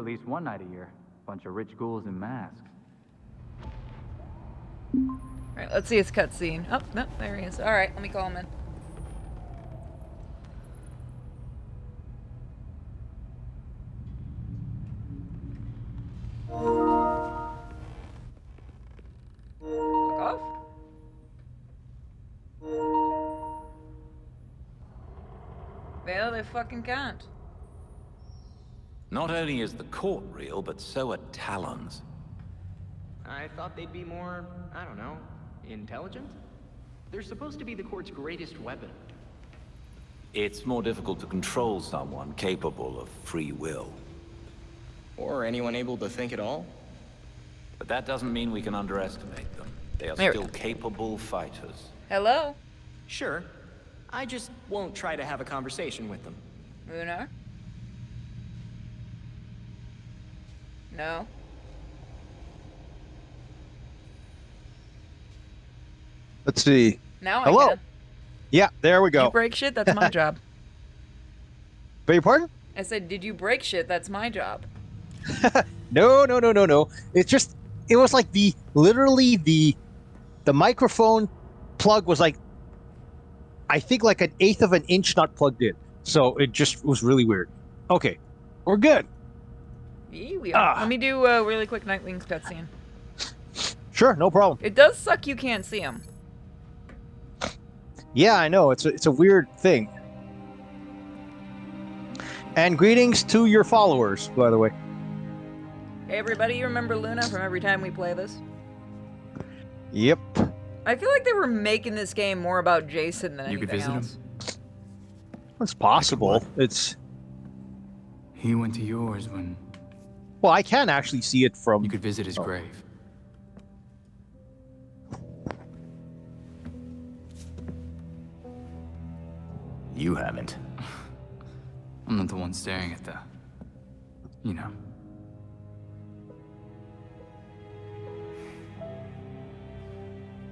at least one night a year. Bunch of rich ghouls in masks. Alright, let's see his cutscene. Oh, no, there he is. Alright, let me call him in. Fuck off. Well, they fucking can't. Not only is the court real, but so are Talons. I thought they'd be more, I don't know, intelligent? They're supposed to be the court's greatest weapon. It's more difficult to control someone capable of free will. Or anyone able to think at all? But that doesn't mean we can underestimate them. They are There we still go. capable fighters. Hello? Sure. I just won't try to have a conversation with them. Luna? No? Let's see. Now Hello? I can. Yeah, there we You go. break shit? That's my job. Beg your pardon? I said, did you break shit? That's my job. No. It's just, it was like literally the microphone plug was like, I think like 1/8 of an inch not plugged in. So it just was really weird. Okay, we're good. Yeah, we are. Let me do a really quick Nightwings cutscene. Sure, no problem. It does suck you can't see him. Yeah, I know. It's a weird thing. And greetings to your followers, by the way. Hey everybody, you remember Luna from every time we play this? Yep. I feel like they were making this game more about Jason than You anything could visit else. him. It's possible. It's He went to yours when well, I can actually see it from. you could visit his grave. You haven't. I'm not the one staring at the... you know.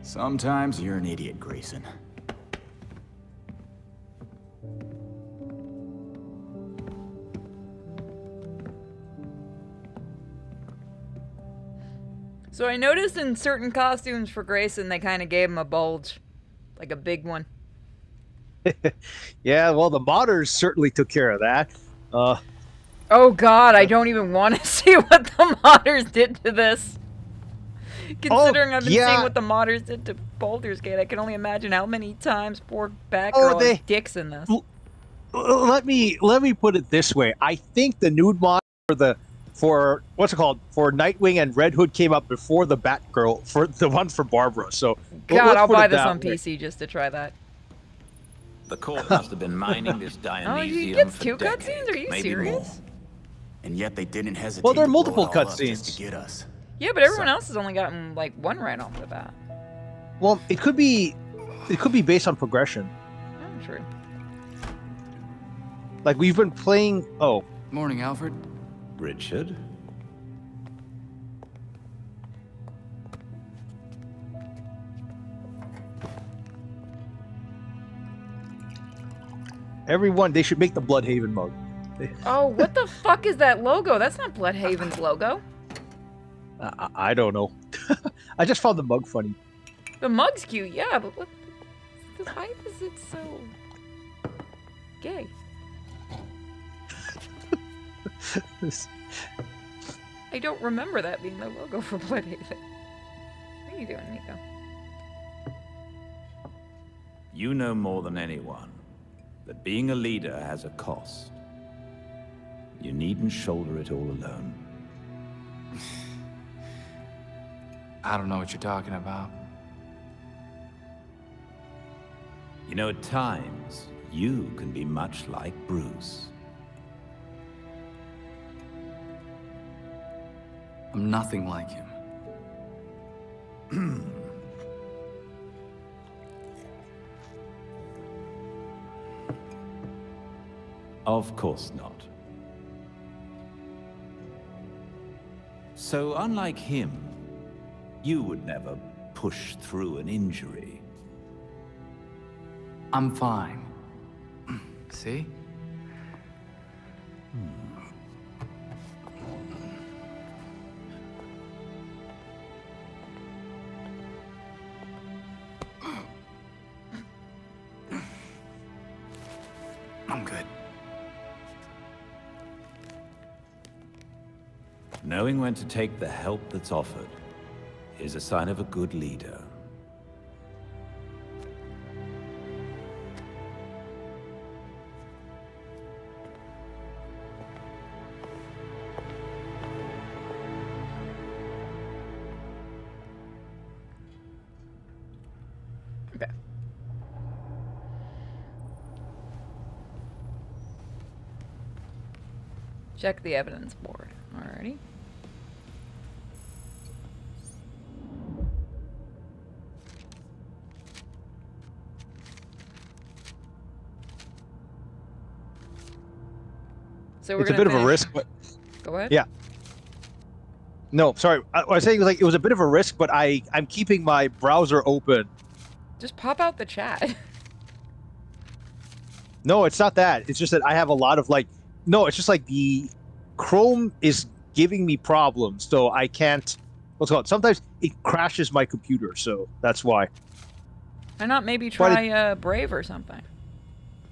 Sometimes you're an idiot, Grayson. So I noticed in certain costumes for Grayson, they kind of gave him a bulge. Like a big one. Yeah, well, the modders certainly took care of that. Oh god, I don't even want to see what the modders did to this. Considering I've been seeing what the modders did to Baldur's Gate, I can only imagine how many times poor Batgirl has dicks in this. Let me put it this way. I think the nude mod for what's it called, for Nightwing and Red Hood came up before the Batgirl, for the one for Barbara. So God, I'll buy this on PC just to try that. The court must have been mining this Dionysium Oh, you get for 2 decades, cutscenes? Are you maybe serious? more. And yet they didn't hesitate. Well, there are to blow multiple it all up just cutscenes. to get us. Yeah, but everyone else has only gotten like 1 right off the bat. Well, it could be based on progression. Oh, true. Like we've been playing. Oh, Morning, Alfred. Richard? everyone, they should make the Bloodhaven mug. Oh, what the fuck is that logo? That's not Bloodhaven's logo. I don't know. I just found the mug funny. The mug's cute, yeah, but what? Why is it so gay? I don't remember that being the logo for Bloodhaven. What are you doing, Nico? You know more than anyone that being a leader has a cost. You needn't shoulder it all alone. I don't know what you're talking about. You know, at times, you can be much like Bruce. I'm nothing like him. Of course not. So, unlike him, you would never push through an injury. I'm fine. See? good. Knowing when to take the help that's offered is a sign of a good leader. Okay. Check the evidence board. Alrighty. So we're It's a gonna bit of a finish- risk, but Go ahead. yeah. No, sorry. I was saying like it was a bit of a risk, but I'm keeping my browser open. Just pop out the chat. No, it's not that. It's just that I have a lot of like. No, it's just like the Chrome is giving me problems, so I can't. What's it called? Sometimes it crashes my computer, so that's why. Why not maybe But try Brave or something?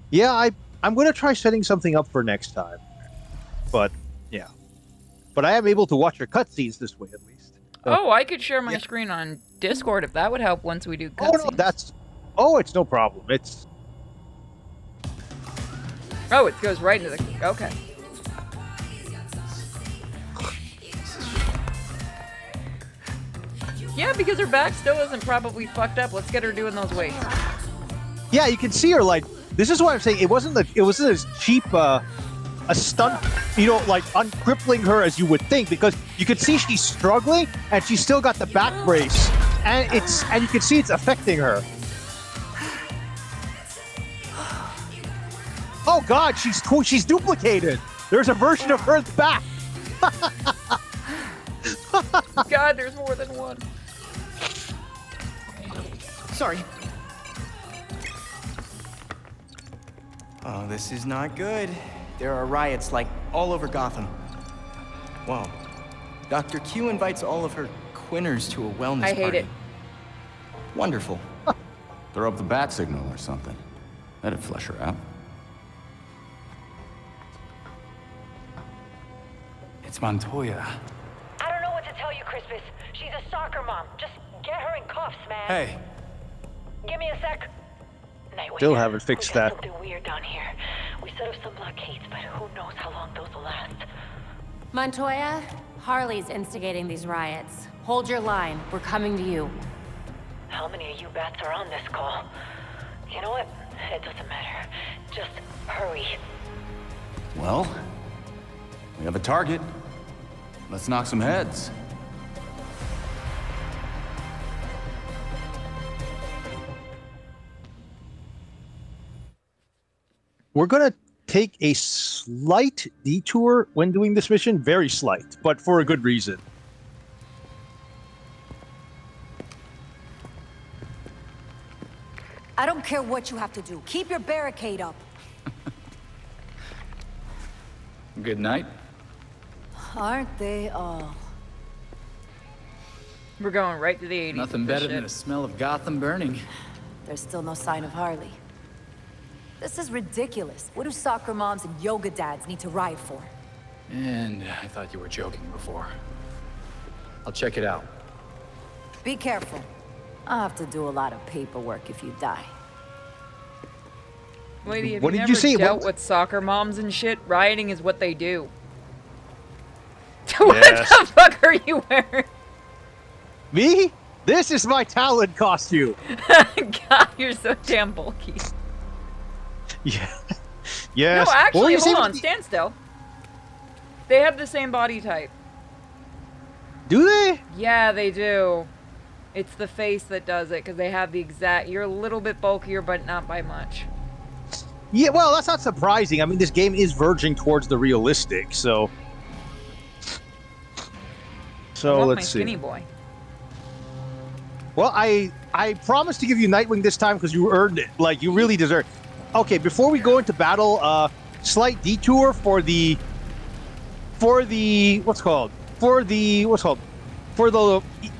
Yeah, I'm gonna try setting something up for next time. But yeah, but I am able to watch your cutscenes this way at least. So- Oh, I could share my Yeah. screen on Discord if that would help once we do Oh cutscenes. no, that's. Oh, it's no problem. It's. Oh, it goes right into the... Okay. Yeah, because her back still isn't probably fucked up. Let's get her doing those weights. Yeah, you can see her like. This is why I'm saying it wasn't as cheap a stunt, like uncrippling her as you would think, because you could see she's struggling and she's still got the back brace, and you can see it's affecting her. Oh God, she's duplicated. There's a version of her back. God, there's more than one. Sorry. Oh, this is not good. There are riots, like, all over Gotham. Whoa. Dr. Q invites all of her Quinners to a wellness I hate party. it. Wonderful. Throw up the bat signal or something. That'd flush her out. It's Montoya. I don't know what to tell you, Crispus. She's a soccer mom. Just get her in cuffs, man. Hey, Give me a sec. Nightwing, Still haven't fixed we got that. something weird down here. We set up some blockades, but who knows how long those will last. Montoya, Harley's instigating these riots. Hold your line. We're coming to you. How many of you bats are on this call? You know what? It doesn't matter. Just hurry. Well, we have a target. Let's knock some heads. We're gonna take a slight detour when doing this mission, very slight, but for a good reason. I don't care what you have to do. Keep your barricade up. good night. Aren't they all? We're going right to the 80s. Nothing with this better than shit. the smell of Gotham burning. There's still no sign of Harley. This is ridiculous. What do soccer moms and yoga dads need to riot for? And I thought you were joking before. I'll check it out. Be careful. I'll have to do a lot of paperwork if you die. Lady, have What you did never you say? dealt What- with soccer moms and shit? Rioting is what they do. What Yes. the fuck are you wearing? Me? This is my Talon costume. God, you're so damn bulky. Yeah. Yes. No, actually, Well, you see hold what on, the- stand still. They have the same body type. Do they? Yeah, they do. It's the face that does it, because they have the exact... You're a little bit bulkier, but not by much. Yeah, well, that's not surprising. I mean, this game is verging towards the realistic, so... I want my let's see. skinny boy. Well, I promised to give you Nightwing this time because you earned it. Like, you really deserve it. Okay, before we go into battle, slight detour for the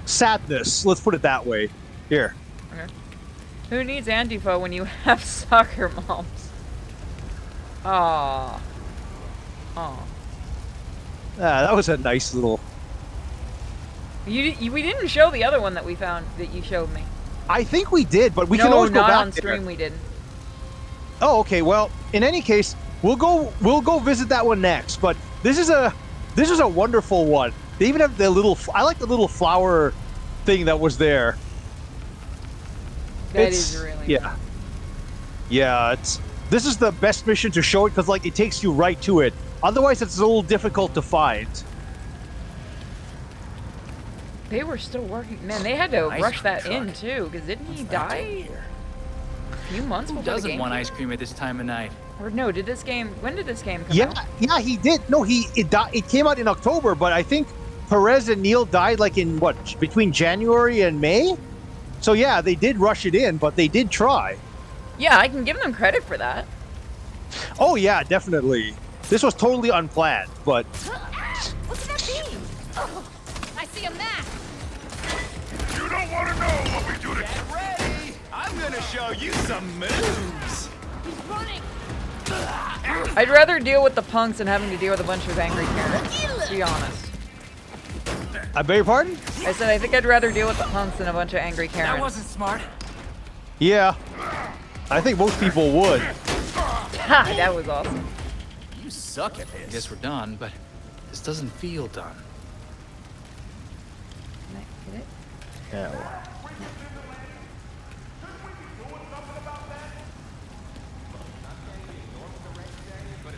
sadness. Let's put it that way. Here. Okay. Who needs Antifa when you have soccer moms? Aw. Aw. Ah, that was a nice little... We didn't show the other one that we found that you showed me. I think we did, but we can always go not back on stream. there. We didn't. Oh, okay. Well, in any case, we'll go visit that one next. But this is a wonderful one. They even have the little. I like the little flower thing that was there. That is really yeah. nice. Yeah, this is the best mission to show it because like it takes you right to it. Otherwise, it's a little difficult to find. They were still working. Man, they had to rush that in too, because didn't he die a few months Who before the doesn't game? want ice cream at this time of night? Or no, did this game? When did this game come out? Yeah, he did. No, it came out in October, but I think Perez and Neil died like in between January and May. So yeah, they did rush it in, but they did try. Yeah, I can give them credit for that. Oh yeah, definitely. This was totally unplanned, but Look at that beam! Oh, I see a map! You don't want to know what we do to... Get ready! I'm gonna show you some moves! He's running! I'd rather deal with the punks than having to deal with a bunch of angry Karens, to be honest. I beg your pardon? I said I think I'd rather deal with the punks than a bunch of angry Karens. That wasn't smart. Yeah. I think most people would. Ha, that was awesome. You suck at I this. guess we're done, but this doesn't feel done. Can I hit it? Yeah.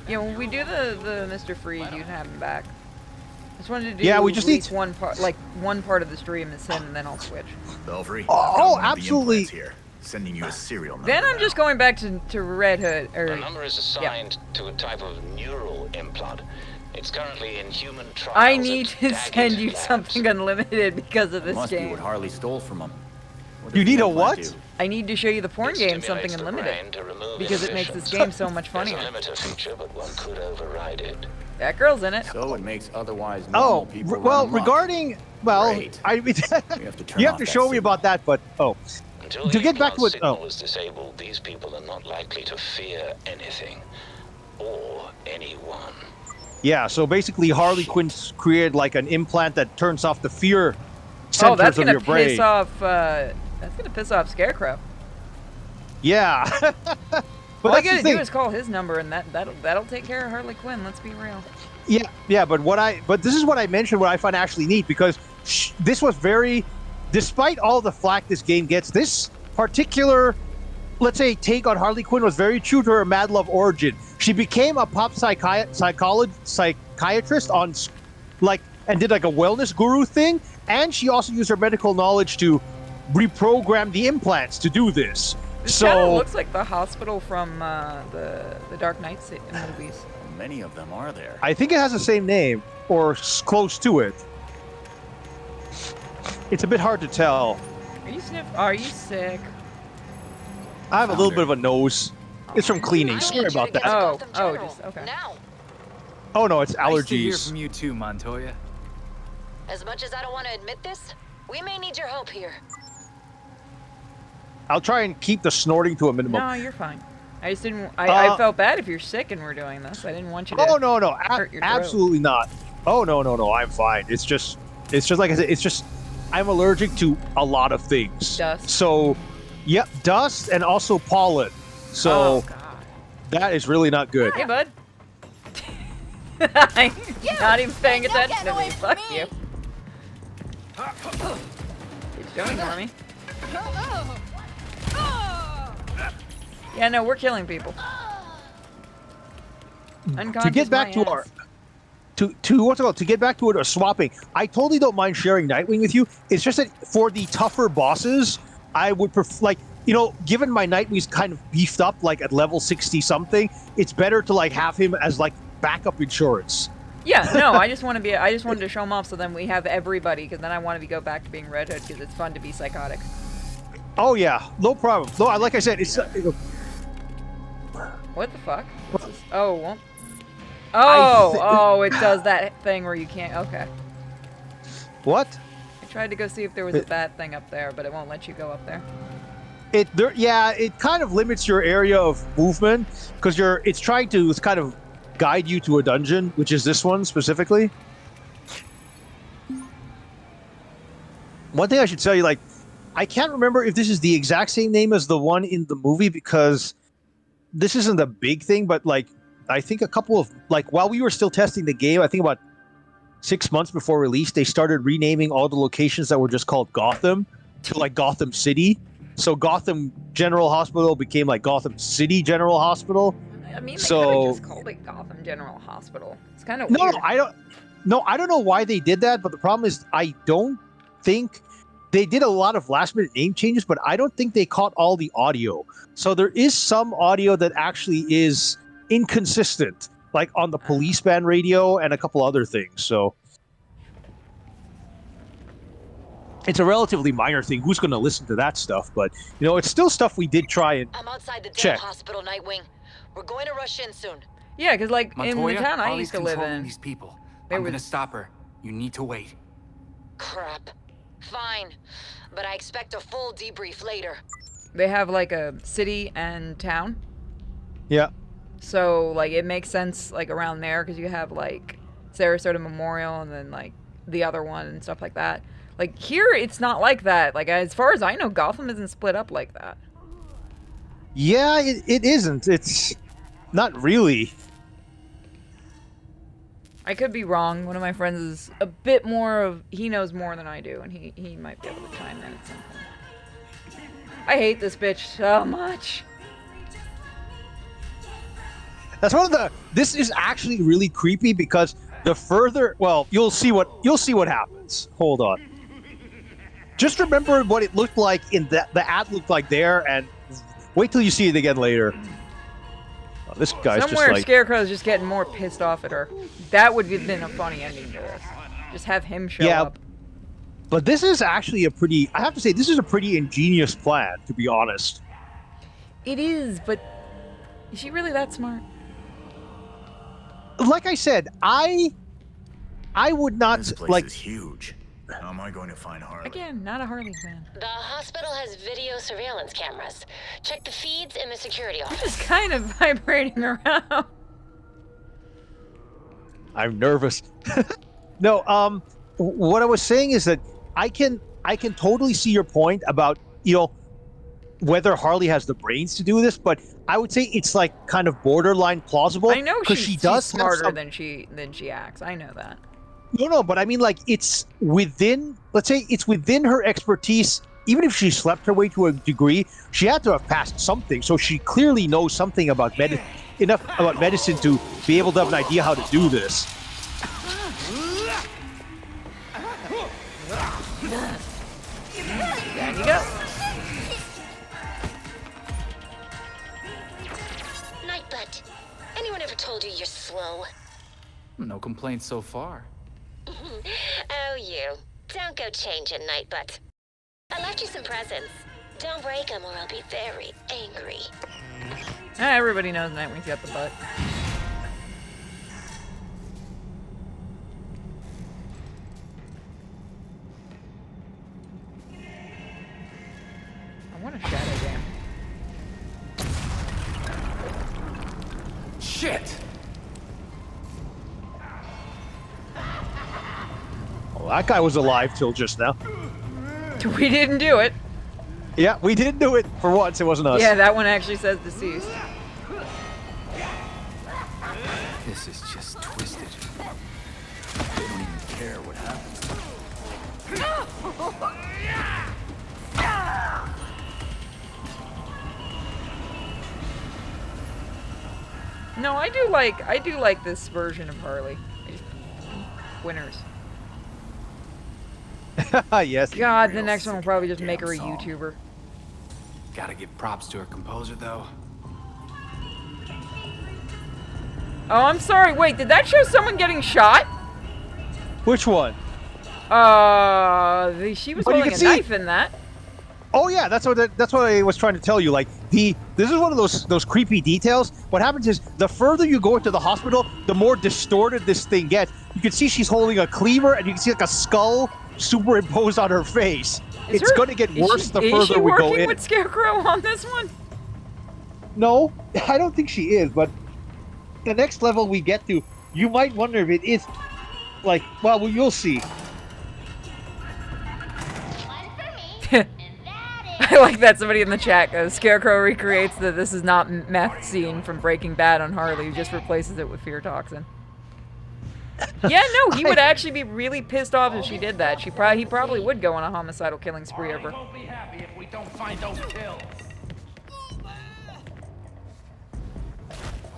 Yeah, when we do the Mr. Freed, you'd have him back. I just wanted to do Yeah, we just at need least one part, like one part of the stream is him, and then I'll switch. Belfry, Oh, absolutely. Here, sending you a serial number. Then I'm just going back to Red Hood, or The number is assigned to a type of neural implant. It's currently in human trials. I need at to Daggett send you Labs. something unlimited because of this Must be game. what Harley stole from him. What You does the need a implant what? do? I need to show you the porn It game stimulates something the unlimited brain to remove because it makes this inhibitions. game so much There's funnier. a limiter feature, but one could override it. That girl's in it. So it makes otherwise normal Oh, people well, run amok. regarding well, Great. I We have to turn you have off to that show me signal. about that, but Until To the get back to implant it- signal oh. is disabled, these people are not likely to fear anything or anyone. yeah. So basically, Harley Quinn's created like an implant that turns off the fear centers Oh, that's of gonna your brain. piss off. That's gonna piss off Scarecrow. Yeah. But All I that's the gotta thing. do is call his number, and that'll take care of Harley Quinn. Let's be real. Yeah, but this is what I mentioned. What I find actually neat because this was very, despite all the flack this game gets, this particular, let's say, take on Harley Quinn was very true to her Mad Love origin. She became a pop psychiatrist on, like, and did like a wellness guru thing, and she also used her medical knowledge to reprogram the implants to do this. This kind of So looks like the hospital from the Dark Knight movies. Many of them are there. I think it has the same name or close to it. It's a bit hard to tell. Are you Are you sick? I have a little bit of a nose. It's from cleaning. Sorry about that. Oh, just okay. Now. Oh no, it's Nice to hear allergies. from you too, Montoya. As much as I don't want to admit this, we may need your help here. I'll try and keep the snorting to a minimum. No, you're fine. I just didn't. I felt bad if you're sick and we're doing this. I didn't want you to. Oh no, hurt your throat. absolutely not. Oh no, I'm fine. It's just like I said. It's just I'm allergic to a lot of things. Dust. So, yep, dust and also pollen. So Oh God. that is really not good. Hey, bud. I'm not even paying You're attention to getting away me. from Fuck me. you. Keep going for me. Yeah, no, we're killing people. Unconscious To get back my to ass. our to what's it called? To get back to it, or swapping. I totally don't mind sharing Nightwing with you. It's just that for the tougher bosses, I would prefer, like, you know, given my Nightwing's kind of beefed up, like at level 60 something, it's better to like have him as like backup insurance. Yeah, no, I just wanted to show them off so then we have everybody, because then I want to go back to being Red Hood because it's fun to be psychotic. Oh yeah, no problem. No, like I said, it's. What the fuck? What's this? Oh, well. Oh, it does that thing where you can't. Okay. What? I tried to go see if there was a bad thing up there, but it won't let you go up there. It kind of limits your area of movement because it's trying to kind of guide you to a dungeon, which is this one specifically. One thing I should tell you, like, I can't remember if this is the exact same name as the one in the movie because this isn't a big thing, but like I think a couple of like while we were still testing the game, I think about 6 months before release, they started renaming all the locations that were just called Gotham to like Gotham City. So Gotham General Hospital became like Gotham City General Hospital. I mean, they could have just called it Gotham General Hospital. It's kind of weird. I don't know why they did that, but the problem is I don't think they did a lot of last minute name changes, but I don't think they caught all the audio. So there is some audio that actually is inconsistent, like on the police band radio and a couple other things. So it's a relatively minor thing. Who's going to listen to that stuff? But, you know, it's still stuff we did try and I'm outside the check. hospital, Nightwing. We're going to rush in soon. Yeah, because, like, Montoya, in the town I Harley's used to live controlling in... these people. I'm gonna stop her. You need to wait. Crap. Fine. But I expect a full debrief later. They have, like, a city and town. Yeah. So, like, it makes sense, like, around there, because you have, like, Sarasota Memorial and then, like, the other one and stuff like that. Like, here, it's not like that. Like, as far as I know, Gotham isn't split up like that. Yeah, it isn't. It's not really. I could be wrong. One of my friends is a bit more of... He knows more than I do, and he might be able to chime in at some point. I hate this bitch so much. That's one of the... This is actually really creepy because the further... Well, you'll see what happens. Hold on. Just remember what it looked like in the ad looked like there, and wait till you see it again later. Oh, this guy's Somewhere just like... Scarecrow's just getting more pissed off at her. That would have been a funny ending to this. Just have him show up. But this is actually a pretty... I have to say, this is a pretty ingenious plan, to be honest. It is, but is she really that smart? Like I said, I would not... This place like, is huge. How am I going to find Harley? Again, not a Harley fan. The hospital has video surveillance cameras. Check the feeds in the security office. Just kind of vibrating around. I'm nervous. No, what I was saying is that I can totally see your point about, you know, whether Harley has the brains to do this, but I would say it's like kind of borderline plausible. I know she's does smarter than she acts. I know that. No, but I mean, like, it's within, let's say it's within her expertise. Even if she slept her way to a degree, she had to have passed something. So she clearly knows something about enough about medicine to be able to have an idea how to do this. There you go. Nightbutt, anyone ever told you you're slow? No complaints so far. Oh, you. Don't go changing, Nightbutt. I left you some presents. Don't break them or I'll be very angry. Everybody knows Nightwing's got the butt. I want a shadow dam. Shit! Well, that guy was alive till just now. We didn't do it. Yeah, we didn't do it for once. It wasn't us. Yeah, that one actually says deceased. This is just twisted. They don't even care what happens. No, I do like this version of Harley. Winners. Yes. God, the next one will probably just make her a YouTuber. Gotta give props to her composer, though. Oh, I'm sorry. Wait, did that show someone getting shot? Which one? She was holding a knife in that. Oh yeah, that's what I was trying to tell you. Like this is one of those creepy details. What happens is the further you go into the hospital, the more distorted this thing gets. You can see she's holding a cleaver, and you can see like a skull superimposed on her face. It's going to get worse the is further she we go working in. with Scarecrow on this one? No, I don't think she is, but the next level we get to, you might wonder if it is, like, well, you'll see. I like that somebody in the chat goes, Scarecrow recreates that this is not meth scene from Breaking Bad on Harley, who just replaces it with fear toxin. Yeah, no, he would actually be really pissed off if she did that. He probably would go on a homicidal killing spree over. Won't be happy if we don't find those pills.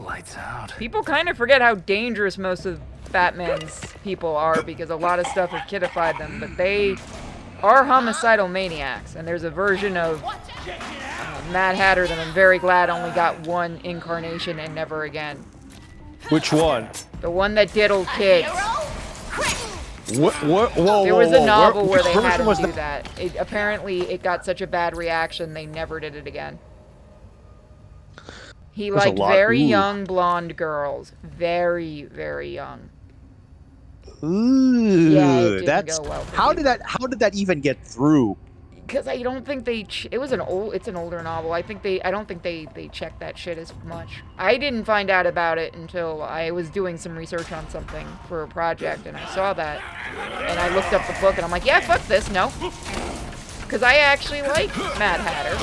Lights out. People kind of forget how dangerous most of Batman's people are because a lot of stuff have kidified them, but they are homicidal maniacs, and there's a version of Mad Hatter that I'm very glad only got one incarnation and never again. Which one? The one that diddled kids. Whoa, there was a novel where they version had him was do that. Apparently, it got such a bad reaction, they never did it again. He There's liked a lot- very ooh. young blonde girls. Very, very young. Ooh, Yeah, it didn't that's go well for how did that even get through? Because I don't think they. It's an older novel. I don't think they checked that shit as much. I didn't find out about it until I was doing some research on something for a project, and I saw that, and I looked up the book, and I'm like, yeah, fuck this, no. Because I actually like Mad Hatter.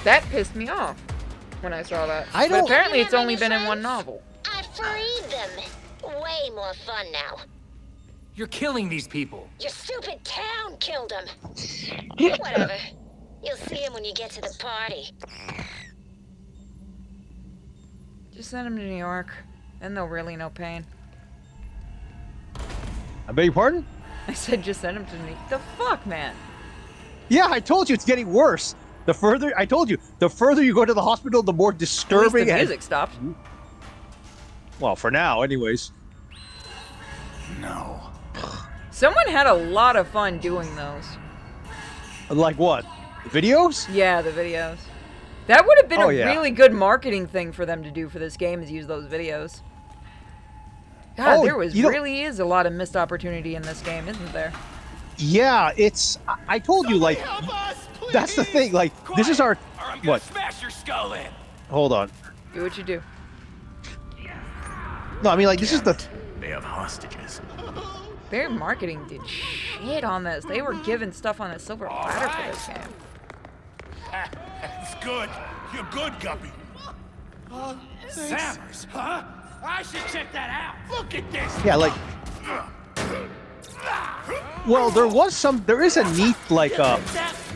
That pissed me off when I saw that. But apparently, it's only been in one novel. I freed them. Way more fun now. You're killing these people. Your stupid town killed them. Whatever. You'll see him when you get to the party. Just send him to New York, and they'll really know pain. I beg your pardon? I said just send him to New York. The fuck, man? Yeah, I told you it's getting worse. The further you go to the hospital, the more disturbing. At least the music stopped. Well, for now, anyways. No. Someone had a lot of fun doing those. Like what? The videos? Yeah, the videos. That would have been a yeah. really good marketing thing for them to do for this game, is use those videos. God, there really is a lot of missed opportunity in this game, isn't there? Yeah, it's. I told you, like, that's the thing. Like, this is our. What? Smash your skull in. Hold on. Do what you do. No, I mean, like, this is the. They have hostages. Their marketing did shit on this. They were giving stuff on a silver platter for this game. It's good. You're good, Guppy. Sammers, huh? I should check that out. Look at this. Yeah, like. Well, there is a neat, like,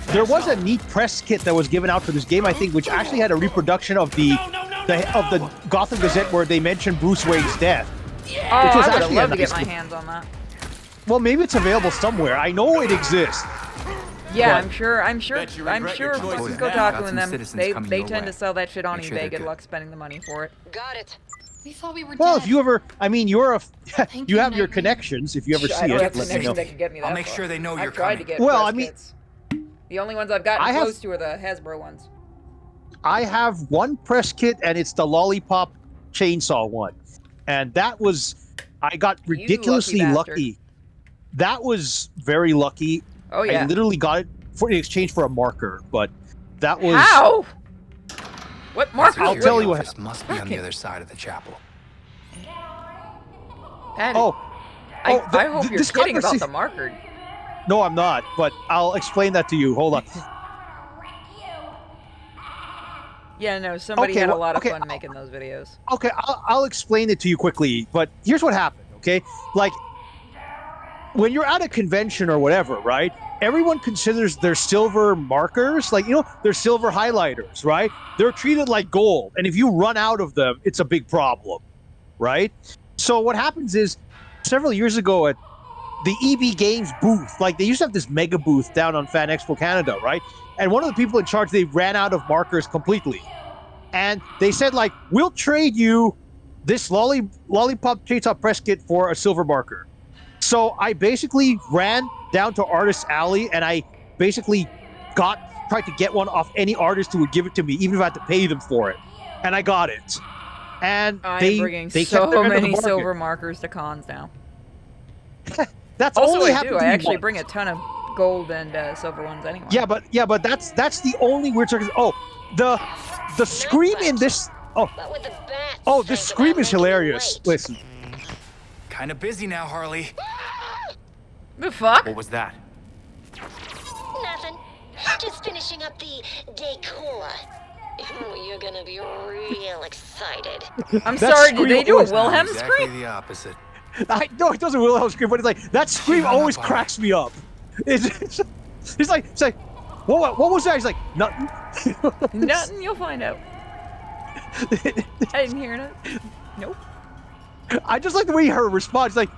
there was a neat press kit that was given out for this game, I think, which actually had a reproduction of the Gotham Gazette where they mentioned Bruce Wayne's death. Oh, I would have loved to get nice my hands on that. Well, maybe it's available somewhere. I know it exists. Yeah, But- I'm sure fucking Kotaku and them, they tend to sell that shit on Make sure eBay. they're Good good. luck spending the money for it. Got it. We thought we were Well, dead. if you ever, I mean, you have your Nightmare. connections. If you ever I see don't it, have let me connections know. that can get me that I'll make far. sure they know I've you're tried to coming. get Well, press I mean- kits. The only ones I've gotten close to are the Hasbro ones. I have one press kit, and it's the Lollipop Chainsaw one, and that was, I got ridiculously lucky lucky. That was very lucky. Oh yeah. I literally got it in exchange for a marker, but that was. How? What marker? I'll tell you what. This must be on the other side of the chapel. That, Oh, I the- hope you're this kidding about conversa- the marker. no, I'm not. But I'll explain that to you. Hold on. Yeah, no, somebody Okay, had a well, lot of okay, fun making those videos. Okay, I'll explain it to you quickly. But here's what happened. Okay, like when you're at a convention or whatever, right? Everyone considers their silver markers, like, their silver highlighters, right? They're treated like gold, and if you run out of them, it's a big problem, right? So what happens is, several years ago at the EB Games booth, like they used to have this mega booth down on Fan Expo Canada, right? And one of the people in charge, they ran out of markers completely. And they said, like, we'll trade you this Lollipop Chainsaw press kit for a silver marker. So I basically ran down to Artist Alley, and I basically tried to get one off any artist who would give it to me, even if I had to pay them for it. And I got it. And I'm they bringing kept so their end of the many bargain. silver markers to cons now. That's Also, only I happened do. to I me actually once. bring a ton of gold and silver ones anyway. Yeah, but that's the only weird circumstance. Oh, the scream in this. What would the bats Oh, the think scream about is making you hilarious. wait? Listen. Kinda busy now, Harley. The fuck? What was that? Nothing. Just finishing up the decor. Oh, you're gonna be real excited. I'm That sorry, did scream they do a always- Wilhelm Exactly scream? the opposite. I know it doesn't Wilhelm scream, but it's like that scream hung always up on cracks me up. It's like what was that? He's like nothing. Nothing, you'll find out. I didn't hear it. Nope. I just like the way her responds. Like,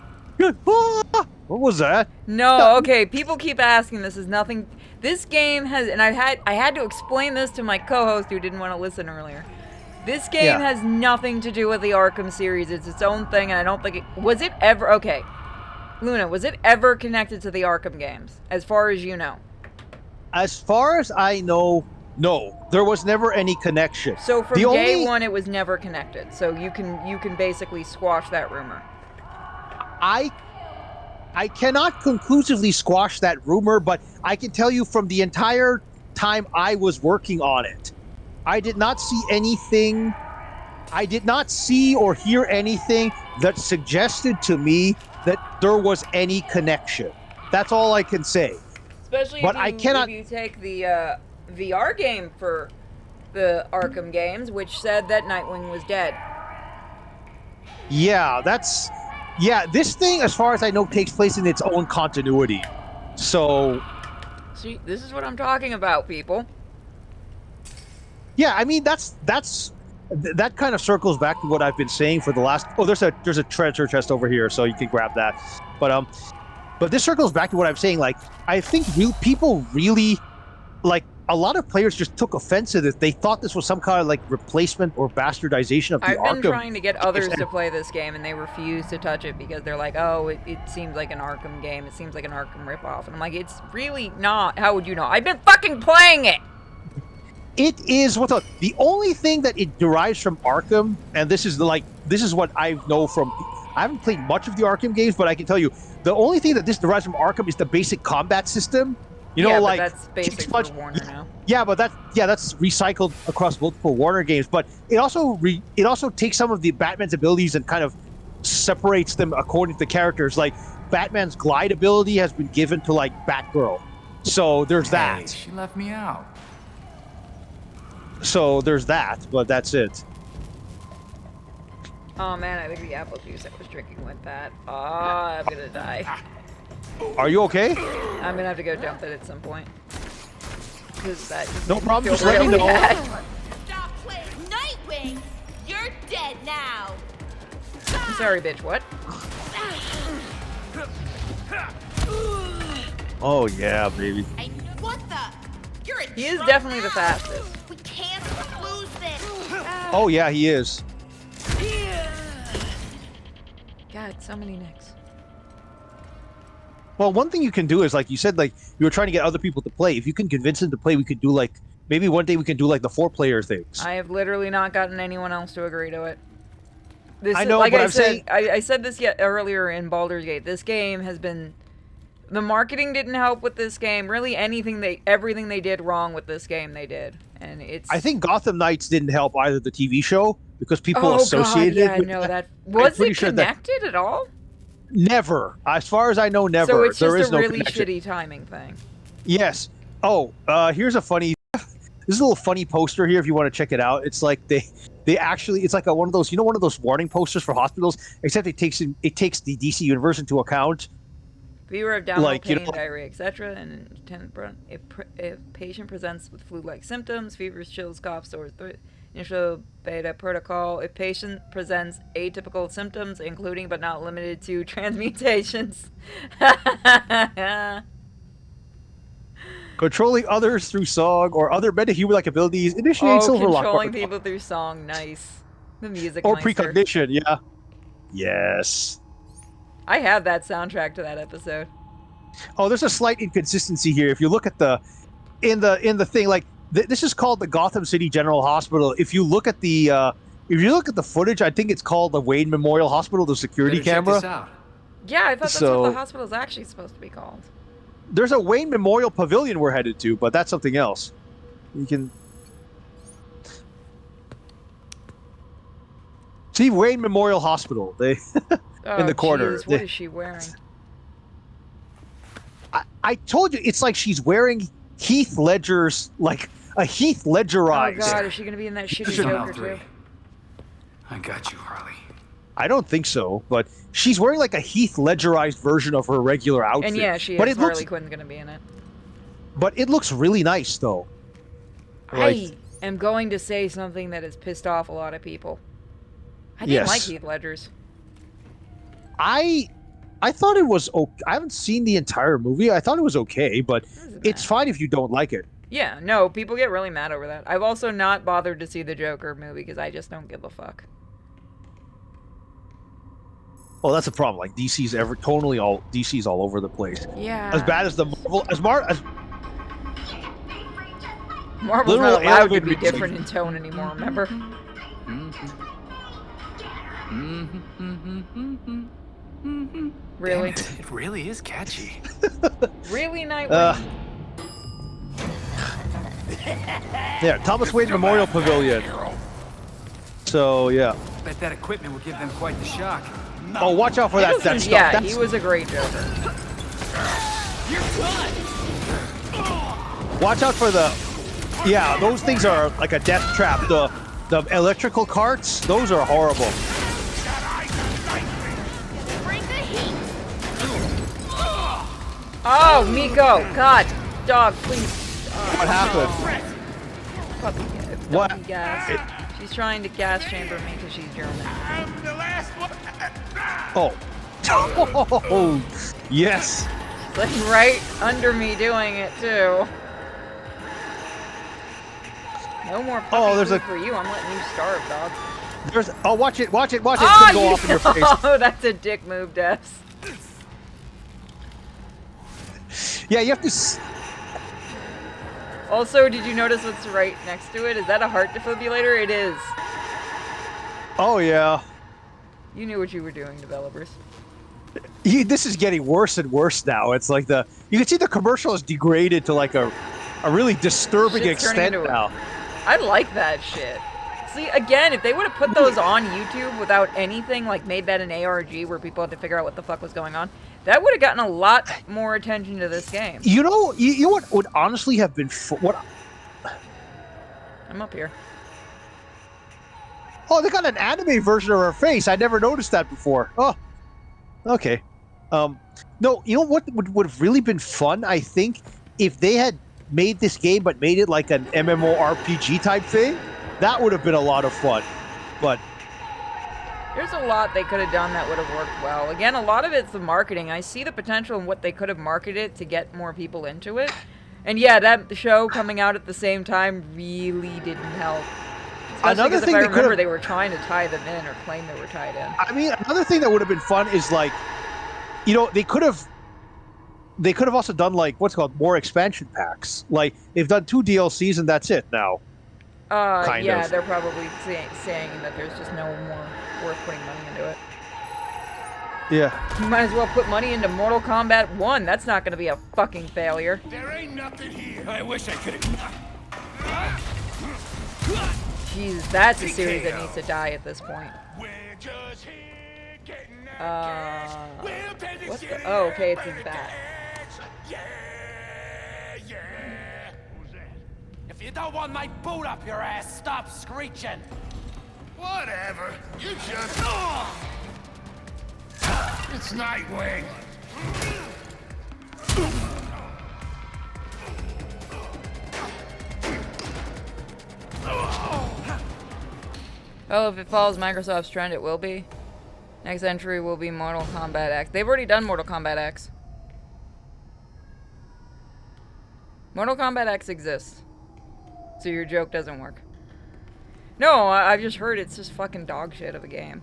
"Ah!" What was that? No, okay, people keep asking this is nothing. This game has, and I had to explain this to my co-host who didn't want to listen earlier. This game has nothing to do with the Arkham series. It's its own thing, and I don't think it... Was it ever... Okay. Luna, was it ever connected to the Arkham games, as far as you know? As far as I know, no. There was never any connection. So from day one, it was never connected. So you can basically squash that rumor. I cannot conclusively squash that rumor, but I can tell you from the entire time I was working on it, I did not see anything. I did not see or hear anything that suggested to me that there was any connection. That's all I can say. Especially but if you take the VR game for the Arkham games, which said that Nightwing was dead. Yeah, this thing, as far as I know, takes place in its own continuity. So... See, this is what I'm talking about, people. Yeah, I mean, that kind of circles back to what I've been saying for the last... Oh, there's a treasure chest over here, so you can grab that. But this circles back to what I'm saying. Like, I think people really... Like, a lot of players just took offense to this. They thought this was some kind of, like, replacement or bastardization of the Arkham. I've been trying to get others to play this game, and they refuse to touch it because they're like, oh, it seems like an Arkham game. It seems like an Arkham ripoff. And I'm like, it's really not. How would you know? I've been fucking playing it! It is the only thing that it derives from Arkham, and this is what I know from... I haven't played much of the Arkham games, but I can tell you, the only thing that this derives from Arkham is the basic combat system. You know, yeah, like... But that's basic for Warner now. Yeah, but that's recycled across multiple Warner games. But it also takes some of the Batman's abilities and kind of separates them according to the characters. Like, Batman's glide ability has been given to, like, Batgirl. So there's that. She left me out. So there's that, but that's it. Oh man, I think the apple juice I was drinking went bad. Oh, I'm gonna die. Are you okay? I'm gonna have to go dump it at some point. That no problem, just really let me know. Bad. Stop playing Nightwing! You're dead now! I'm sorry, bitch, what? Oh yeah, baby. What the? You're a He is definitely the fastest. We can't lose this! Oh yeah, he is. God, so many nicks. Well, one thing you can do is, like you said, like you were trying to get other people to play. If you can convince them to play, we could do like maybe one day we can do like the 4-player things. I have literally not gotten anyone else to agree to it. This I know, like but I I'm said, saying I said this earlier in Baldur's Gate. This game has been, the marketing didn't help with this game. Really, everything they did wrong with this game, they did, and it's. I think Gotham Knights didn't help either, the TV show, because people associated it with no, that. Was it connected at all? Never. As far as I know, never. So it's there just is a no really connection. shitty timing thing. Yes. Oh, here's a funny. This is a little funny poster here if you want to check it out. It's like they actually, it's like one of those, one of those warning posters for hospitals, except it takes the DC universe into account. Fever of abdominal pain, diarrhea, etc. And if patient presents with flu-like symptoms, fevers, chills, cough, sores, initial beta protocol. If patient presents atypical symptoms, including but not limited to transmutations. Controlling others through song or other metahuman-like abilities. Initiate silver lock. Controlling people through song. Nice. The music. Or meister. precognition. Yeah. Yes. I have that soundtrack to that episode. Oh, there's a slight inconsistency here. If you look at in the thing, like this is called the Gotham City General Hospital. If you look at the footage, I think it's called the Wayne Memorial Hospital, the security camera. Check this out. Yeah, I thought that's what the hospital's actually supposed to be called. There's a Wayne Memorial Pavilion we're headed to, but that's something else. You can see Wayne Memorial Hospital. They in the corner. Geez, what is she wearing? I told you, it's like she's wearing Heath Ledger's, like a Heath Ledgerized. Oh God, is she gonna be in that shitty Joker too? I got you, Harley. I don't think so, but she's wearing like a Heath Ledgerized version of her regular outfit. And yeah, she but is. Harley Quinn's gonna be in it. But it looks really nice, though. I am going to say something that has pissed off a lot of people. I didn't like Heath Ledger's. I thought it was okay. I haven't seen the entire movie. I thought it was okay, but it's fine if you don't like it. Yeah, no, people get really mad over that. I've also not bothered to see the Joker movie because I just don't give a fuck. Well, that's the problem. Like DC's DC's all over the place. Yeah. As bad as the Marvel, Marvel's not allowed to be different in tone anymore. Remember? Really? It really is catchy. Really, Nightwing? Yeah, Thomas Wayne Memorial Pavilion. So yeah. Bet that equipment will give them quite the shock. Oh, watch out for that stuff. Yeah, he was a great Joker. Watch out for the... Yeah, those things are like a death trap. The electrical carts, those are horrible. Oh, Miko! God, dog, please. What happened? Puppy What? gas. She's trying to gas chamber me because she's German. I'm the last one. Oh. Oh, yes. Like right under me doing it too. No more puppy food for you. I'm letting you starve, dog. Watch it, watch it. It's Oh, gonna go off in your face. Oh, that's a dick move, Devs. Yeah, you have to... Also, did you notice what's right next to it? Is that a heart defibrillator? It is. Oh, yeah. You knew what you were doing, developers. This is getting worse and worse now. It's like you can see the commercial is degraded to like a really disturbing extent now. I like that shit. See, again, if they would have put those on YouTube without anything, like made that an ARG where people had to figure out what the fuck was going on, that would have gotten a lot more attention to this game. You know what would honestly have been I'm up here. Oh, they got an anime version of her face. I never noticed that before. Oh, okay. No, you know what would have really been fun, I think, if they had made this game but made it like an MMORPG type thing. That would have been a lot of fun. But there's a lot they could have done that would have worked well. Again, a lot of it's the marketing. I see the potential in what they could have marketed to get more people into it. And yeah, that show coming out at the same time really didn't help. Especially because if I remember, they were trying to tie them in or claim they were tied in. I mean, another thing that would have been fun is like, they could have also done like what's called more expansion packs. Like they've done 2 DLCs and that's it now. Yeah, they're probably saying that there's just no more worth putting money into it. Yeah. You might as well put money into Mortal Kombat 1. That's not going to be a fucking failure. There ain't nothing here. I wish I could. Jesus, that's a series that needs to die at this point. What's the... Oh, okay, it's his bat. If you don't want my boot up your ass, stop screeching. Whatever. You just... It's Nightwing. Oh, if it follows Microsoft's trend, it will be. Next entry will be Mortal Kombat X. They've already done Mortal Kombat X. Mortal Kombat X exists. So your joke doesn't work. No, I've just heard it's just fucking dog shit of a game.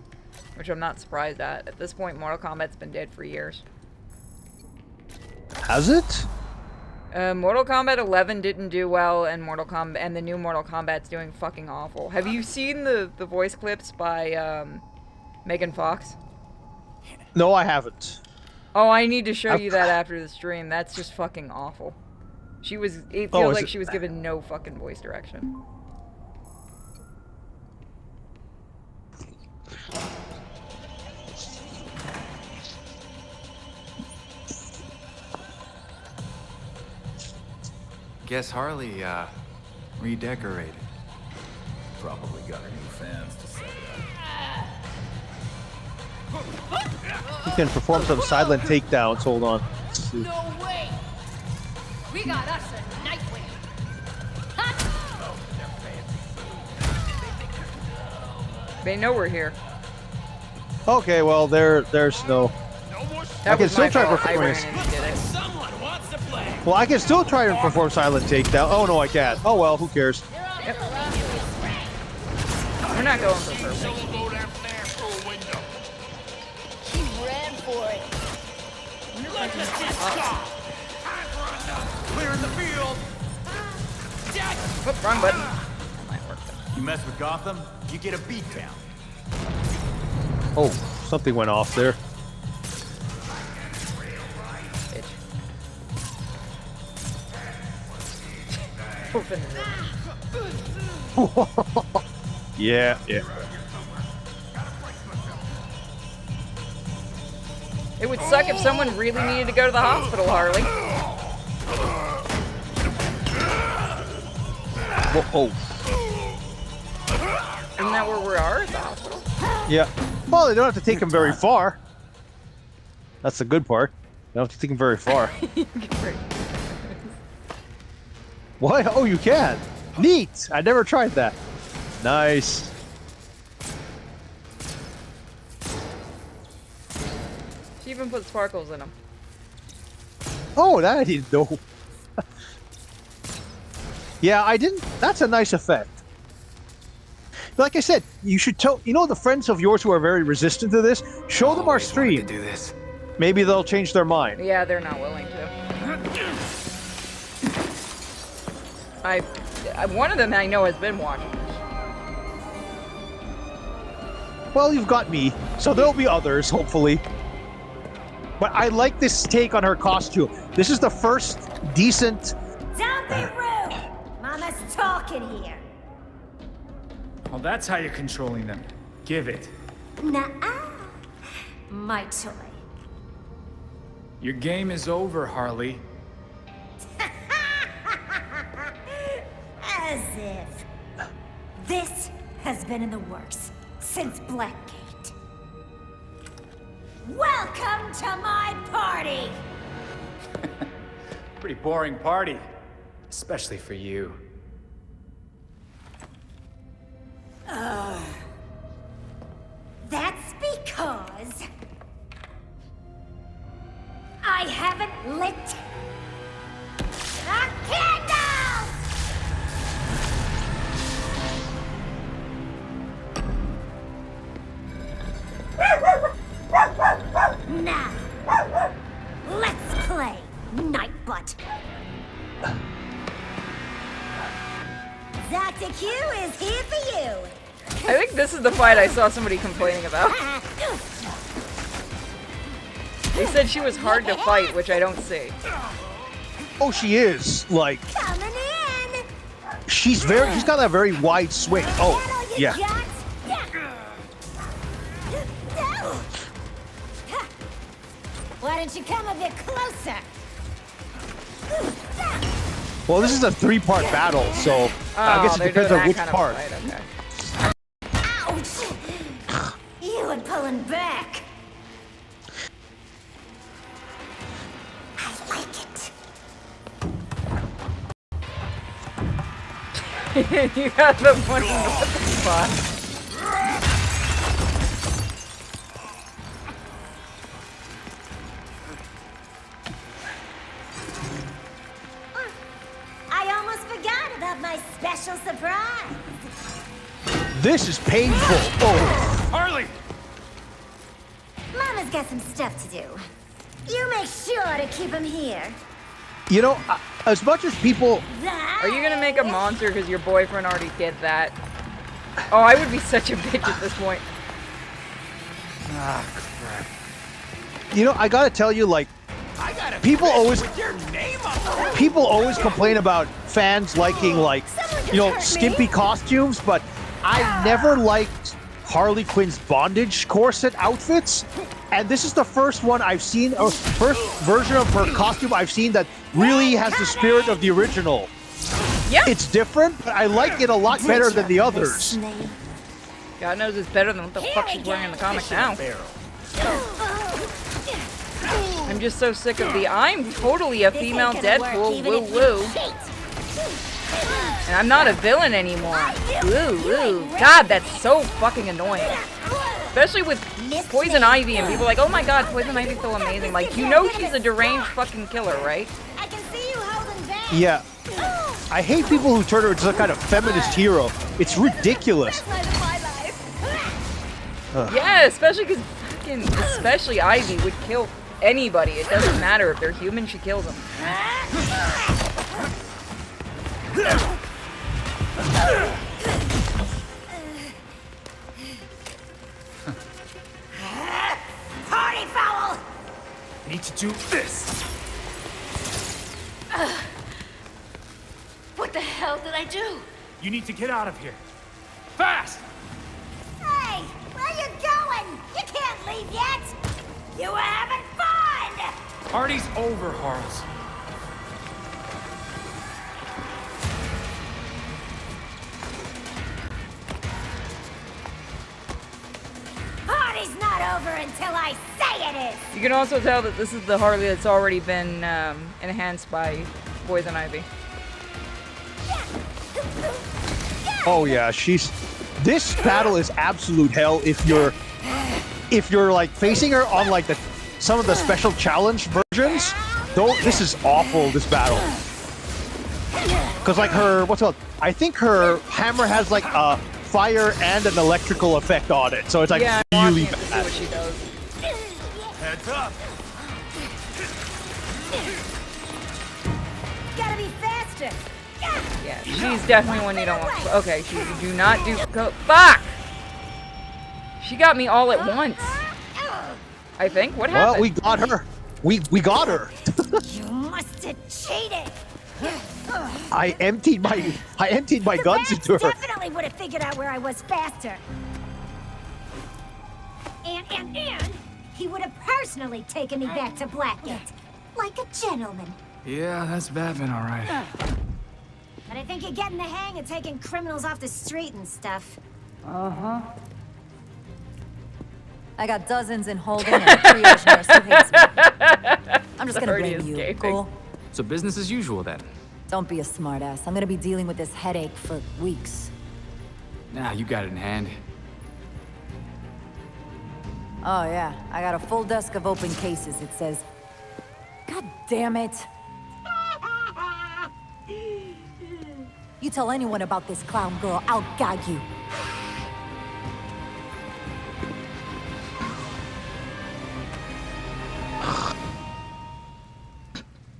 Which I'm not surprised at. At this point, Mortal Kombat's been dead for years. Has it? Mortal Kombat 11 didn't do well, and the new Mortal Kombat's doing fucking awful. Have you seen the voice clips by Megan Fox? No, I haven't. Oh, I need to show you that after the stream. That's just fucking awful. It feels like she was given no fucking voice direction. Guess Harley, redecorated. Probably got her new fans to set it up. He can perform some silent takedowns. Hold on. No way! We got us a Nightwing! They know we're here. Okay, well there's no. I can still try performing. Well, I can still try and perform silent takedown. Oh no, I can't. Oh well, who cares? Yep. We're not going for perfect. He ran for it. Clearing the field. Whoop, wrong button. You mess with Gotham, you get a beat down. Oh, something went off there. Yeah. It would suck if someone really needed to go to the hospital, Harley. Oh. Isn't that where we are? At the hospital? Yeah. Well, they don't have to take him very far. That's the good part. They don't have to take him very far. What? Oh, you can. Neat. I never tried that. Nice. She even put sparkles in them. Oh, that I didn't know. Yeah, I didn't. That's a nice effect. Like I said, you should tell. You know, the friends of yours who are very resistant to this, show them our stream. Do this. Maybe they'll change their mind. Yeah, they're not willing to. One of them I know has been watching this. Well, you've got me, so there'll be others, hopefully. But I like this take on her costume. This is the first decent... Don't be rude! Mama's talking here. Well, that's how you're controlling them. Give it. Nuh-uh. My toy. Your game is over, Harley. As if. This has been in the works since Blackgate. Welcome to my party! Pretty boring party. Especially for you. That's because I haven't lit the candles! Now, let's play Nightbutt. Dr. Q is here for you. I think this is the fight I saw somebody complaining about. They said she was hard to fight, which I don't see. Oh, she is. Like, Coming in. she's got a very wide swing. Oh, yeah. Why don't you come a bit closer? Well, this is a 3-part battle, so I guess it depends on which part. Okay. Ouch! You were pulling back. I like it. You got the one in the spot. I almost forgot about my special surprise. This is painful. Oh, Harley! Mama's got some stuff to do. You make sure to keep him here. you know, as much as people... Are you gonna make a monster because your boyfriend already did that? Oh, I would be such a bitch at this point. Ah, crap. You know, I gotta tell you, like, people always complain about fans liking, like, you know, skimpy costumes, but I never liked Harley Quinn's bondage corset outfits, and this is the first one I've seen, or first version of her costume I've seen that really has the spirit of the original. Yeah. It's different, but I like it a lot better than the others. God knows it's better than what the fuck she's wearing in the comic now. I'm just so sick of the I'm totally a female Deadpool, woo woo. And I'm not a villain anymore. Woo woo. God, that's so fucking annoying. Especially with Poison Ivy and people are like, oh my god, Poison Ivy's so amazing. Like, you know she's a deranged fucking killer, right? Yeah. I hate people who turn her into some kind of feminist hero. It's ridiculous. Yeah, especially because fucking, especially Ivy would kill anybody. It doesn't matter if they're human, she kills them. Party foul! Need to do this. What the hell did I do? You need to get out of here. Fast! Hey, where you going? You can't leave yet. You were having fun. Party's over, Harles. Party's not over until I say it is. You can also tell that this is the Harley that's already been enhanced by Poison Ivy. Oh yeah, this battle is absolute hell if you're like facing her on like some of the special challenge versions. Though this is awful, this battle. Cause like I think her hammer has like a fire and an electrical effect on it, so it's like really bad. See what she does. Heads up. Gotta be faster. Yeah, she's definitely one you don't want. Okay, she do not do fuck. She got me all at once. I think. What happened? Well, we got her. We got her. You must have cheated. I emptied my guns into her. Definitely would have figured out where I was faster. And he would have personally taken me back to Blackgate, like a gentleman. Yeah, that's Batman, all right. But I think you're getting the hang of taking criminals off the street and stuff. Uh-huh. I got dozens in holding and a triage nurse who hates me. I'm just gonna blame you, cool? So business as usual then? Don't be a smartass. I'm gonna be dealing with this headache for weeks. Nah, you got it in hand. Oh yeah, I got a full desk of open cases. It says, God damn it. You tell anyone about this clown girl, I'll gag you.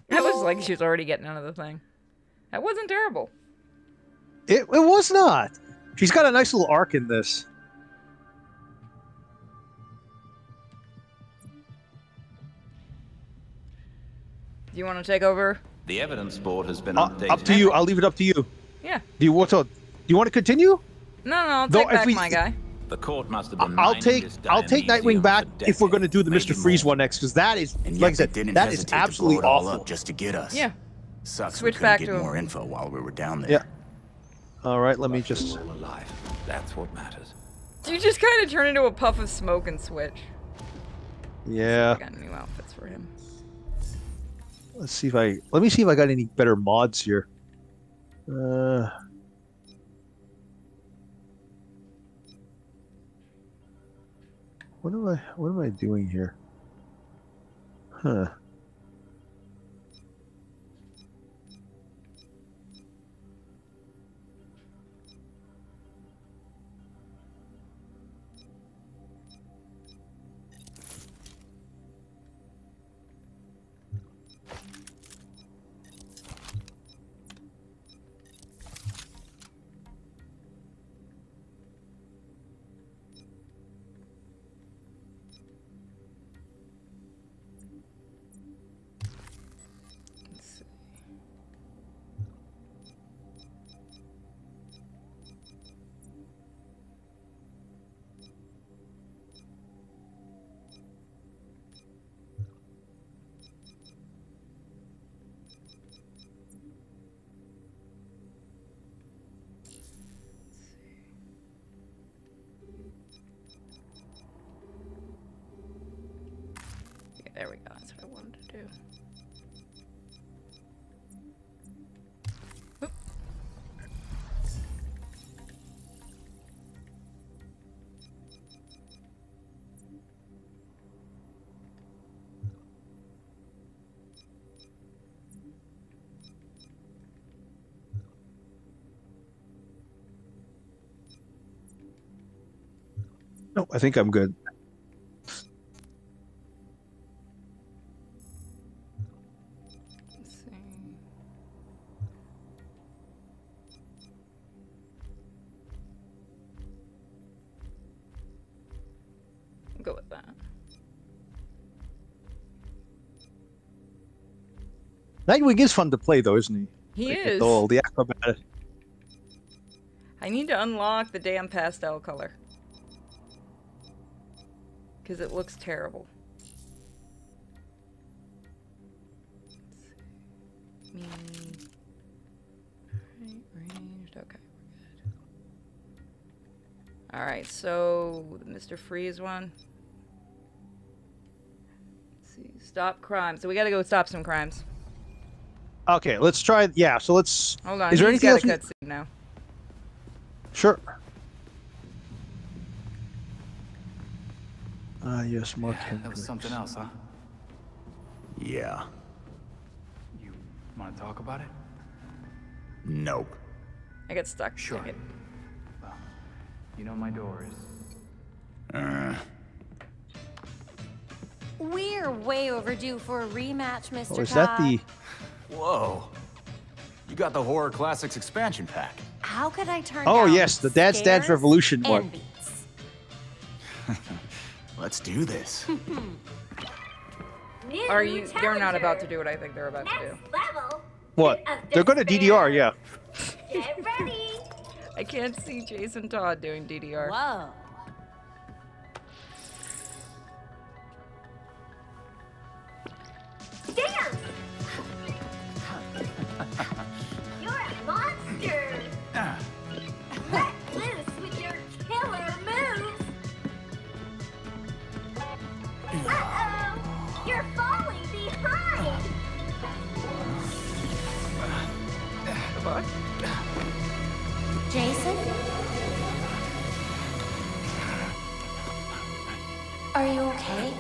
That was like she was already getting another thing. That wasn't terrible. It was not. She's got a nice little arc in this. Do you want to take over? The evidence board has been updated. Up to you. I'll leave it up to you. Yeah. Do you want to continue? No, I'll take back my guy. The court must have been I'll take Nightwing back if we're going to do the Mr. Freeze one next, because that is, like I said, that is absolutely awful. Just to get us. Yeah. Sucks. Switch we couldn't back get to him. more info while we were down there. Yeah. All right, let me just. All alive. That's what matters. You just kind of turn into a puff of smoke and switch. Yeah. I got new outfits for him. Let me see if I got any better mods here. What am I doing here? Huh. There we go. That's what I wanted to do. Oop. No, I think I'm good. Let's see. I'll go with that. Nightwing is fun to play, though, isn't he? He Like, is. with all the acrobat. I need to unlock the damn pastel color. Because it looks terrible. Me. Right, ranged. Okay, we're good. Alright, so the Mr. Freeze one. Let's see. Stop crime. So we gotta go stop some crimes. Okay, let's try. Yeah, so let's. Hold on, Is there he's anything got else? a cutscene now. Sure. Yes, Mark. That was something else, huh? Yeah. You want to talk about it? Nope. I got stuck. Sure. Dang it. Well, you know my door is... We're way overdue for a rematch, Mr. Oh, is that Todd. the? Whoa. You got the Horror Classics expansion pack. How could I turn Oh down yes, the Dance Dance scares Revolution and one. beats? Let's do this. New Are you? They're not about to challenger. do what I think they're about to do. Next level. What? Pit of They're going to Despair. DDR, yeah. Get ready. I can't see Jason Todd doing DDR. Whoa. Dance. You're a monster. Let loose with your killer moves. Uh-oh. You're falling behind. What? Jason? Are you okay?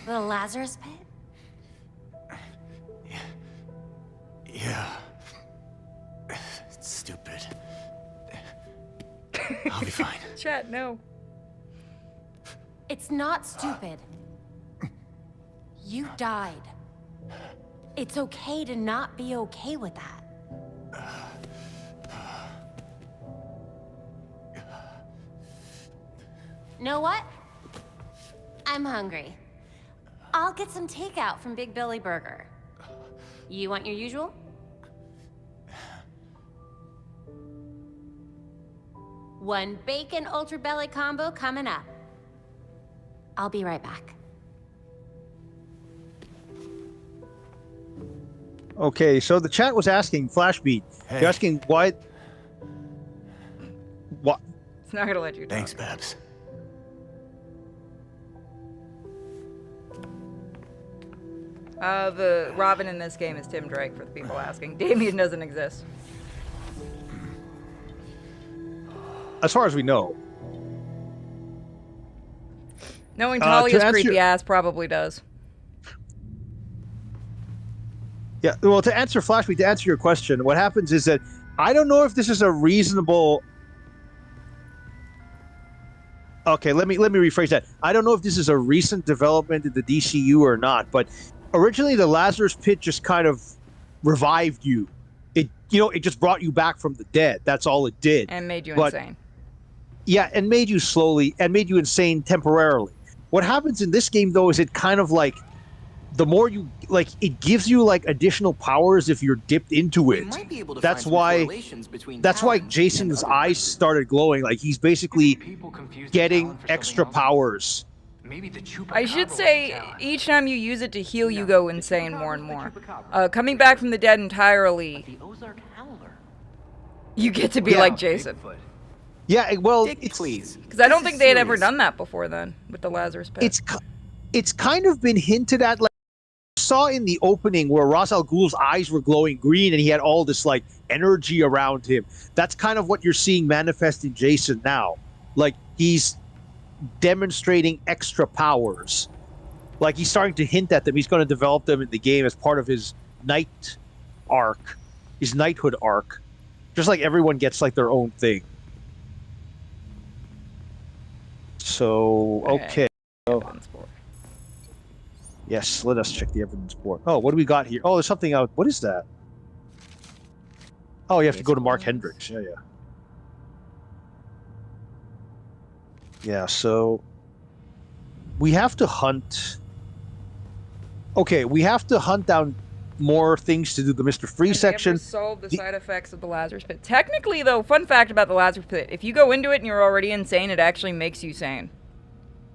The Lazarus pit? Yeah. It's stupid. I'll be fine. Chat, no. It's not stupid. You died. It's okay to not be okay with that. Know what? I'm hungry. I'll get some takeout from Big Billy Burger. You want your usual? One bacon ultra belly combo coming up. I'll be right back. Okay, so the chat was asking Flashbeat. Hey. They're asking why. What? It's not gonna let you talk. Thanks, Babs. The Robin in this game is Tim Drake, for the people asking. Damien doesn't exist. As far as we know. Knowing To Talia's answer creepy your- ass probably does. Yeah, well, to answer Flashbeat, to answer your question, what happens is that I don't know if this is a reasonable. Okay, let me rephrase that. I don't know if this is a recent development in the DCU or not, but originally the Lazarus Pit just kind of revived you. It it just brought you back from the dead. That's all it did. And made you But- insane. Yeah, and made you slowly and made you insane temporarily. What happens in this game though is it kind of like the more you like it gives you like additional powers if you're dipped into it. You might be able to That's find some why correlations between that's why talent Jason's and other eyes started glowing. Like he's basically People confuse the getting talent for extra something else. powers. Maybe the Chupacabra I should was say, the talent. each time you use it to heal, you No, go the insane Chupacabra more and was the more. Chupacabra. Coming back from the dead entirely The Ozark Howler. You get to be like Jason. Yeah, well, please. Because I don't think they had ever done that before then with the Lazarus Pit. It's kind of been hinted at. Like, saw in the opening where Ra's al Ghul's eyes were glowing green and he had all this like energy around him. That's kind of what you're seeing manifest in Jason now. Like he's demonstrating extra powers. Like he's starting to hint at them. He's going to develop them in the game as part of his knight arc, his knighthood arc. Just like everyone gets like their own thing. So okay. Yes, let us check the evidence board. Oh, what do we got here? Oh, there's something out. What is that? Oh, you have to go to Mark Hendricks. Yeah. Yeah, so we have to hunt. Okay, we have to hunt down more things to do the Mr. Freeze section. Solve the side effects of the Lazarus Pit. Technically, though, fun fact about the Lazarus Pit: if you go into it and you're already insane, it actually makes you sane.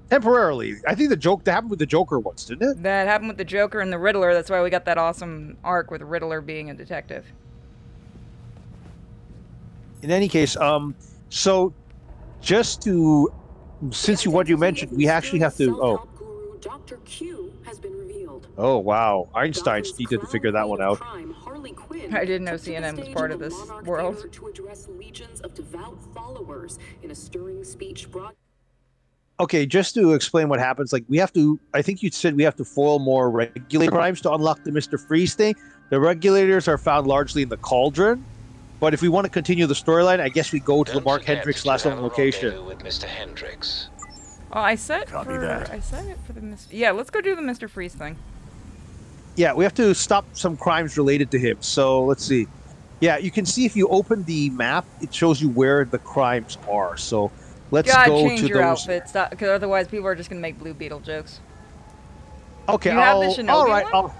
Temporarily. I think that happened with the Joker once, didn't it? That happened with the Joker and the Riddler. That's why we got that awesome arc with Riddler being a detective. In any case, so just to, since what you mentioned, we actually have to. Dr. Q has been revealed. Oh wow, Einstein's needed to figure that one out. Harley Quinn I didn't know CNN was part of this world. To address legions of devout followers in a stirring speech brought. Okay, just to explain what happens, like we have to, I think you said we have to foil more regulator crimes to unlock the Mr. Freeze thing. The regulators are found largely in the Cauldron, but if we want to continue the storyline, I guess we go to the Mark Hendricks last known location. With Mr. Hendricks. Oh, I set it for the Mr. Yeah, let's go do the Mr. Freeze thing. Yeah, we have to stop some crimes related to him. So let's see. Yeah, you can see if you open the map, it shows you where the crimes are. So let's go change to your those. outfit, because otherwise people are just gonna make Blue Beetle jokes. Okay, Do you have the Shinobi all right. one?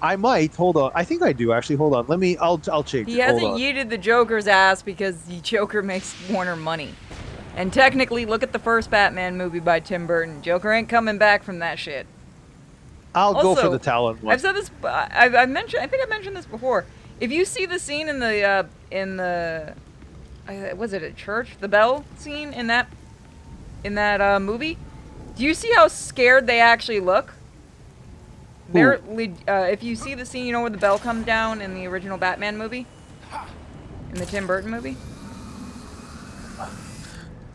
I might. Hold on. I think I do actually. Hold on. I'll change He it. hasn't Hold on. yeeted the Joker's ass because the Joker makes Warner money. And technically, look at the first Batman movie by Tim Burton. Joker ain't coming back from that shit. I'll go for the Talon one. I've said this. I mentioned. I think I mentioned this before. If you see the scene in the was it a church? The bell scene in that movie. Do you see how scared they actually look? They're if you see the scene, you know where the bell comes down in the original Batman movie, in the Tim Burton movie.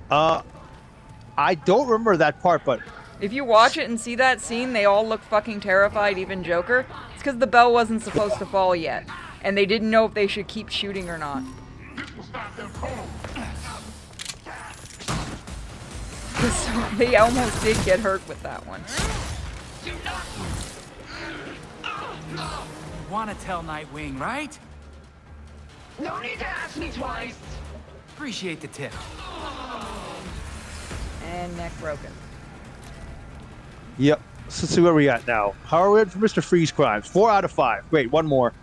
I don't remember that part, but if you watch it and see that scene, they all look fucking terrified, even Joker. It's because the bell wasn't supposed to fall yet, and they didn't know if they should keep shooting or not. They almost did get hurt with that one. Want to tell Nightwing, right? No need to ask me twice. Appreciate the tip. And neck broken. Yep. So let's see where we at now. How are we at for Mr. Freeze crimes? 4 out of 5. Wait, one more.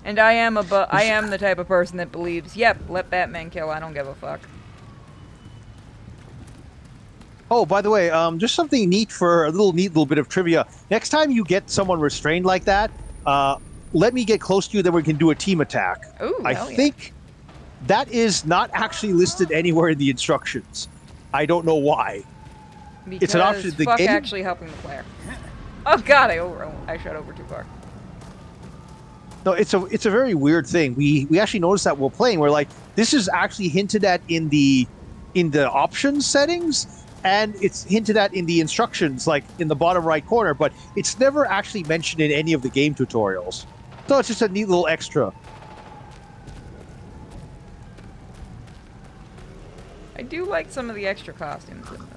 And I am the type of person that believes, yep, let Batman kill. I don't give a fuck. Oh, by the way, just something neat for a neat little bit of trivia. Next time you get someone restrained like that, let me get close to you, then we can do a team attack. Ooh, I think that is not actually listed anywhere in the instructions. I don't know why. Because it's an option in the fuck game. actually helping the player. Oh god, I shot over too far. No, it's a very weird thing. We actually noticed that while playing. We're like, this is actually hinted at in the options settings, and it's hinted at in the instructions, like in the bottom right corner, but it's never actually mentioned in any of the game tutorials. So it's just a neat little extra. I do like some of the extra costumes in this.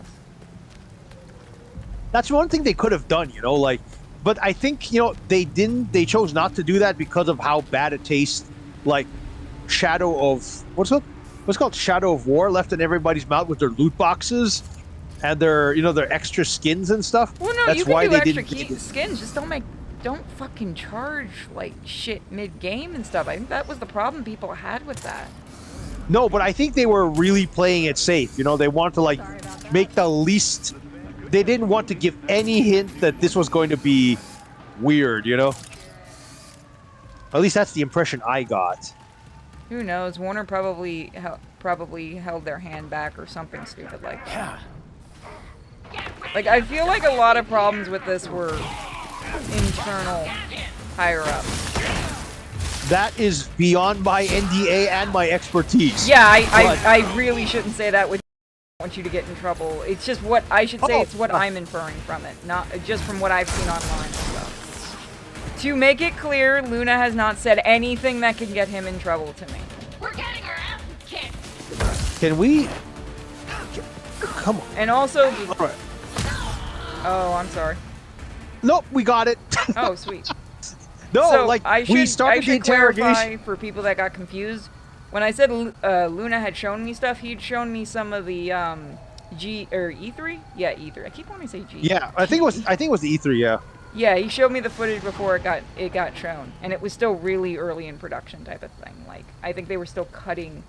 That's one thing they could have done, like, but I think, they chose not to do that because of how bad it tastes, like Shadow of, what's called Shadow of War left in everybody's mouth with their loot boxes and their, their extra skins and stuff. Well, no, that's you can why do they extra didn't skins, just don't fucking charge, like, shit mid-game and stuff. I think that was the problem people had with that. No, but I think they were really playing it safe. They wanted to, like, make the least... They didn't want to give any hint that this was going to be weird, At least that's the impression I got. Who knows? Warner probably held their hand back or something stupid like that. Like, I feel like a lot of problems with this were internal higher up. That is beyond my NDA and my expertise. Yeah, I really shouldn't say that. With I want you to get in trouble. It's just what I should say. It's what I'm inferring from it, not just from what I've seen online and stuff. To make it clear, Luna has not said anything that can get him in trouble to me. We're getting her ass kicked. Can we? Come on. And also. All right. Oh, I'm sorry. Nope, we got it. Oh, sweet. No, so like we started the interrogation. Clarify for people that got confused. When I said Luna had shown me stuff, he'd shown me some of the E3. Yeah, E3. I keep wanting to say G. Yeah, I think it was the E3. Yeah. Yeah, he showed me the footage before it got shown, and it was still really early in production type of thing. Like, I think they were still cutting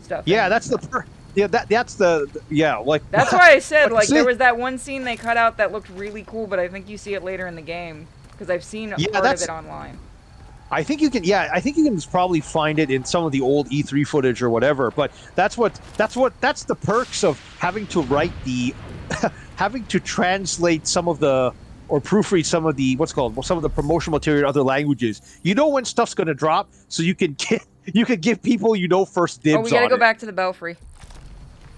stuff. Yeah, that's the. Yeah, that's the. Yeah, like. That's why I said like there was that one scene they cut out that looked really cool, but I think you see it later in the game because I've seen part of it online. I think you can. Yeah, I think you can probably find it in some of the old E3 footage or whatever. But that's the perks of having to write the, having to translate some of the or proofread some of the some of the promotional material in other languages. You know when stuff's going to drop, so you can give people first dibs on it. Oh, we gotta go back to the Belfry.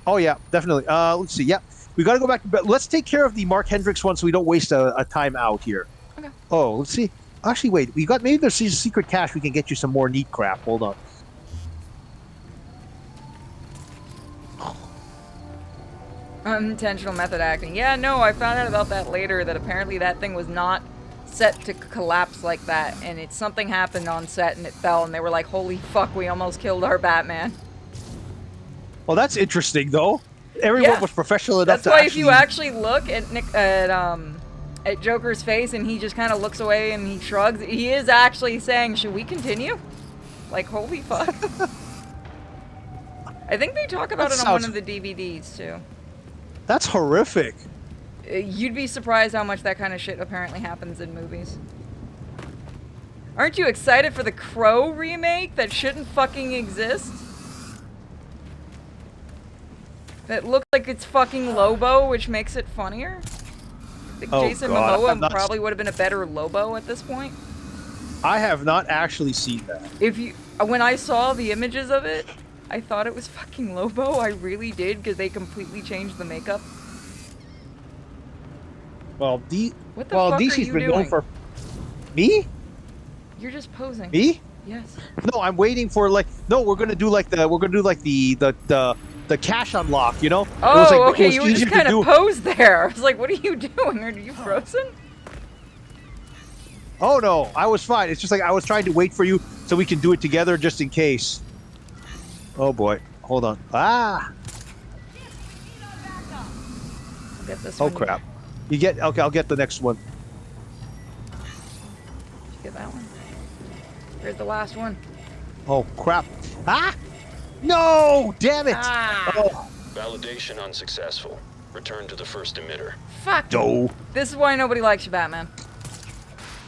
Oh yeah, definitely. Let's see. Yeah, we got to go back. Let's take care of the Mark Hendricks one, so we don't waste a time out here. Okay. Oh, let's see. Actually, wait. Maybe there's a secret cache. We can get you some more neat crap. Hold on. Unintentional method acting. Yeah, no, I found out about that later. That apparently that thing was not set to collapse like that, and something happened on set and it fell, and they were like, "Holy fuck, we almost killed our Batman." Well, that's interesting, though. Everyone was professional enough to actually... That's why if you actually look at Joker's face and he just kind of looks away and he shrugs, he is actually saying, "Should we continue?" Like, holy fuck. I think they talk about it on one of the DVDs, too. That's horrific. You'd be surprised how much that kind of shit apparently happens in movies. Aren't you excited for the Crow remake that shouldn't fucking exist? It looks like it's fucking Lobo, which makes it funnier. I think Jason Momoa probably would have been a better Lobo at this point. I have not actually seen that. When I saw the images of it, I thought it was fucking Lobo. I really did, because they completely changed the makeup. Well, what the fuck DC's are you been doing? known for me. You're just posing. Me? Yes. No, I'm waiting for we're gonna do the cache unlock, you know? Oh, okay, you were just kind of posed there. I was like, what are you doing? Are you frozen? Oh, no, I was fine. It's just like I was trying to wait for you so we can do it together just in case. Oh, boy. Hold on. Ah! I'll get this one. one. Oh, crap. Okay, I'll get the next one. Did you get that one? Here's the last one. Oh, crap. Ah! No! Damn it! Ah. Oh. Validation unsuccessful. Return to the first emitter. Fuck. No. This is why nobody likes you, Batman.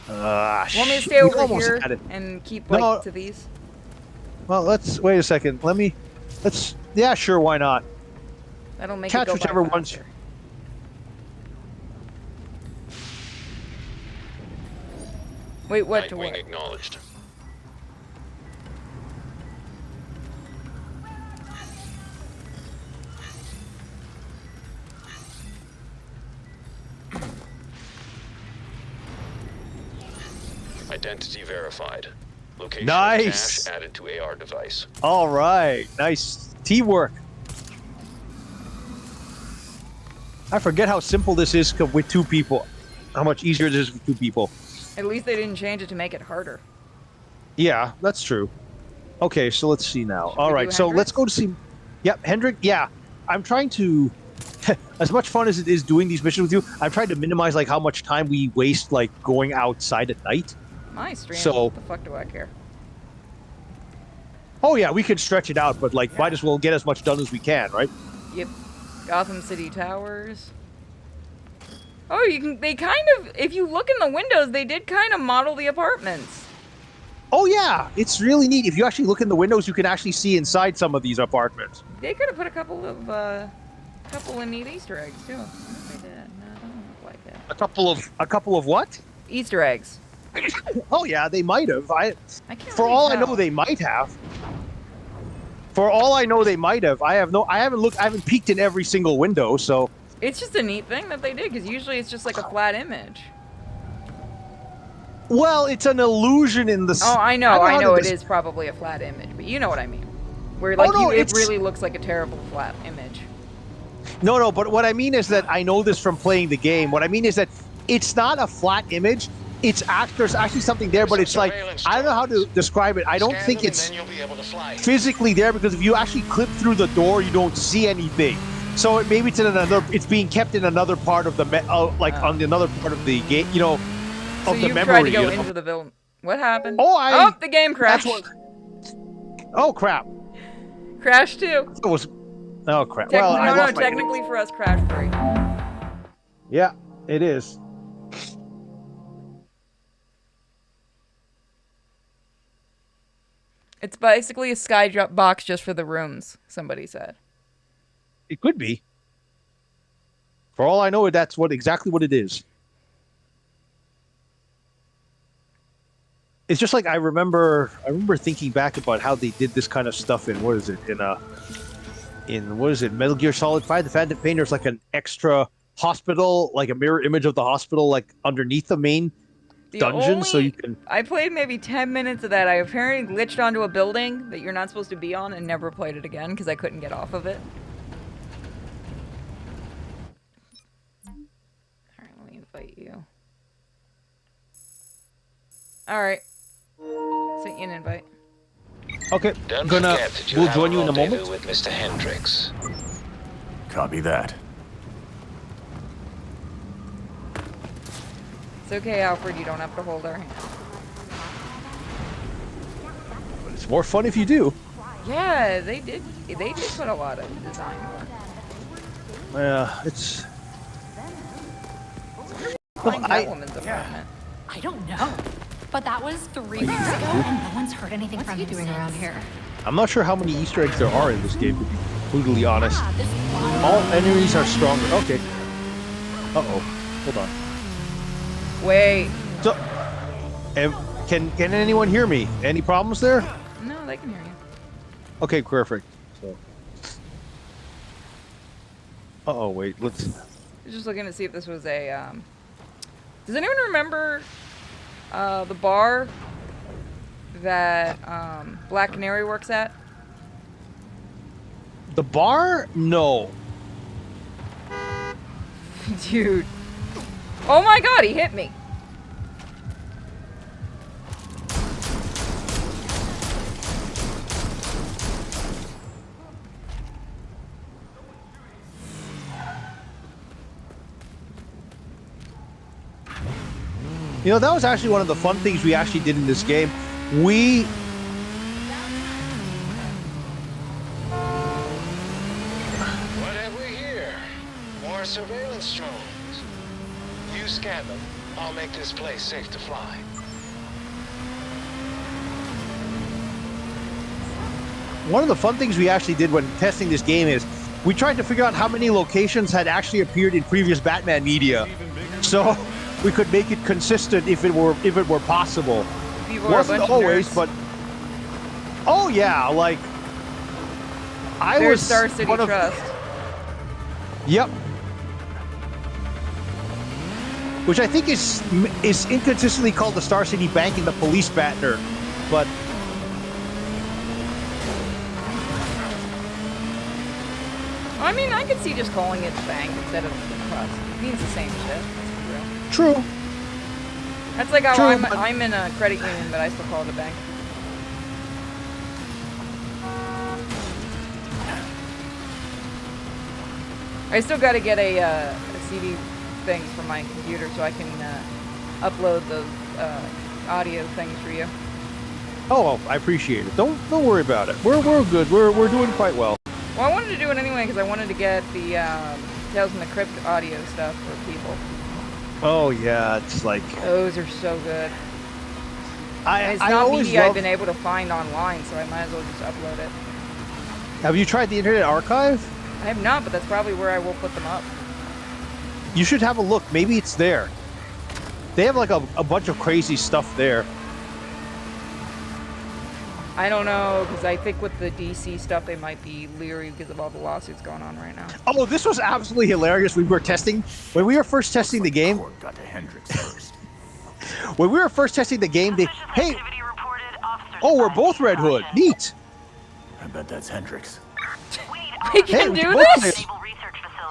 Want me to stay over here and keep to these? Well, wait a second. Yeah, sure, why not? That'll make catch it go whichever by ones. Wait, what? Nightwing acknowledged. Identity verified. Location nice. cache added to AR device. All right, nice teamwork. I forget how simple this is with two people. How much easier it is with two people. At least they didn't change it to make it harder. Yeah, that's true. Okay, so let's see now. All right, so let's go to see. Yep, Hendrik. Yeah, I'm trying to. As much fun as it is doing these missions with you, I'm trying to minimize how much time we waste going outside at night. My stream. So, what the fuck do I care? Oh yeah, we can stretch it out, but might as well get as much done as we can, right? Yep. Gotham City Towers. Oh, they kind of, if you look in the windows, they did kind of model the apartments. Oh yeah, it's really neat. If you actually look in the windows, you can actually see inside some of these apartments. They could have put a couple of neat Easter eggs too. I wonder if they did. No, it doesn't look like it. A couple of what? Easter eggs. Oh yeah, they might have. I can't For really all I tell. know, they might have. For all I know, they might have. I haven't looked. I haven't peeked in every single window, so. It's just a neat thing that they did, because usually it's just like a flat image. Well, it's an illusion in the. Oh, I know it is probably a flat image, but you know what I mean. Where like it really looks like a terrible flat image. No, but what I mean is that I know this from playing the game. What I mean is that it's not a flat image. There's actually something there, but it's like, I don't know how to describe it. I don't think it's physically there, because if you actually clip through the door, you don't see anything. So maybe it's being kept in another part of the on another part of the game, of the memory. So you tried to go into the building. What happened? Oh, the game crashed. Oh crap! Crashed too. Oh crap! Technically for us, crash free. Yeah, it is. It's basically a sky drop box just for the rooms, somebody said. It could be. For all I know, that's exactly what it is. It's just like I remember thinking back about how they did this kind of stuff in Metal Gear Solid 5. The Phantom Pain, there's like an extra hospital, like a mirror image of the hospital, like underneath the main dungeon, so you can. I played maybe 10 minutes of that. I apparently glitched onto a building that you're not supposed to be on and never played it again because I couldn't get off of it. Alright, let me invite you. Alright. Sent you an invite. Okay, we'll join you in a moment. With Mr. Hendricks. Copy that. It's okay, Alfred, you don't have to hold our hand. But it's more fun if you do. Yeah, they did put a lot of design work. It's... I don't know. But that was 3 weeks ago, and no one's heard anything from him doing around here. I'm not sure how many Easter eggs there are in this game, to be brutally honest. All enemies are stronger. Okay. Uh-oh. Hold on. Wait. So, can anyone hear me? Any problems there? No, they can hear you. Okay, perfect. So. Uh-oh, wait, let's... I was just looking to see if this was a, Does anyone remember, the bar that, Black Canary works at? The bar? No. Dude. Oh my god, he hit me! You know, that was actually one of the fun things we actually did in this game. What have we here? More surveillance drones. You scan them. I'll make this place safe to fly. One of the fun things we actually did when testing this game is we tried to figure out how many locations had actually appeared in previous Batman media, so we could make it consistent if it were possible. Wasn't always, but oh yeah, like There's Star City Trust. Yep. Which I think is inconsistently called the Star City Bank and the Police Banner, but I mean, I could see just calling it the bank instead of the trust. It means the same shit. True. That's like how I'm in a credit union, but I still call it a bank. I still got to get a CD thing for my computer so I can upload those audio things for you. Oh, well, I appreciate it. Don't worry about it. We're good. We're doing quite well. Well, I wanted to do it anyway because I wanted to get the Tales from the Crypt audio stuff for people. Oh yeah, it's like those are so good. It's not media I've been able to find online, so I might as well just upload it. Have you tried the Internet Archive? I have not, but that's probably where I will put them up. You should have a look. Maybe it's there. They have like a bunch of crazy stuff there. I don't know, because I think with the DC stuff, they might be leery because of all the lawsuits going on right now. Oh, this was absolutely hilarious. When we were first testing the game. Got to Hendricks first. When we were first testing the game, hey, oh, we're both Red Hood. Neat. I bet that's Hendricks. We can do this?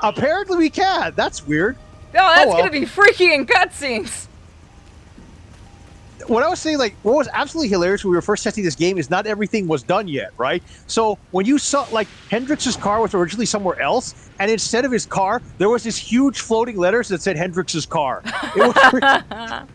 Apparently we can. That's weird. No, that's gonna be freaky in cutscenes. What I was saying, like, what was absolutely hilarious when we were first testing this game is not everything was done yet, right? So when you saw, like, Hendrix's car was originally somewhere else, and instead of his car, there was this huge floating letters that said Hendrix's car. That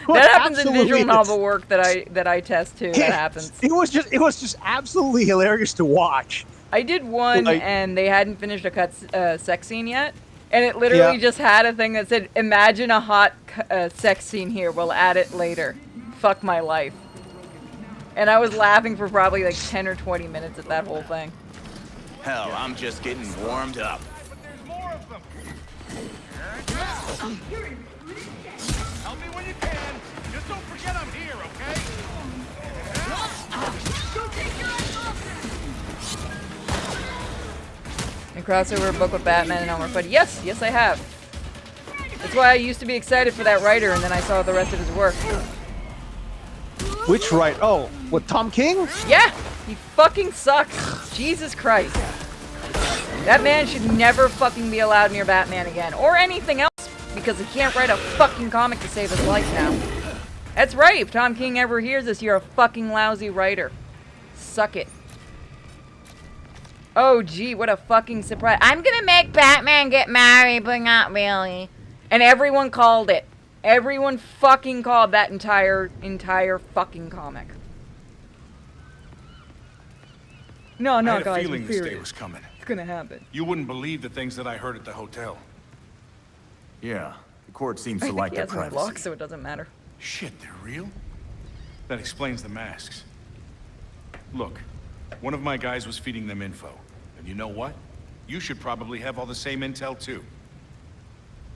happens in visual novel work that I test too. That happens. It was just absolutely hilarious to watch. I did one, and they hadn't finished a sex scene yet. And it literally just had a thing that said, imagine a hot sex scene here, we'll add it later. Fuck my life. And I was laughing for probably like 10 or 20 minutes at that whole thing. Hell, I'm just getting warmed up. Help me when you can. Just don't forget I'm here, okay? Go take your eyes off And crossover a book with Batman and Elmer Fudd. Yes, yes I have. That's why I used to be excited for that writer, and then I saw the rest of his work. Which writer? Oh, with Tom King? Yeah, he fucking sucks. Jesus Christ. That man should never fucking be allowed near Batman again, or anything else, because he can't write a fucking comic to save his life now. That's right, if Tom King ever hears this, you're a fucking lousy writer. Suck it. Oh, gee, what a fucking surprise. I'm gonna make Batman get married, but not really. And everyone called it. Everyone fucking called that entire fucking comic. No, I had guys, a feeling I'm this day serious. was coming. It's gonna happen. You wouldn't believe the things that I heard at the hotel. Yeah, the court seems to I like think he their has no privacy. blocks, so it doesn't matter. Shit, they're real? That explains the masks. Look, one of my guys was feeding them info. And you know what? You should probably have all the same intel, too.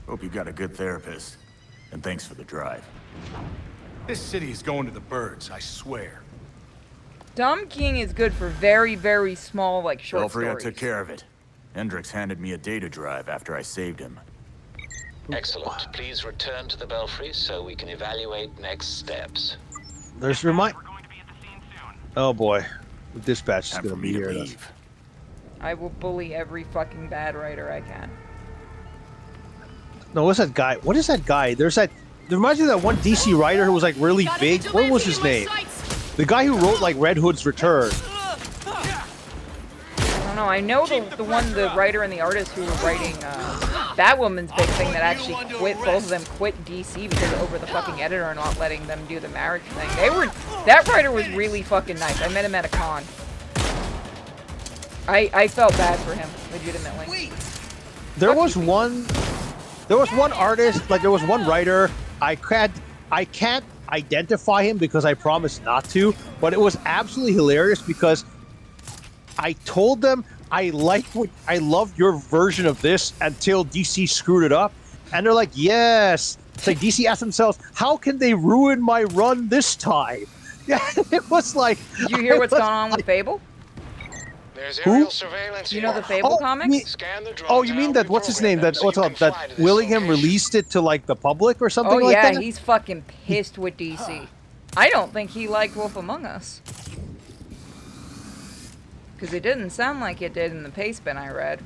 Hope you got a good therapist. And thanks for the drive. This city is going to the birds, I swear. Tom King is good for very, very small, like, short Belfry, stories. I took care of it. Hendricks handed me a data drive after I saved him. Excellent. Please return to the Belfry so we can evaluate next steps. There's Oh boy, the dispatch is gonna be here. I will bully every fucking bad writer I can. No, what's that guy? What is that guy? There reminds me of that one DC writer who was like really big. What was his name? The guy who wrote like Red Hood's Return. I don't know. I know the writer and the artist who were writing Batwoman's big thing that actually quit. Both of them quit DC because over the fucking editor not letting them do the marriage thing. That writer was really fucking nice. I met him at a con. I felt bad for him, legitimately. There was one artist, like there was one writer. I can't identify him because I promised not to, but it was absolutely hilarious because I told them I loved your version of this until DC screwed it up, and they're like, yes. It's like DC asked themselves, how can they ruin my run this time? Yeah, it was like. Did you hear what's going on with Fable? There's aerial surveillance. You know the Fable comics? You mean that? What's his name? That that Willingham released it to like the public or something like that? Oh yeah, he's fucking pissed with DC. I don't think he liked Wolf Among Us. Because it didn't sound like it did in the pastebin I read.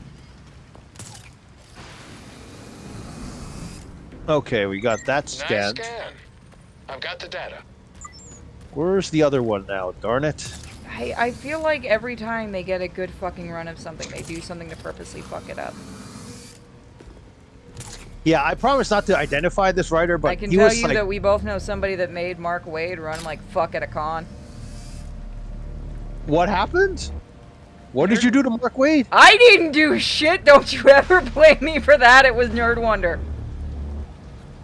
Okay, we got that scanned. Nice scan. I've got the data. Where's the other one now? Darn it. I feel like every time they get a good fucking run of something, they do something to purposely fuck it up. Yeah, I promise not to identify this writer, but I can tell you that we both know somebody that made Mark Waid run like fuck at a con. What happened? What did you do to Mark Waid? I didn't do shit! Don't you ever blame me for that, it was Nerd Wonder.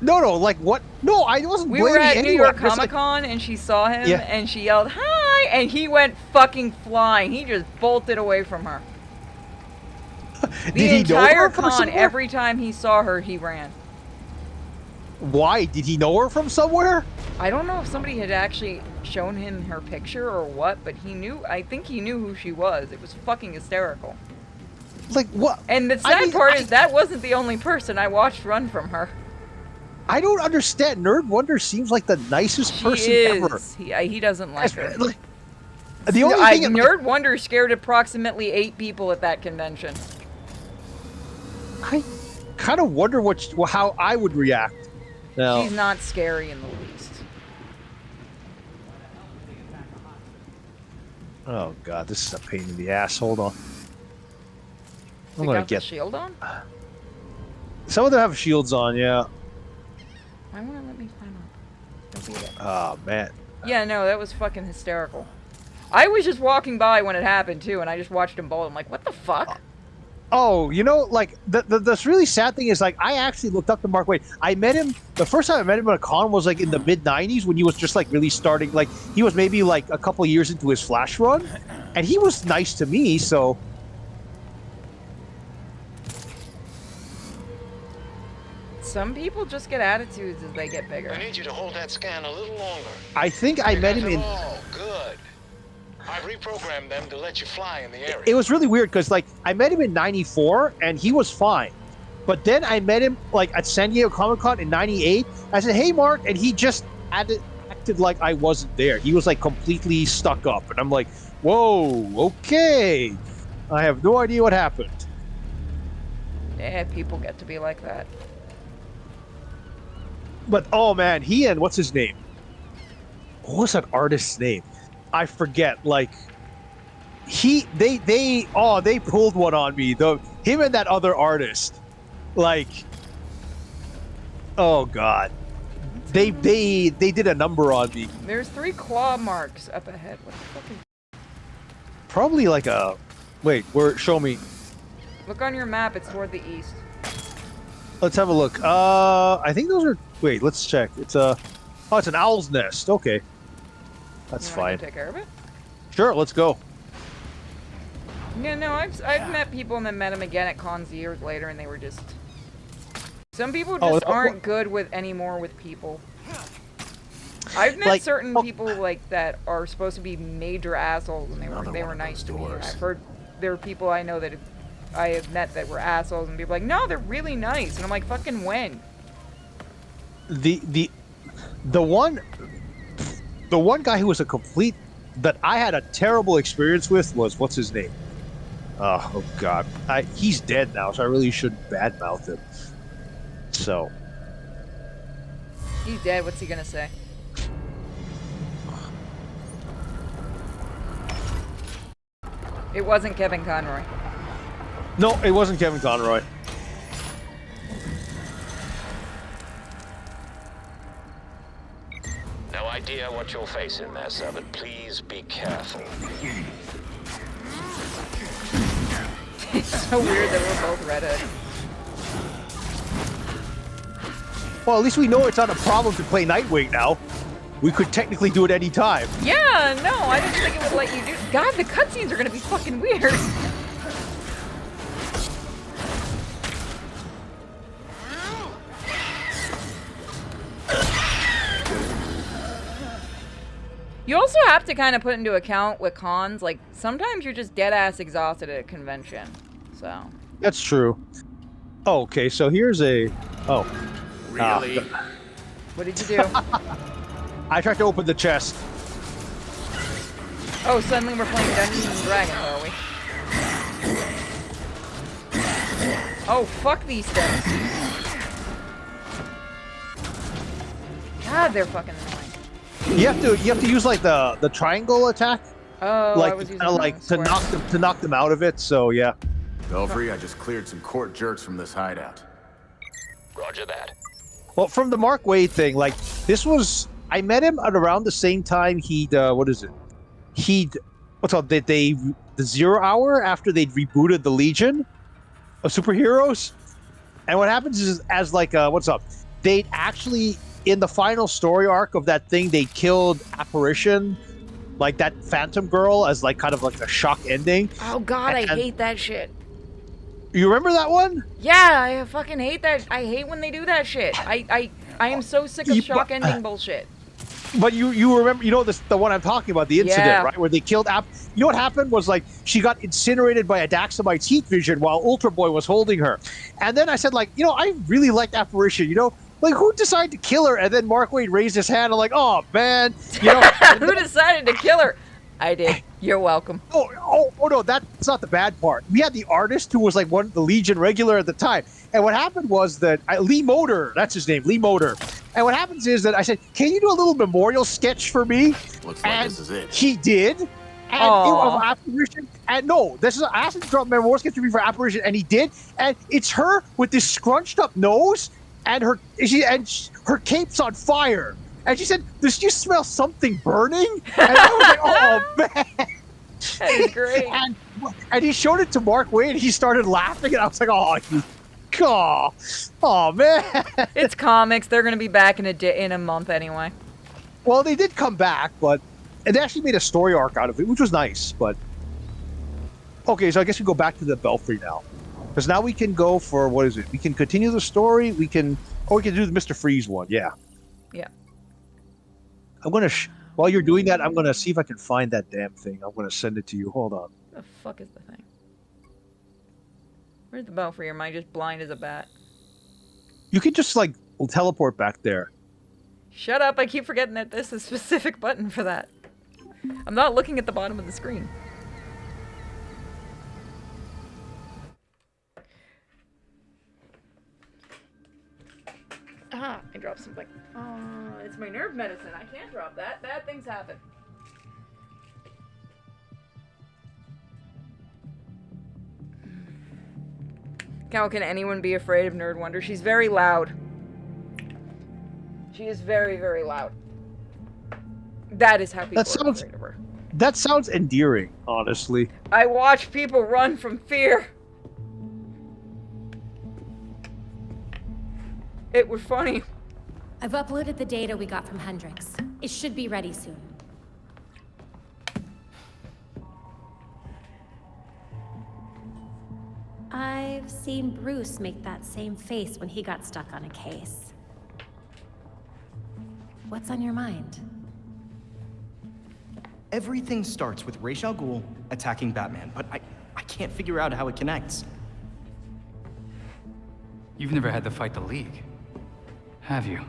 No, like what? No, I wasn't We blaming were at anyone. New York Just, Comic Con and she saw him Yeah. and she yelled, "Hi!" and he went fucking flying. He just bolted away from her. Did The he know entire her from con, somewhere? every time he saw her, he ran. Why? Did he know her from somewhere? I don't know if somebody had actually shown him her picture or what, but he knew. I think he knew who she was. It was fucking hysterical. Like what? And the sad part is that wasn't the only person I watched run from her. I don't understand. Nerd Wonder seems like the nicest person ever. He doesn't like her. The only thing Nerd Wonder scared approximately 8 people at that convention. I kind of wonder how I would react. No. She's not scary in the least. Oh god, this is a pain in the ass. Hold on. I'm They gonna got get the shield on? some of them have shields on. Yeah. Why won't it let me climb up? Don't be it. Oh man. Yeah, no, that was fucking hysterical. I was just walking by when it happened too, and I just watched him bolt. I'm like, what the fuck? Oh, you know, like the really sad thing is, like, I actually looked up to Mark Waid. I met him the first time I met him at a con was like in the mid '90s when he was just like really starting. Like he was maybe like a couple of years into his Flash run, and he was nice to me. So Some people just get attitudes as they get bigger. I need you to hold that scan a little longer. I think I met him in. Oh, good. I reprogrammed them to let you fly in the area. It was really weird because like I met him in '94 and he was fine, but then I met him like at San Diego Comic Con in '98. I said, "Hey, Mark," and he just acted like I wasn't there. He was like completely stuck up, and I'm like, "Whoa, okay." I have no idea what happened. Yeah, people get to be like that. But oh man, he and what's his name? What was that artist's name? I forget. Like they pulled one on me. Him and that other artist. Like, oh god, they did a number on me. There's 3 claw marks up ahead. What the fuck is... Probably like a. Wait, show me. Look on your map. It's toward the east. Let's have a look. I think those are. Wait, let's check. It's a. Oh, it's an owl's nest. Okay, that's You wanna fine. go take care of it? Sure, let's go. Yeah, no, I've met people and then met them again at cons years later, and they were just. Some people just aren't good with anymore with people. I've met Like, certain people like that are supposed to be major assholes, and they were nice to me. I've heard there are people I know that I have met that were assholes, and people are like, no, they're really nice, and I'm like, fucking when? The one guy who was a complete that I had a terrible experience with was what's his name? Oh god, he's dead now, so I really shouldn't badmouth him. So He's dead. What's he gonna say? It wasn't Kevin Conroy. no, it wasn't Kevin Conroy. No idea what you'll face in there, but please be careful. It's so weird that we're both redhead. Well, at least we know it's not a problem to play Nightwing now. We could technically do it any time. Yeah, no, I didn't think it would let you do. God, the cutscenes are gonna be fucking weird. You also have to kind of put into account with cons, like, sometimes you're just dead-ass exhausted at a convention, so. That's true. Oh, okay, so here's a... Oh. Really? What did you do? I tried to open the chest. Oh, suddenly we're playing Dungeons and Dragons, are we? Oh, fuck these things. God, they're fucking annoying. You have to use like the triangle attack. Oh, like I was using kinda like to knock them out of it. So yeah. Belfry, I just cleared some court jerks from this hideout. Roger that. Well, from the Mark Waid thing, like this was I met him at around the same time the 0 hour after they'd rebooted the Legion of Superheroes. And what happens is as like what's up? they'd actually, in the final story arc of that thing, they killed Apparition, like that Phantom Girl, as like kind of like a shock ending. Oh God, I hate that shit. You remember that one? Yeah, I fucking hate that. I hate when they do that shit. I am so sick of shock ending bullshit. But you remember, the one I'm talking about, the incident, right? Where they killed You know what happened was, like, she got incinerated by Adaxamite's heat vision while Ultra Boy was holding her. And then I said, like, I really liked Apparition, Like, who decided to kill her? And then Mark Waid raised his hand. I'm like, oh, man. Who decided to kill her? I did. You're welcome. Oh, no, that's not the bad part. We had the artist who was, like, one of the Legion regular at the time. And what happened was that Lee Moder, that's his name, Lee Moder. And what happens is that I said, can you do a little memorial sketch for me? Looks like this is it. He did. And it was Apparition. And no, I asked him to draw a memorial sketch for me for Apparition, and he did. And it's her with this scrunched up nose, and her cape's on fire. And she said, does you smell something burning? And I was like, oh, man. That is great. And he showed it to Mark Waid, and he started laughing, and I was like, oh man. It's comics. They're going to be back in a month anyway. Well, they did come back, but they actually made a story arc out of it, which was nice. But okay, so I guess we go back to the Belfry now, because now we can go for, what is it? We can continue the story. We can do the Mr. Freeze one. Yeah. I'm gonna while you're doing that, I'm gonna see if I can find that damn thing. I'm gonna send it to you. Hold on. What the fuck is the thing? Where's the Belfry? Or am I just blind as a bat? You can just like teleport back there. Shut up! I keep forgetting that there's a specific button for that. I'm not looking at the bottom of the screen. Ah, I dropped something. It's my nerve medicine. I can't drop that. Bad things happen. How can anyone be afraid of Nerd Wonder? She's very loud. She is very, very loud. That is how people are afraid of her. That sounds endearing, honestly. I watch people run from fear. It was funny. I've uploaded the data we got from Hendrix. It should be ready soon. I've seen Bruce make that same face when he got stuck on a case. What's on your mind? Everything starts with Ra's al Ghul attacking Batman, but I can't figure out how it connects. You've never had to fight the League, have you?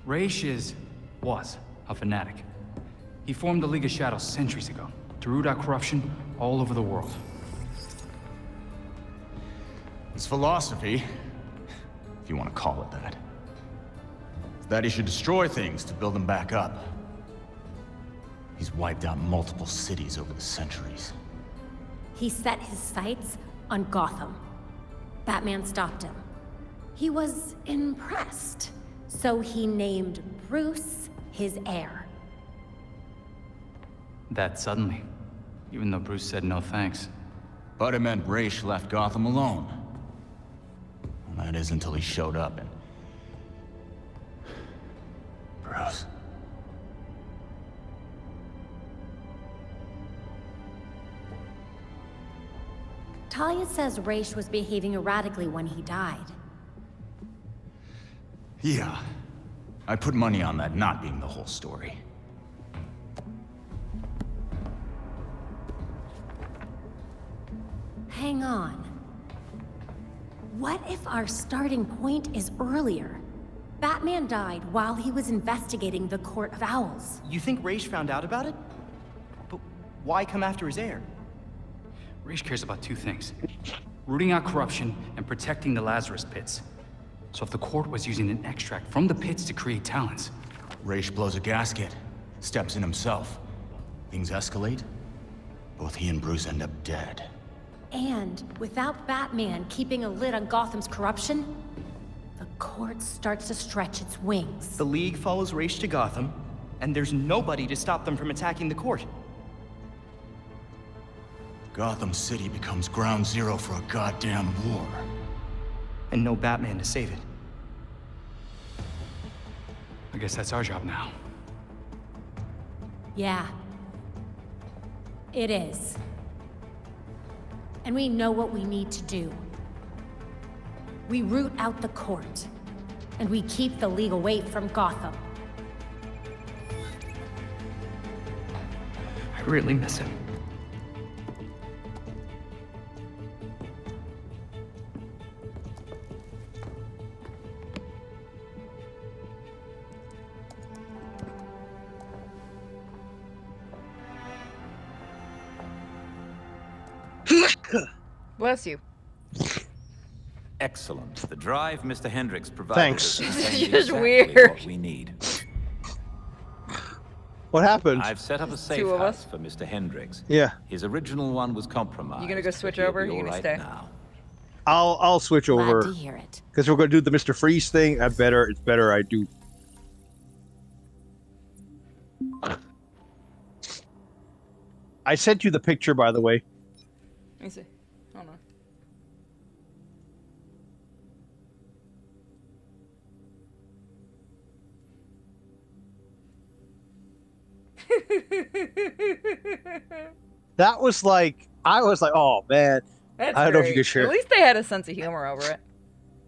Ra's was a fanatic. He formed the League of Shadows centuries ago to root out corruption all over the world. His philosophy, if you want to call it that, is that he should destroy things to build them back up. He's wiped out multiple cities over the centuries. He set his sights on Gotham. Batman stopped him. He was impressed, so he named Bruce his heir. That suddenly, even though Bruce said no thanks. But it meant Ra's left Gotham alone. Well, that is until he showed up and... Bruce. Talia says Ra's was behaving erratically when he died. Yeah. I put money on that not being the whole story. Hang on. What if our starting point is earlier? Batman died while he was investigating the Court of Owls. You think Ra's found out about it? But why come after his heir? Ra's cares about two things. Rooting out corruption and protecting the Lazarus Pits. So if the court was using an extract from the pits to create talents... Ra's blows a gasket, steps in himself. Things escalate. Both he and Bruce end up dead. And without Batman keeping a lid on Gotham's corruption, the court starts to stretch its wings. The League follows Ra's to Gotham, and there's nobody to stop them from attacking the court. Gotham City becomes ground zero for a goddamn war. And no Batman to save it. I guess that's our job now. Yeah. It is. And we know what we need to do. We root out the court. And we keep the legal weight from Gotham. I really miss him. Bless you. Excellent. The drive Mr. Hendricks provided Thanks. us This contains is just exactly weird. what we need. What happened? I've set up a safe two of house us. for Mr. Hendricks. Yeah. His original one was compromised. You gonna go switch but he'll over? be You all gonna right stay? now. I'll switch over. Glad to hear it. Because we're going to do the Mr. Freeze thing. It's better I do. I sent you the picture, by the way. Let me see. Hold on. That was like, I was like, oh man. That's I don't know if you great. could share. At least they had a sense of humor over it.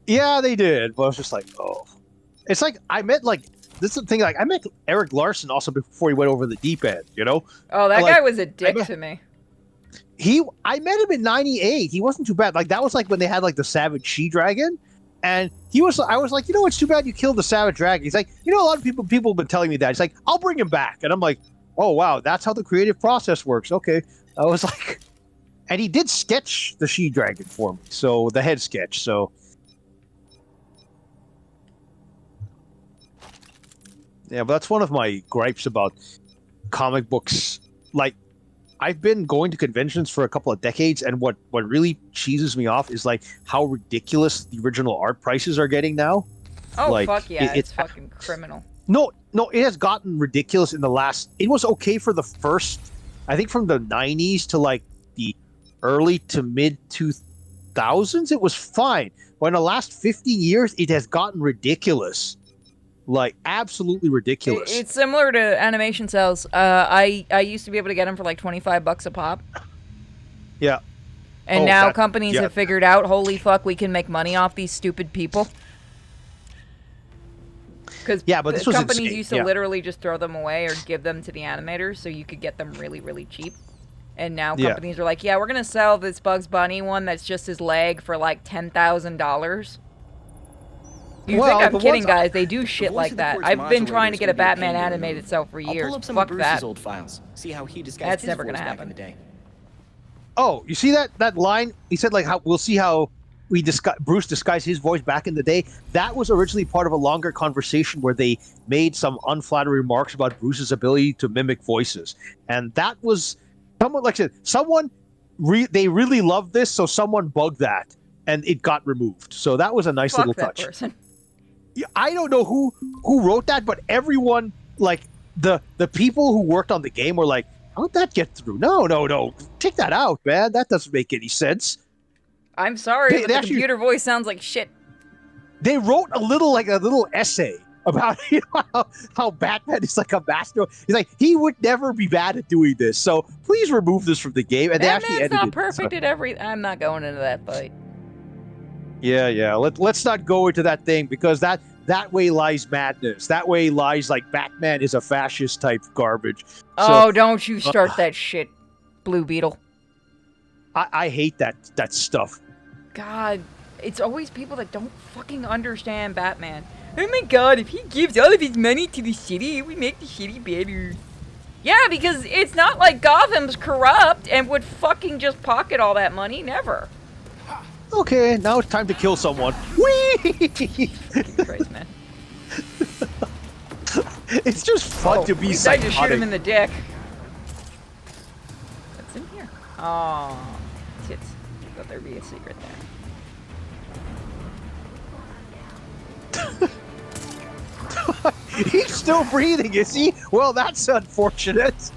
Yeah, they did. But I was just like, oh. It's like, I met like, this is the thing, like, I met Eric Larson also before he went over the deep end, you know? Oh, that Like, guy was a dick to me. I met him in '98. He wasn't too bad. Like, that was like when they had like the Savage She-Dragon. And I was like, you know, it's too bad you killed the Savage Dragon. He's like, you know, a lot of people have been telling me that. He's like, I'll bring him back. And I'm like, oh, wow, that's how the creative process works. Okay. I was like, and he did sketch the She-Dragon for me. So, the head sketch. So, yeah, but that's one of my gripes about comic books. Like, I've been going to conventions for a couple of decades, and what really cheeses me off is like how ridiculous the original art prices are getting now. Oh, like, fuck yeah, it's fucking criminal. No, it has gotten ridiculous in the last. It was okay for the first, I think, from the '90s to like the early to mid 2000s. It was fine, but in the last 15 years, it has gotten ridiculous. Like, absolutely ridiculous. It's similar to animation cells. I used to be able to get them for like $25 a pop. Yeah. And now companies have figured out, holy fuck, we can make money off these stupid people. Because but this was companies insane. used to literally just throw them away or give them to the animators so you could get them really, really cheap. And now companies are like, yeah, we're going to sell this Bugs Bunny one that's just his leg for like $10,000. You think I'm kidding, guys? They do shit like that. I've been trying to get a Batman animated cell for years. I'll pull up some Fuck of Bruce's that. old files. See how he disguised That's his never voice gonna back in happen. the day. Oh, you see that line? He said like, we'll see how Bruce disguised his voice back in the day. That was originally part of a longer conversation where they made some unflattering remarks about Bruce's ability to mimic voices, and that was someone, like I said, they really loved this, so someone bugged that, and it got removed. So that was a nice little touch. Person. I don't know who wrote that, but everyone, like the people who worked on the game were like, how'd that get through? No. Take that out, man. That doesn't make any sense. I'm sorry, but the actually, computer voice sounds like shit. They wrote a little essay about how Batman is like a master. He's like, he would never be bad at doing this. So please remove this from the game. And they actually edited not it, perfect at every. I'm not going into that fight. Yeah. Let's not go into that thing, because that way lies madness. That way lies like Batman is a fascist type garbage. Oh, don't you start that shit, Blue Beetle. I hate that stuff. God, it's always people that don't fucking understand Batman. Oh my god, if he gives all of his money to the city, it would make the city better. Yeah, because it's not like Gotham's corrupt and would fucking just pocket all that money. Never. Okay, now it's time to kill someone. Whee! Christ, man. It's just fun to be I psychotic. just shoot him in the dick. What's in here? Oh, tits. Thought there'd be a secret there. He's still breathing, is he? Well, that's unfortunate.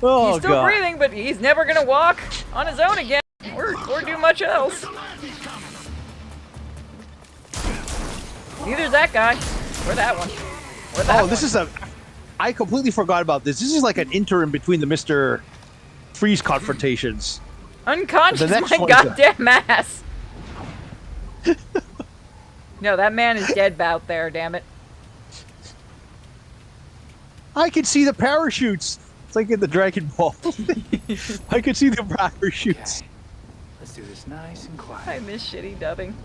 Oh, he's still God. breathing, but he's never gonna walk on his own again, or do much else. Neither's that guy, or that one, or that one. This is I completely forgot about this. This is like an interim between the Mr. Freeze confrontations. Unconscious, my goddamn ass. No, that man is dead out there, damn it. I can see the parachutes. It's like in the Dragon Ball. I can see the parachutes. Okay. Let's do this nice and quiet. I miss shitty dubbing.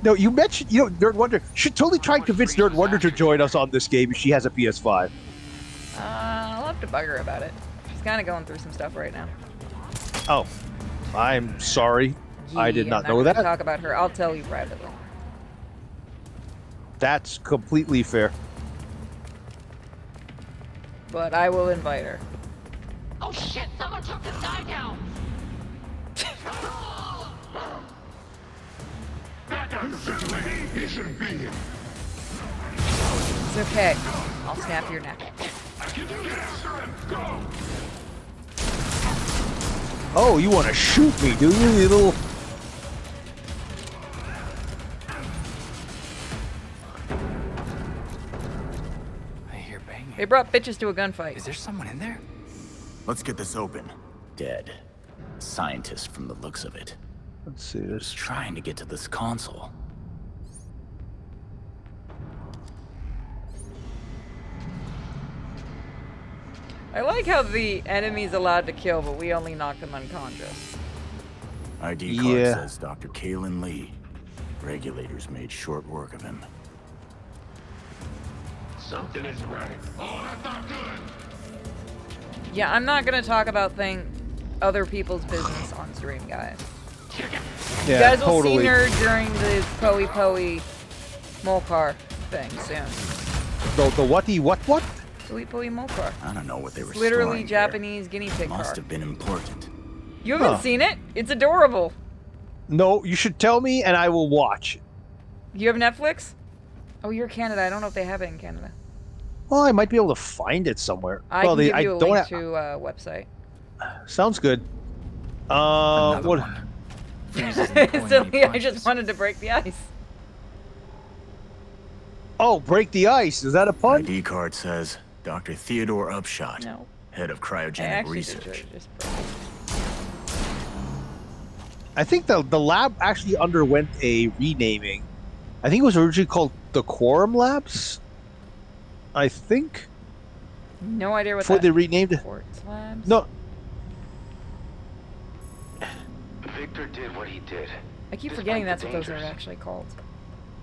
No, you mentioned, Nerd Wonder. Should totally try and convince Nerd Wonder to join us on this game if she has a PS5. I'll have to bug her about it. She's kind of going through some stuff right now. Oh, I'm sorry. I did not know I'm that. gonna talk about her. I'll tell you privately. That's completely fair. But I will invite her. Oh shit, someone took the guy down! It's okay. I'll snap your neck. Oh, you want to shoot me, do you, little... I hear banging. They brought bitches to a gunfight. Is there someone in there? Let's get this open. Dead. Scientist from the looks of it. Let's see this. Just trying to get to this console. I like how the enemy's allowed to kill, but we only knock them unconscious. ID card says Dr. Kalen Lee. Regulators made short work of him. Something is right. Oh, that's not good. Yeah, I'm not gonna talk about other people's business on stream, guys. Yeah, you guys will totally. see Nerd during the Poe Molcar thing soon. The whaty what? Poe Molcar. I don't know what they were Literally storing Japanese guinea there. pig Must car. have been important. You haven't seen it? It's adorable. No, you should tell me and I will watch. You have Netflix? Oh, you're Canada. I don't know if they have it in Canada. Well, I might be able to find it somewhere. I can give you a link to a website. Sounds good. What? Silly, I just wanted to break the ice. Oh, break the ice. Is that a pun? ID card says Dr. Theodore Upshot, No. head of cryogenic research. I think the lab actually underwent a renaming. I think it was originally called the Quorum Labs. I think. No idea what Before that they renamed it. Quartz Labs? No. Victor did what he did. I keep Despite forgetting the that's what those are dangers. actually called.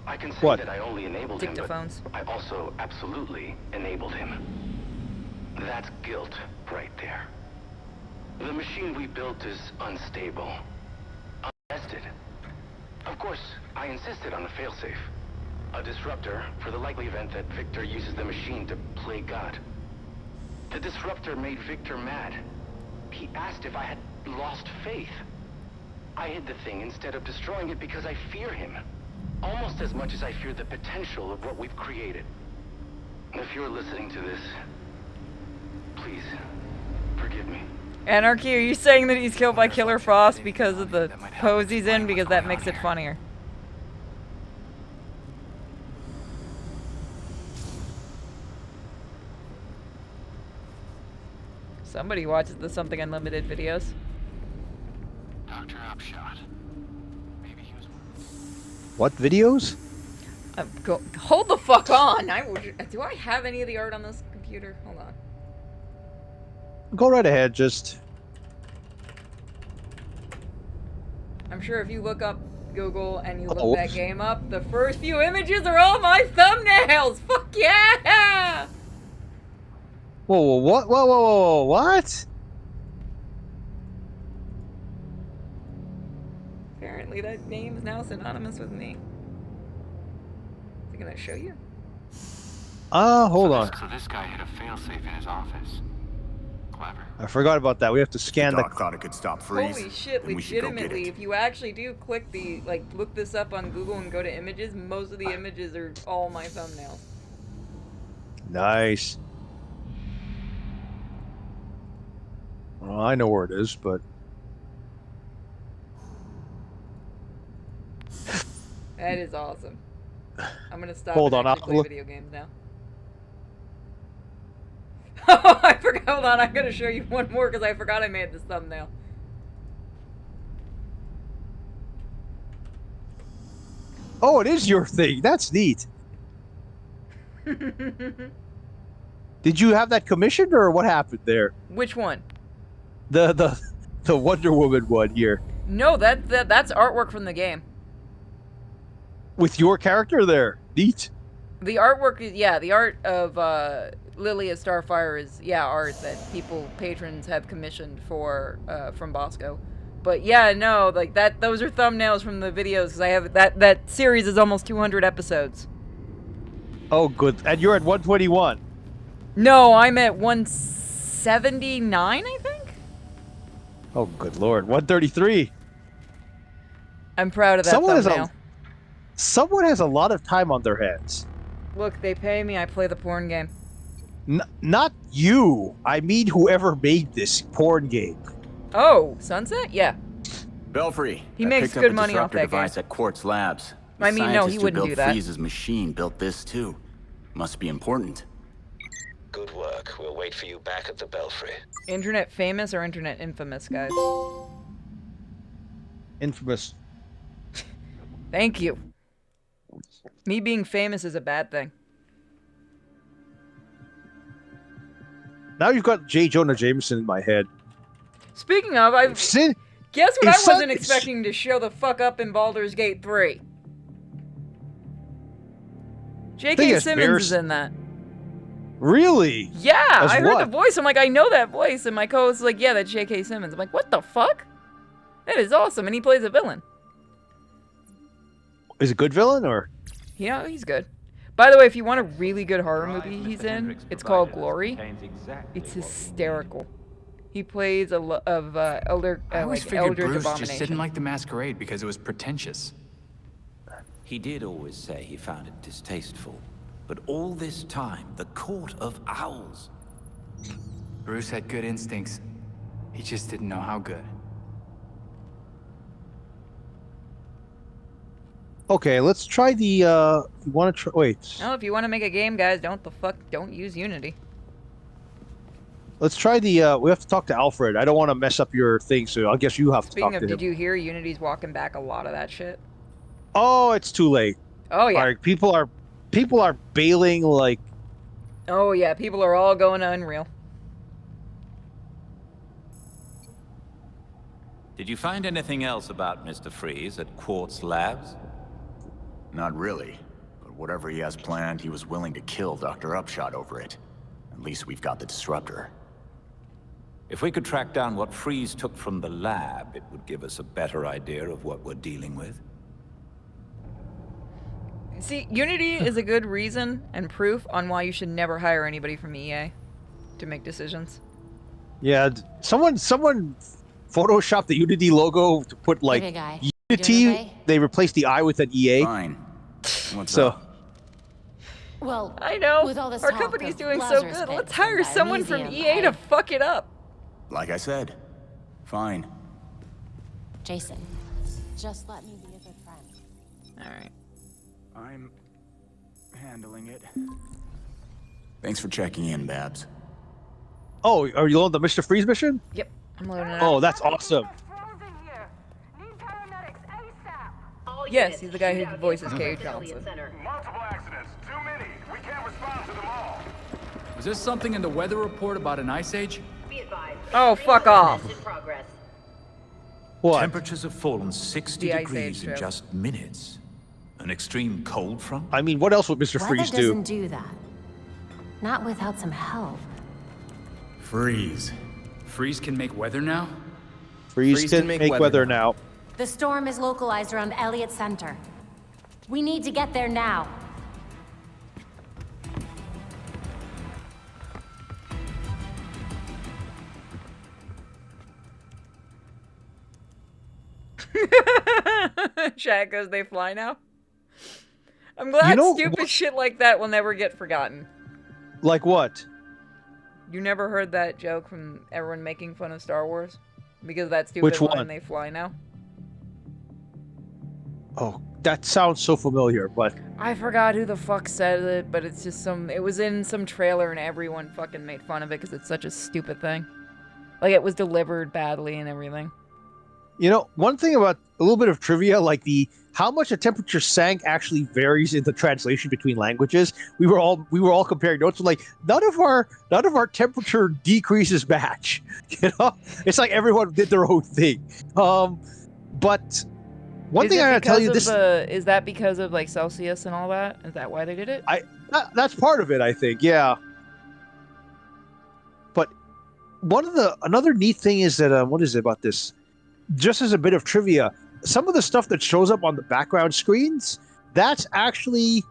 I can say What? that I only enabled him, Dictaphones. but I also absolutely enabled him. That's guilt right there. The machine we built is unstable, untested. Of course, I insisted on a failsafe. A disruptor for the likely event that Victor uses the machine to play God. The disruptor made Victor mad. He asked if I had lost faith. I hid the thing instead of destroying it because I fear him. Almost as much as I fear the potential of what we've created. If you're listening to this, please, forgive me. Anarchy, are you saying that he's killed by Killer Frost because of the pose he's in? Because that makes it funnier. Somebody watches the Something Unlimited videos. Dr. Upshot. Maybe he was... What videos? Hold the fuck on! Do I have any of the art on this computer? Hold on. Go right ahead, just... I'm sure if you look up Google and you look Oh, that whoops. game up, the first few images are all my thumbnails! Fuck yeah! Whoa, whoa, what? Apparently that name is now synonymous with me. Is it gonna show you? Hold on. So this guy had a failsafe in his office. Clever. I forgot about that. We have to scan the... Doc thought it could stop freeze. Holy shit, then we should go get legitimately, it. if you actually do click the, look this up on Google and go to images, most of the images are all my thumbnails. Nice. Well, I know where it is, but That is awesome. I'm gonna stop Hold and on, actually I'll play video games now. Oh, I forgot. Hold on, I'm gonna show you one more because I forgot I made this thumbnail. oh, it is your thing. That's neat. Did you have that commissioned, or what happened there? Which one? The Wonder Woman one here. No, that's artwork from the game. With your character there. Neat. The artwork is, yeah, the art of Lily as Starfire is, yeah, art that patrons have commissioned for from Bosco. But yeah, no, like those are thumbnails from the videos because I have that series is almost 200 episodes. Oh, good. And you're at 121. No, I'm at 179, I think. Oh, good lord. 133. I'm proud of that thumbnail. Someone has a lot of time on their hands. Look, they pay me. I play the porn game. Not you. I mean whoever made this porn game. Oh, Sunset? Yeah. Belfry. He makes good money off that device game. at Quartz Labs. I mean, no, he wouldn't do that. Freeze's machine built this too. Must be important. Good work. We'll wait for you back at the Belfry. Internet famous or internet infamous, guys? Infamous. Thank you. Me being famous is a bad thing. Now you've got J. Jonah Jameson in my head. Speaking of, guess what I wasn't expecting to show the fuck up in Baldur's Gate 3? J.K. Simmons is in that. Really? Yeah, As I heard what? the voice. I'm like, I know that voice. And my co-host is like, yeah, that's J.K. Simmons. I'm like, what the fuck? That is awesome. And he plays a villain. Is it a good villain or? Yeah, he's good. By the way, if you want a really good horror movie he's in, it's called Glory. It's hysterical. He plays elder, I always like figured Eldritch Bruce Abomination. just didn't like the masquerade because it was pretentious. He did always say he found it distasteful. But all this time, the Court of Owls. Bruce had good instincts. He just didn't know how good. Okay, let's try the. You want to try? Wait. No, if you want to make a game, guys, don't use Unity. Let's try the. We have to talk to Alfred. I don't want to mess up your thing, so I guess you have to Speaking talk of, to him. did you hear Unity's walking back a lot of that shit? Oh, it's too late. Oh yeah. Like, people are bailing like. Oh yeah, people are all going to Unreal. Did you find anything else about Mr. Freeze at Quartz Labs? Not really. But whatever he has planned, he was willing to kill Dr. Upshot over it. At least we've got the disruptor. If we could track down what Freeze took from the lab, it would give us a better idea of what we're dealing with. See, Unity is a good reason and proof on why you should never hire anybody from EA to make decisions. Yeah, someone photoshopped the Unity logo to put like Okay, guy. Unity. Okay? They replaced the I with an EA. Fine. What's So. up? Well, I know. with all this Our talk company's of doing so Lazarus good. Let's pits hire and that someone from museum, EA to fuck it up. Like I said, fine. Jason, just let me be a good friend. All right. I'm handling it. Thanks for checking in, Babs. Oh, are you on the Mr. Freeze mission? Yep, I'm loading it up. Oh, that's awesome. Yes, he's the guy who voices Kay Johnson. Multiple accidents. Too many. We can't respond to them all. Was there something in the weather report about an ice age? Oh, fuck off. What? Temperatures have fallen 60 The Ice degrees Age in show. just minutes. An extreme cold front? I mean, what else would Mr. Weather Freeze doesn't do? do that. Not without some help. Freeze. Freeze can make weather now? Freeze can make weather now. The storm is localized around Elliott Center. We need to get there now. Chat goes, they fly now? I'm glad You know stupid what- shit like that will never get forgotten. Like what? You never heard that joke from everyone making fun of Star Wars? Because of that stupid Which line, one? they fly now? Oh, that sounds so familiar, but I forgot who the fuck said it, but it's just it was in some trailer and everyone fucking made fun of it because it's such a stupid thing. Like, it was delivered badly and everything. you know, one thing about a little bit of trivia, like how much the temperature sank actually varies in the translation between languages. We were all comparing notes. Like none of our temperature decreases match. You know, it's like everyone did their own thing. But one thing I gotta tell you, is that because of like Celsius and all that? Is that why they did it? That's part of it, I think. Yeah. But another neat thing is that what is it about this? Just as a bit of trivia, some of the stuff that shows up on the background screens, that's actually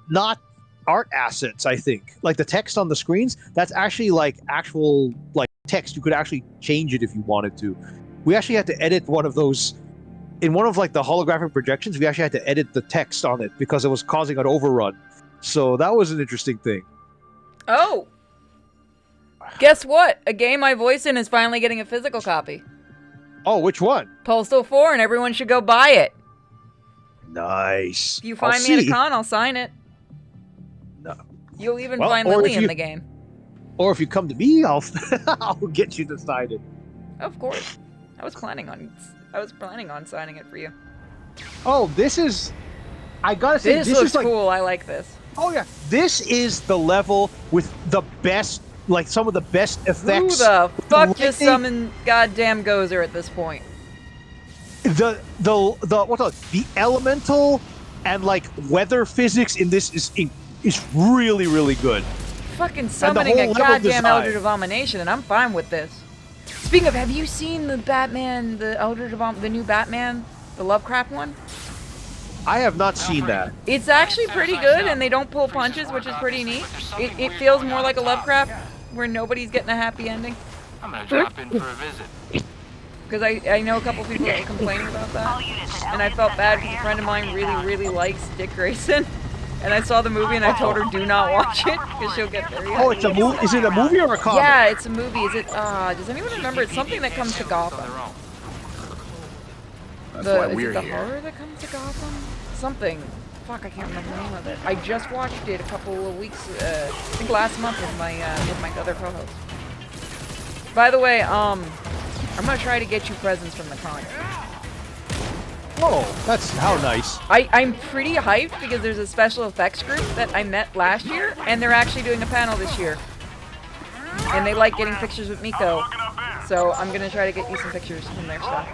not art assets, I think. Like the text on the screens, that's actually like actual like text. You could actually change it if you wanted to. We actually had to edit one of those in one of like the holographic projections. We actually had to edit the text on it because it was causing an overrun. So that was an interesting thing. Oh! Guess what? A game I voice in is finally getting a physical copy. Oh, which one? Postal 4, and everyone should go buy it. Nice. If you find me at a con, I'll sign it. No. You'll even find Lily in the game. Or if you come to me, I'll get you to sign it. Of course. I was planning on signing it for you. Oh, I gotta say, this looks like, cool. I like this. Oh yeah, this is the level with the best, like some of the best effects. Who the fuck just summoned goddamn Gozer at this point? The elemental and like weather physics in this is really, really good. Fucking summoning a goddamn Eldritch Abomination, and I'm fine with this. Speaking of, have you seen the Batman, the new Batman, the Lovecraft one? I have not seen that. It's actually pretty good, and they don't pull punches, which is pretty neat. It feels more like a Lovecraft, where nobody's getting a happy ending. I'm gonna drop in for a visit. Because I know a couple people that were complaining about that, and I felt bad because a friend of mine really likes Dick Grayson, and I saw the movie and I told her do not watch it because she'll get very. Oh, it's a movie. Is it a movie or a comic? Yeah, it's a movie. Is it? Does anyone remember? It's something that comes to Gotham. That's why we're the here. horror that comes to Gotham? Something. Fuck, I can't remember the name of it. I just watched it a couple of weeks, I think last month with my other co-host. By the way, I'm gonna try to get you presents from the con. Oh, that's how nice. I'm pretty hyped because there's a special effects group that I met last year, and they're actually doing a panel this year. And they like getting pictures with Miko, so I'm gonna try to get you some pictures from their stuff.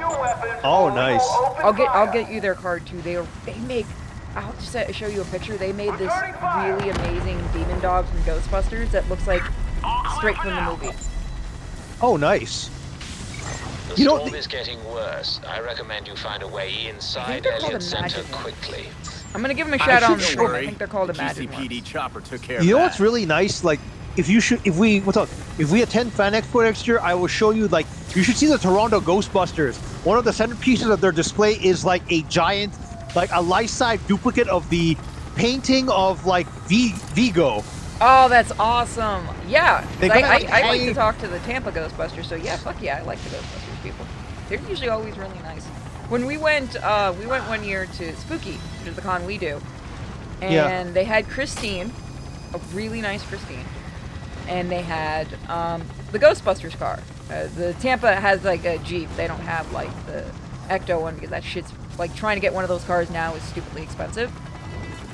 Oh, nice. I'll get you their card too. They make. I'll just show you a picture. They made this really amazing demon dog from Ghostbusters that looks like straight from the movie. Oh, nice. The storm is getting worse. I recommend you find a way inside Elliott Center quickly. I'm gonna give them a shout out on the screen. I think they're called Imagine GCPD chopper took care of You know that. what's really nice? Like, if we attend Fan Expo next year, I will show you. Like, you should see the Toronto Ghostbusters. One of the centerpieces of their display is like a giant, like a life-size duplicate of the painting of like Vigo. Oh, that's awesome. Yeah, They I like to talk to the Tampa Ghostbusters, so yeah, fuck yeah, I like the Ghostbusters people. They're usually always really nice. When we went 1 year to Spooky, which is the con we do, and they had Christine, a really nice Christine, and they had the Ghostbusters car. The Tampa has like a Jeep. They don't have like the Ecto one because that shit's like trying to get one of those cars now is stupidly expensive.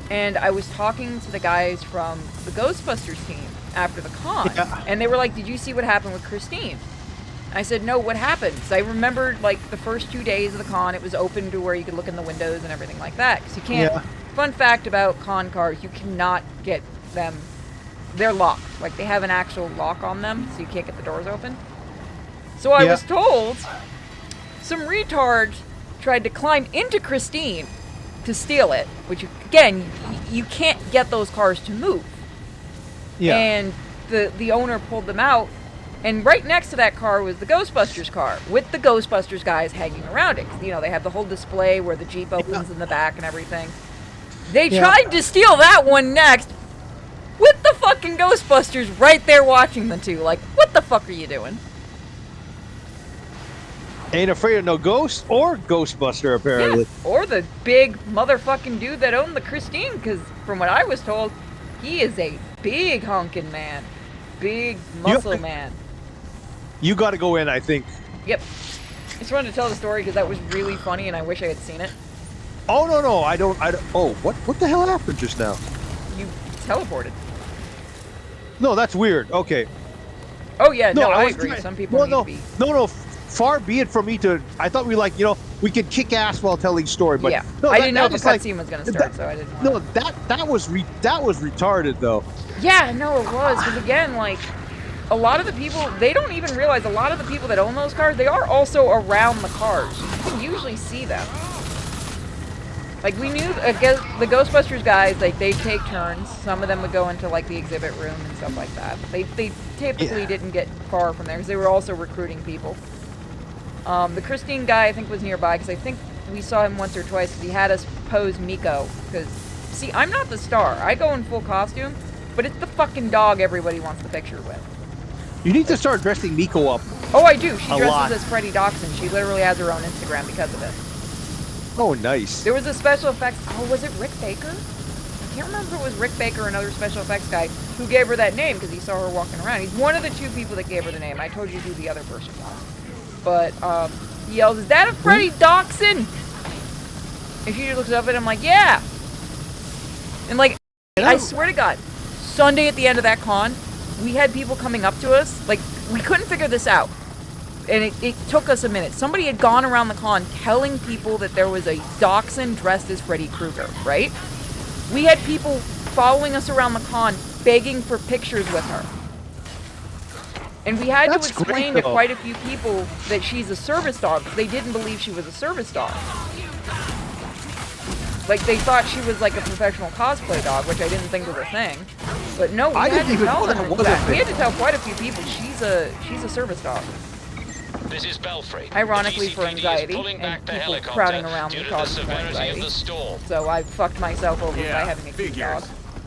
And I was talking to the guys from the Ghostbusters team after the con, and they were like, "Did you see what happened with Christine?" I said, "No, what happened?" Because I remembered like the first 2 days of the con, it was open to where you could look in the windows and everything like that. Because you can't. Yeah. Fun fact about con cars: you cannot get them. They're locked. Like they have an actual lock on them, so you can't get the doors open. So I was told some retard tried to climb into Christine to steal it, which again, you can't get those cars to move. Yeah. And the owner pulled them out, and right next to that car was the Ghostbusters car with the Ghostbusters guys hanging around it. You know, they have the whole display where the Jeep opens in the back and everything. They tried to steal that one next with the fucking Ghostbusters right there watching the two. Like, what the fuck are you doing? Ain't afraid of no ghost or Ghostbuster, apparently. Yeah. Or the big motherfucking dude that owned the Christine, because from what I was told, he is a big honkin' man. Big muscle man. You got to go in, I think. Yep. I just wanted to tell the story because that was really funny and I wish I had seen it. Oh, no, I don't. Oh, what the hell happened just now? You teleported. No, that's weird. Okay. Oh, yeah, no, I agree. Some people need to be... No, far be it from me to... I thought we could kick ass while telling story, but... Yeah, no, I didn't know the cutscene was going to start, so I didn't want No, that was retarded, though. Yeah, no, it was, because again, like... A lot of the people, they don't even realize a lot of the people that own those cars, they are also around the cars. You can usually see them. Like, we knew, the Ghostbusters guys, like, they take turns. Some of them would go into, like, the exhibit room and stuff like that. They typically didn't get far from there, because they were also recruiting people. The Christine guy, I think, was nearby, because I think we saw him once or twice, because he had us pose Miko. Because, see, I'm not the star. I go in full costume, but it's the fucking dog everybody wants the picture with. You need to start dressing Miko up. Oh, I do. She dresses lot. as Freddy Dachshund. She literally has her own Instagram because of it. Oh, nice. There was a special effects... Oh, was it Rick Baker? I can't remember if it was Rick Baker or another special effects guy who gave her that name because he saw her walking around. He's one of the two people that gave her the name. I told you who the other person was. But, he yells, "Is that a Freddy Dachshund?" And she just looks up at him like, "Yeah!" And, like, I swear to God, Sunday at the end of that con, we had people coming up to us, like, we couldn't figure this out. And it took us a minute. Somebody had gone around the con telling people that there was a dachshund dressed as Freddy Krueger, right? We had people following us around the con begging for pictures with her. And we had to explain to quite a few people that she's a service dog, because they didn't believe she was a service dog. Like, they thought she was like a professional cosplay dog, which I didn't think was a thing. But no, we had to tell them that. We had to tell quite a few people she's a service dog. This is Belfry. Ironically, for anxiety and people crowding around me causing more anxiety. So I fucked myself over by having a cute dog.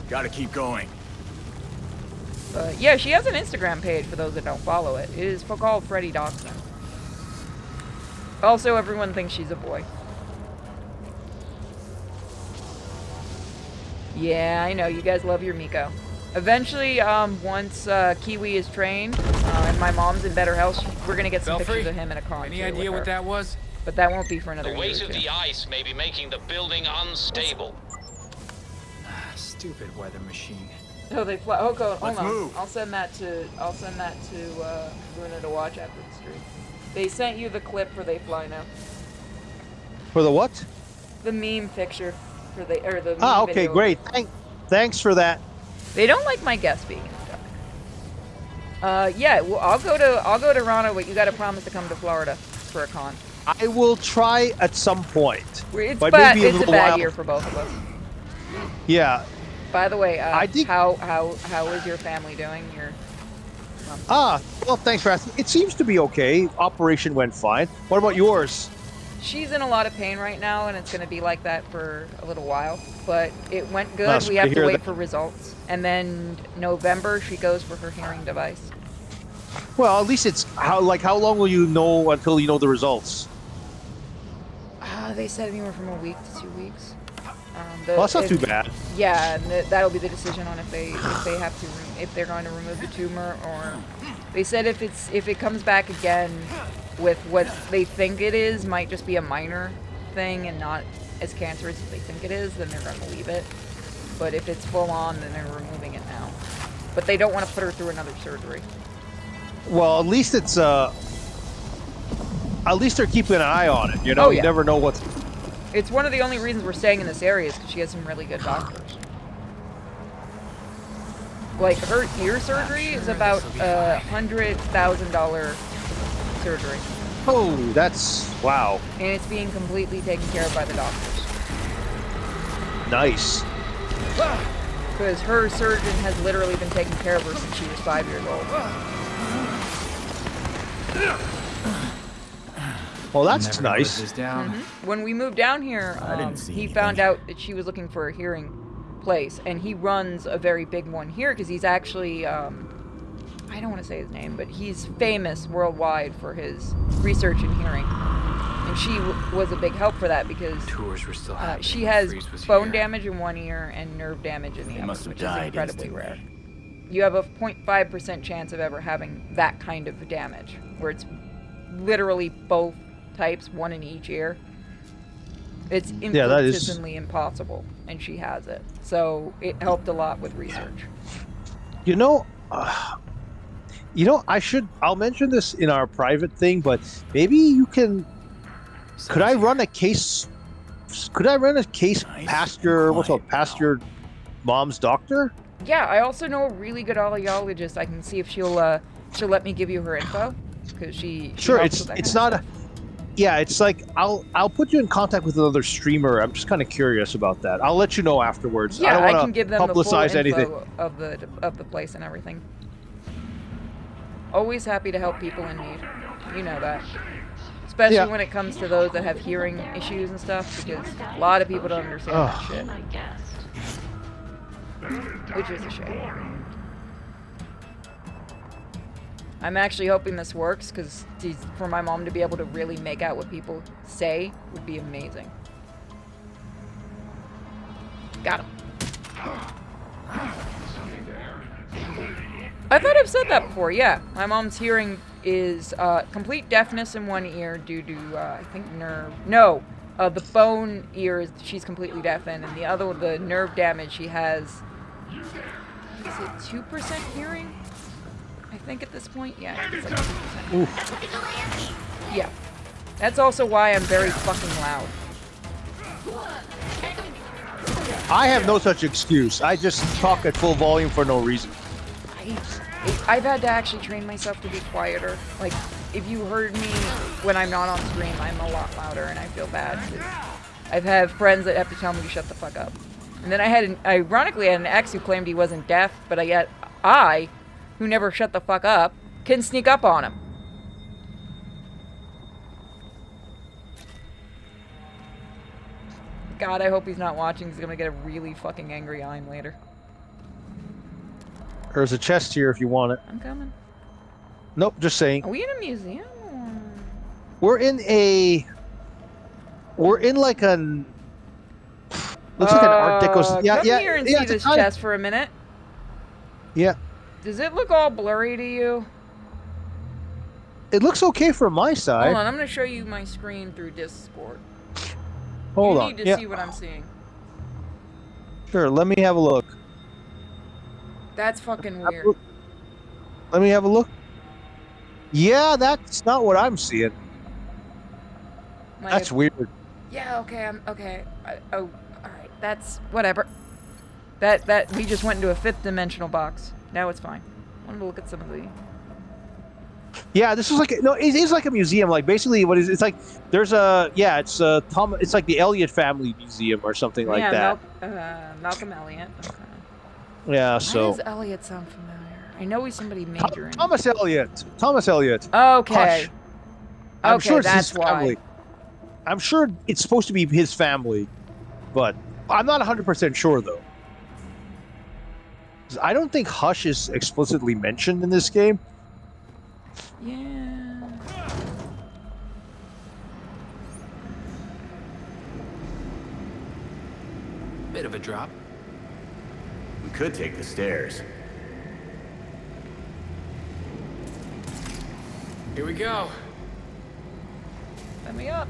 Gotta keep going. Yeah, she has an Instagram page for those that don't follow it. It is called Freddy Dachshund. Also, everyone thinks she's a boy. Yeah, I know. You guys love your Miko. Eventually, once Kiwi is trained and my mom's in better health, we're gonna get some pictures of him in a con. Any idea what that was? But that won't be for another year. The weight of the ice may be making the building unstable. Stupid weather machine. No, they fly. Oh, hold on. Move. I'll send that to Luna to watch after the stream. They sent you the clip for They Fly Now. For the what? The meme picture for the meme okay, video. great. Thanks for that. They don't like my guest being in the dark. Yeah, well, I'll go to Toronto, but you got to promise to come to Florida for a con. I will try at some point. It's but bad. maybe It's a bad year for both of us. Yeah. By the way, how is your family doing? Well, thanks for asking. It seems to be okay. Operation went fine. What about yours? She's in a lot of pain right now, and it's going to be like that for a little while. But it went good. We have to wait for results. And then November, she goes for her hearing device. Well, at least it's how long will you know until you know the results? They said anywhere from a week to 2 weeks. Well, that's not too bad. Yeah, and that'll be the decision on if they're going to remove the tumor, or they said if it comes back again with what they think it is, might just be a minor thing and not as cancerous as they think it is, then they're going to leave it. But if it's full on, then they're removing it now. But they don't want to put her through another surgery. Well, at least it's at least they're keeping an eye on it. You know, you never know what's. It's one of the only reasons we're staying in this area is because she has some really good doctors. Like, her ear surgery is about $100,000 surgery. Oh, that's wow. And it's being completely taken care of by the doctors. Nice. Because her surgeon has literally been taking care of her since she was 5 years old. Well, that's nice. When we moved down here, he found out that she was looking for a hearing place, and he runs a very big one here because he's actually, I don't want to say his name, but he's famous worldwide for his research in hearing. And she was a big help for that because tours were still happening. she has bone damage in one ear and nerve damage in the other, must have which is died incredibly instantly. rare. You have a 0.5% chance of ever having that kind of damage, where it's literally both types, one in each ear. It's infinitesimally impossible, and she has it. So it helped a lot with research. You know, I'll mention this in our private thing, but maybe you can. Could I run a case past your mom's doctor? Yeah, I also know a really good audiologist. I can see if she'll let me give you her info, because she Sure, helps with that it's kind not of stuff. Yeah, it's like I'll put you in contact with another streamer. I'm just kind of curious about that. I'll let you know afterwards. Yeah, I don't I want can give to them the full publicize info anything. of the place and everything. Always happy to help people in need. You know that. Especially when it comes to those that have hearing issues and stuff, because a lot of people don't understand that shit. Which is a shame. I'm actually hoping this works, because for my mom to be able to really make out what people say would be amazing. Got him. I thought I've said that before, yeah. My mom's hearing is complete deafness in one ear due to, I think, nerve... No, the bone ear, she's completely deaf in, and the nerve damage she has... Is it 2% hearing? I think at this point, yeah. I think it's like 2%. Oof. Yeah. That's also why I'm very fucking loud. I have no such excuse. I just talk at full volume for no reason. I've had to actually train myself to be quieter. Like, if you heard me when I'm not on stream, I'm a lot louder, and I feel bad. I've had friends that have to tell me to shut the fuck up. And then ironically, I had an ex who claimed he wasn't deaf, but yet I, who never shut the fuck up, can sneak up on him. God, I hope he's not watching. He's gonna get a really fucking angry eye later. There's a chest here if you want it. I'm coming. Nope, just saying. Are we in a museum? We're in like an... Looks like an Art Deco... Come here and see this chest for a minute. Yeah. Does it look all blurry to you? It looks okay from my side. Hold on, I'm gonna show you my screen through Discord. Hold on. You need to see what I'm seeing. Sure, let me have a look. That's fucking weird. Let me have a look. Yeah, that's not what I'm seeing. That's weird. Yeah, okay, okay. Oh, alright, that's whatever. That we just went into a 5th dimensional box. Now it's fine. I wanted to look at some of the... Yeah, this is like it is like a museum. Like basically, what is it's like? There's a it's like the Elliott family museum or something like that. Malcolm Elliott. Okay. Yeah, Why so does Elliott sound familiar? I know he's somebody major in... Thomas Elliott. Okay. Hush. I'm sure it's that's his family. why. I'm sure it's supposed to be his family, but I'm not 100% sure though. I don't think Hush is explicitly mentioned in this game. Yeah. Bit of a drop. We could take the stairs. Here we go. Let me up.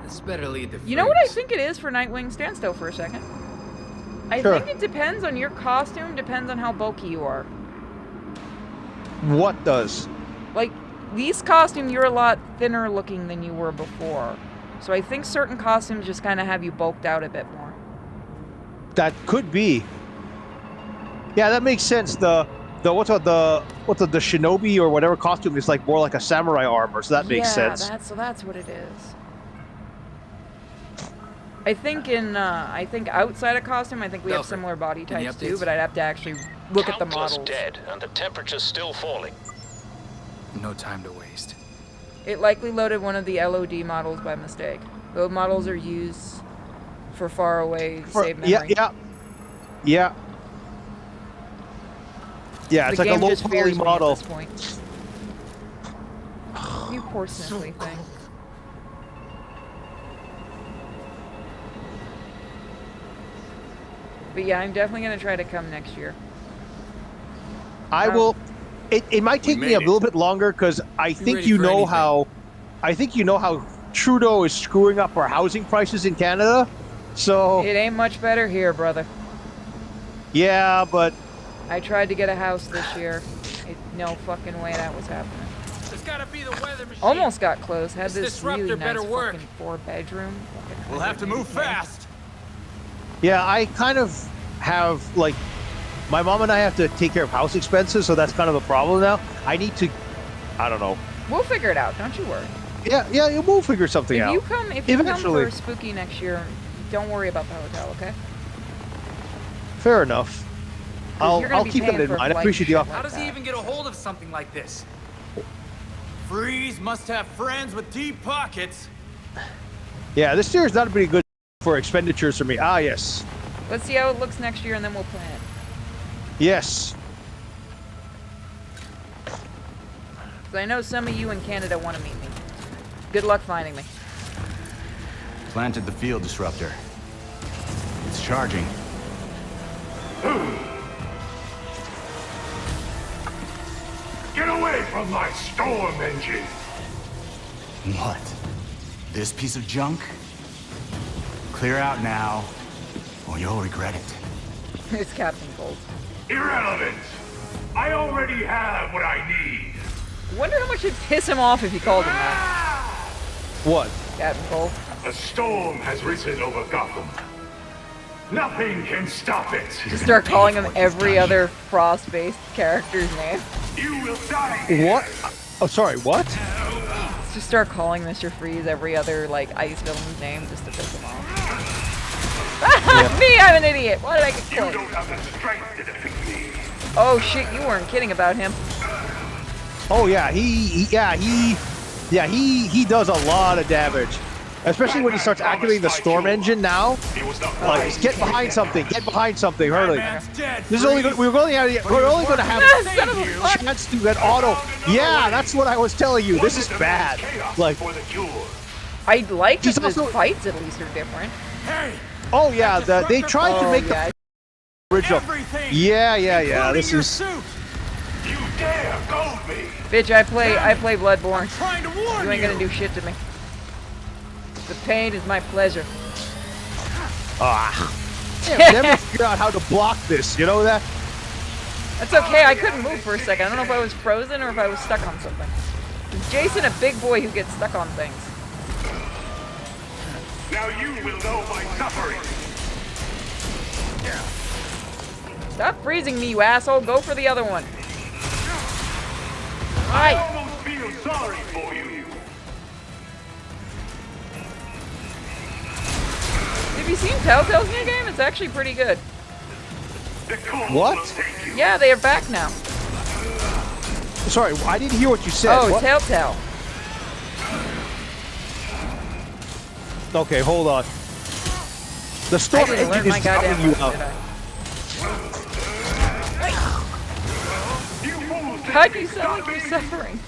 This better lead the You know what I think it is for Nightwing? Stand still for a second. I think it depends on your costume, depends on how bulky you are. What does? Like, these costumes, you're a lot thinner looking than you were before. So I think certain costumes just kind of have you bulked out a bit more. That could be. Yeah, that makes sense. The shinobi or whatever costume is like more like a samurai armor, so that makes sense. Yeah, that's what it is. I think outside of costume, I think we have similar body types too, but I'd have to actually look at the models. Dead, and the temperature's still falling. No time to waste. It likely loaded one of the LOD models by mistake. Build models are used for far away save memory. Yeah. It's like a low poly model. At this point. You poor Sinfully thing. But yeah, I'm definitely gonna try to come next year. I will. It might take me a little bit longer because I think you know how Trudeau is screwing up our housing prices in Canada. So it ain't much better here, brother. Yeah, but I tried to get a house this year. No fucking way that was happening. It's gotta be the weather machine. Almost got close. Had this really nice fucking 4-bedroom. We'll have to move fast. Yeah, I kind of have like my mom and I have to take care of house expenses, so that's kind of a problem now. I need to, I don't know. We'll figure it out. Don't you worry. Yeah, we'll figure something out. If you come for spooky next year, don't worry about the hotel, okay? Fair enough. I'll keep that in mind. I appreciate the offer. How does he even get a hold of something like this? Freeze must have friends with deep pockets. Yeah, this year is not pretty good for expenditures for me. Ah, yes. Let's see how it looks next year, and then we'll plan it. Yes. So I know some of you in Canada want to meet me. Good luck finding me. Planted the field disruptor. It's charging. Get away from my storm engine! What? This piece of junk? Clear out now, or you'll regret it. It's Captain Cold. Irrelevant! I already have what I need! Wonder how much it'd piss him off if you called him that. What? Captain Cold. A storm has risen over Gotham. Nothing can stop it. Just start calling him every other Frost-based character's name. You will die. What? Oh, sorry, what? Just start calling Mr. Freeze every other, like, ice villain's name just to piss him off. Me, I'm an idiot. Why did I get killed? You don't have the strength to defeat me. Oh shit, you weren't kidding about him. Oh yeah, he does a lot of damage. Especially when he starts activating the storm engine now. Like, get behind something, Harley. This is only we're only going to have a chance to get auto. Yeah, that's what I was telling you. This is bad. Like, I like that the fights at least are different. Oh yeah, they tried to make the original. Yeah. This is. You dare goad me! Bitch, I play Bloodborne. You ain't gonna do shit to me. The pain is my pleasure. Never figured out how to block this. You know that? That's okay. I couldn't move for a second. I don't know if I was frozen or if I was stuck on something. Is Jason a big boy who gets stuck on things? Now you will know my suffering. Stop freezing me, you asshole. Go for the other one. I almost feel sorry for you. Have you seen Telltale's new game? It's actually pretty good. What? Yeah, they are back now. Sorry, I didn't hear what you said. Oh, what? Telltale. Okay, hold on. The storm engine is counting you out. God, you sound like you're suffering.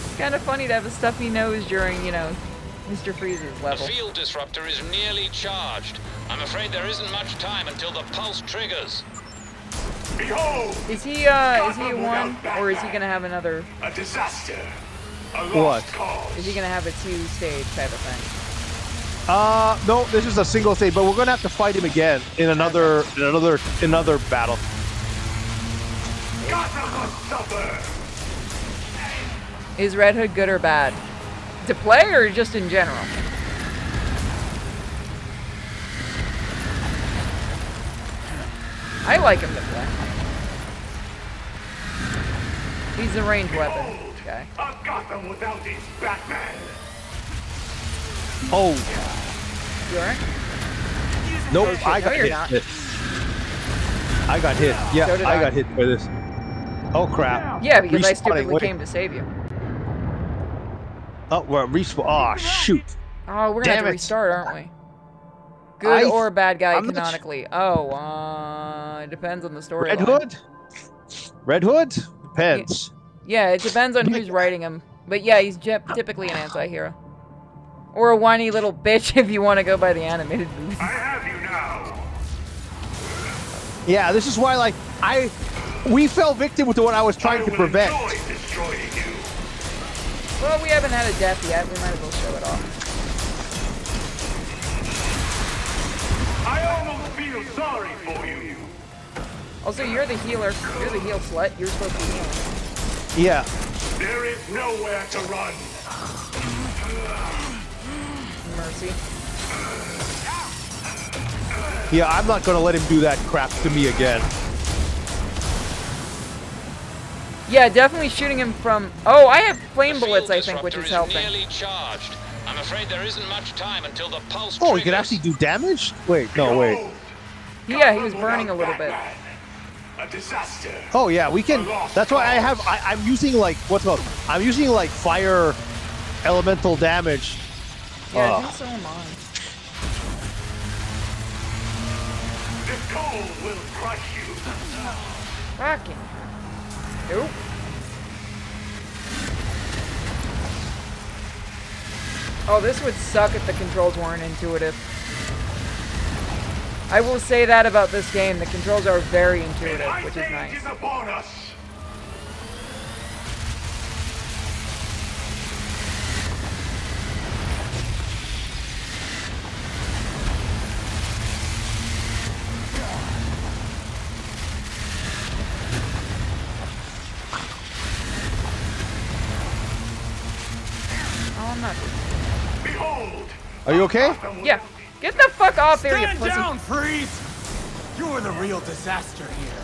It's kind of funny to have a stuffy nose during, you know, Mr. Freeze's level. The field disruptor is nearly charged. I'm afraid there isn't much time until the pulse triggers. Behold! Is he a one, or is he gonna have another? A disaster. A What? cause. Is he gonna have a 2-stage type of thing? No, this is a single stage, but we're gonna have to fight him again in another battle. Gotham must suffer. Is Red Hood good or bad? To play or just in general? I like him to play. He's a ranged weapon guy. A Gotham without its Batman. Oh. You alright? Nope, I got hit. I got hit. Yeah, So did I got hit by this. Oh crap. Yeah, because I Respawning, stupidly wait. came to save you. Oh, we're respawn. Oh, shoot. Oh, we're gonna have to restart, aren't we? Good or bad guy canonically? Oh, it depends on the storyline. Red Hood? Red Hood? Depends. Yeah, it depends on who's writing him. But yeah, he's typically an anti-hero. Or a whiny little bitch if you want to go by the animated movie. I have you now. Yeah, this is why, like, we fell victim to what I was trying to prevent. Destroying you. Well, we haven't had a death yet. We might as well show it off. I almost feel sorry for you. Also, you're the healer. You're the heal slut. You're supposed to be healing. Yeah. There is nowhere to run. Mercy. Yeah, I'm not gonna let him do that crap to me again. Yeah, definitely shooting him from... Oh, I have flame bullets, I think, which is helping. Nearly charged. I'm afraid there isn't much time until the pulse Oh, he can actually do damage? Wait, no, wait. Yeah, he was burning a little bit. A disaster. Oh yeah, we can. That's why I'm using like what's called. I'm using like fire elemental damage. Yeah, I think so am I. The cold will crush you. Fucking. Nope. Oh, this would suck if the controls weren't intuitive. I will say that about this game. The controls are very intuitive, which is nice. Oh, I'm not. Behold. Are you okay? Yeah. Get the fuck off there, you Stand pussy. down, Freeze! You're the real disaster here.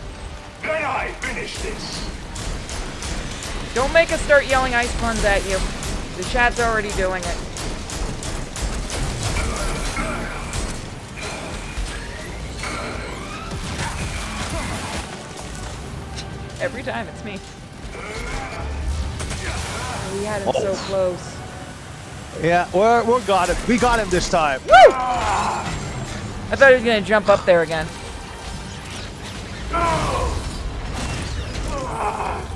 Then I finish this. Don't make us start yelling ice puns at you. The chat's already doing it. Every time, it's me. We had him so close. Yeah, we got him. We got him this time. Woo! I thought he was gonna jump up there again.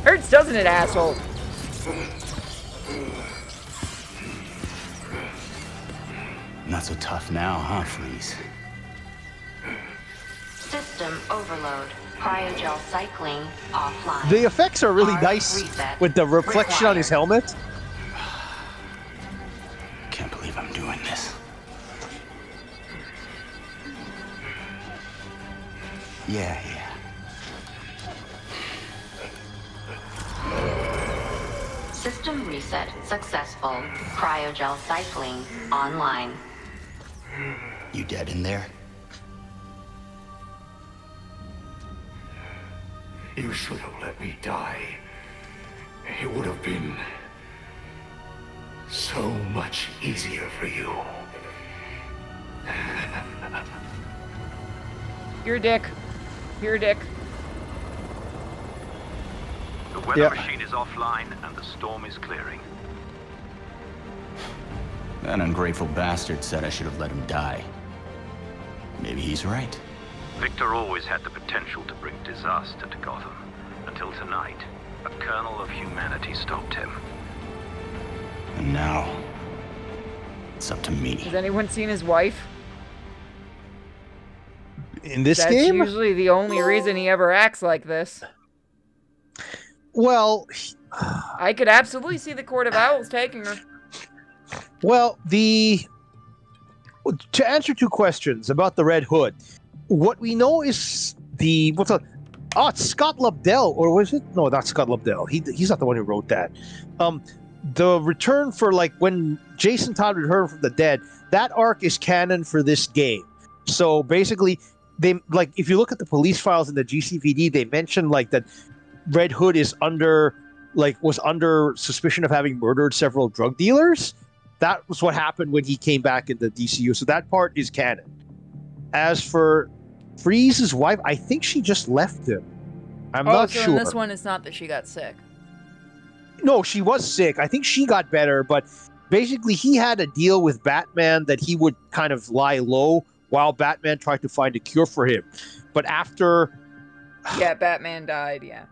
Hurts, doesn't it, asshole? Not so tough now, huh, Freeze? System overload. Cryogel cycling offline. The effects are really nice with the reflection on his helmet. Can't believe I'm doing this. Yeah. System reset successful. Cryogel cycling online. You dead in there? You should have let me die. It would have been so much easier for you. You're a dick. You're a dick. The weather machine is offline and the storm is clearing. That ungrateful bastard said I should have let him die. Maybe he's right. Victor always had the potential to bring disaster to Gotham. Until tonight, a kernel of humanity stopped him. And now, it's up to me. Has anyone seen his wife? In this That's game? That's usually the only reason he ever acts like this. Well, I could absolutely see the Court of Owls taking her. Well, to answer two questions about the Red Hood, what we know is it's Scott Lobdell, or was it? No, not Scott Lobdell. He's not the one who wrote that. The return for when Jason Todd returned from the dead, that arc is canon for this game. So basically, they if you look at the police files in the GCPD, they mention that Red Hood is was under suspicion of having murdered several drug dealers. That was what happened when he came back in the DCU. So that part is canon. As for Freeze's wife, I think she just left him. I'm not so sure. In this one, it's not that she got sick. No, she was sick. I think she got better, but basically he had a deal with Batman that he would kind of lie low while Batman tried to find a cure for him. But after Yeah, Batman died, yeah.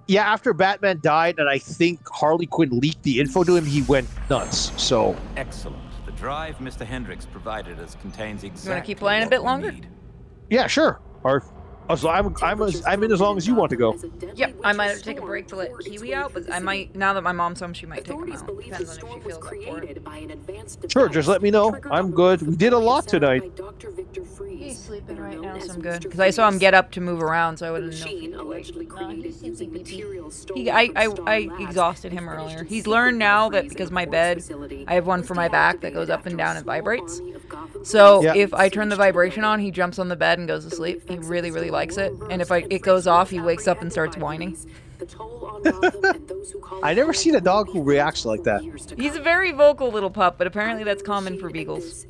Yeah, after Batman died, and I think Harley Quinn leaked the info to him, he went nuts. So excellent. The drive Mr. Hendricks provided us contains exactly. You want to keep playing a bit longer? Yeah, sure. Or so I'm in as long as you want to go. Yep, I might have to take a break to let Kiwi out, but I might, now that my mom's home, she might take him out. Depends on if she feels up for it. Sure, just let me know. I'm good. We did a lot tonight. He's sleeping right now, so I'm good. Because I saw him get up to move around, so I wouldn't know. I exhausted him earlier. He's learned now that because my bed, I have one for my back that goes up and down and vibrates. So if I turn the vibration on, he jumps on the bed and goes to sleep. He really, really likes it. And if it goes off, he wakes up and starts whining. I never seen a dog who reacts like that. He's a very vocal little pup, but apparently that's common for beagles.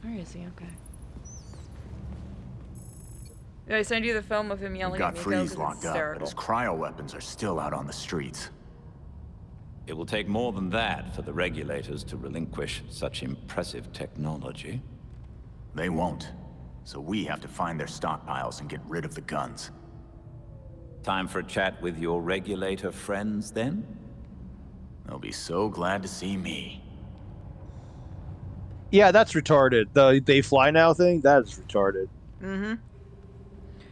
Where is he? Okay. Did I send you the film of him yelling at me? Freeze locked up, but his cryo weapons are still out on the streets. It will take more than that for the regulators to relinquish such impressive technology. They won't. So we have to find their stockpiles and get rid of the guns. Time for a chat with your regulator friends, then? They'll be so glad to see me. Yeah, that's retarded. The they fly now thing, that's retarded. Mm-hmm.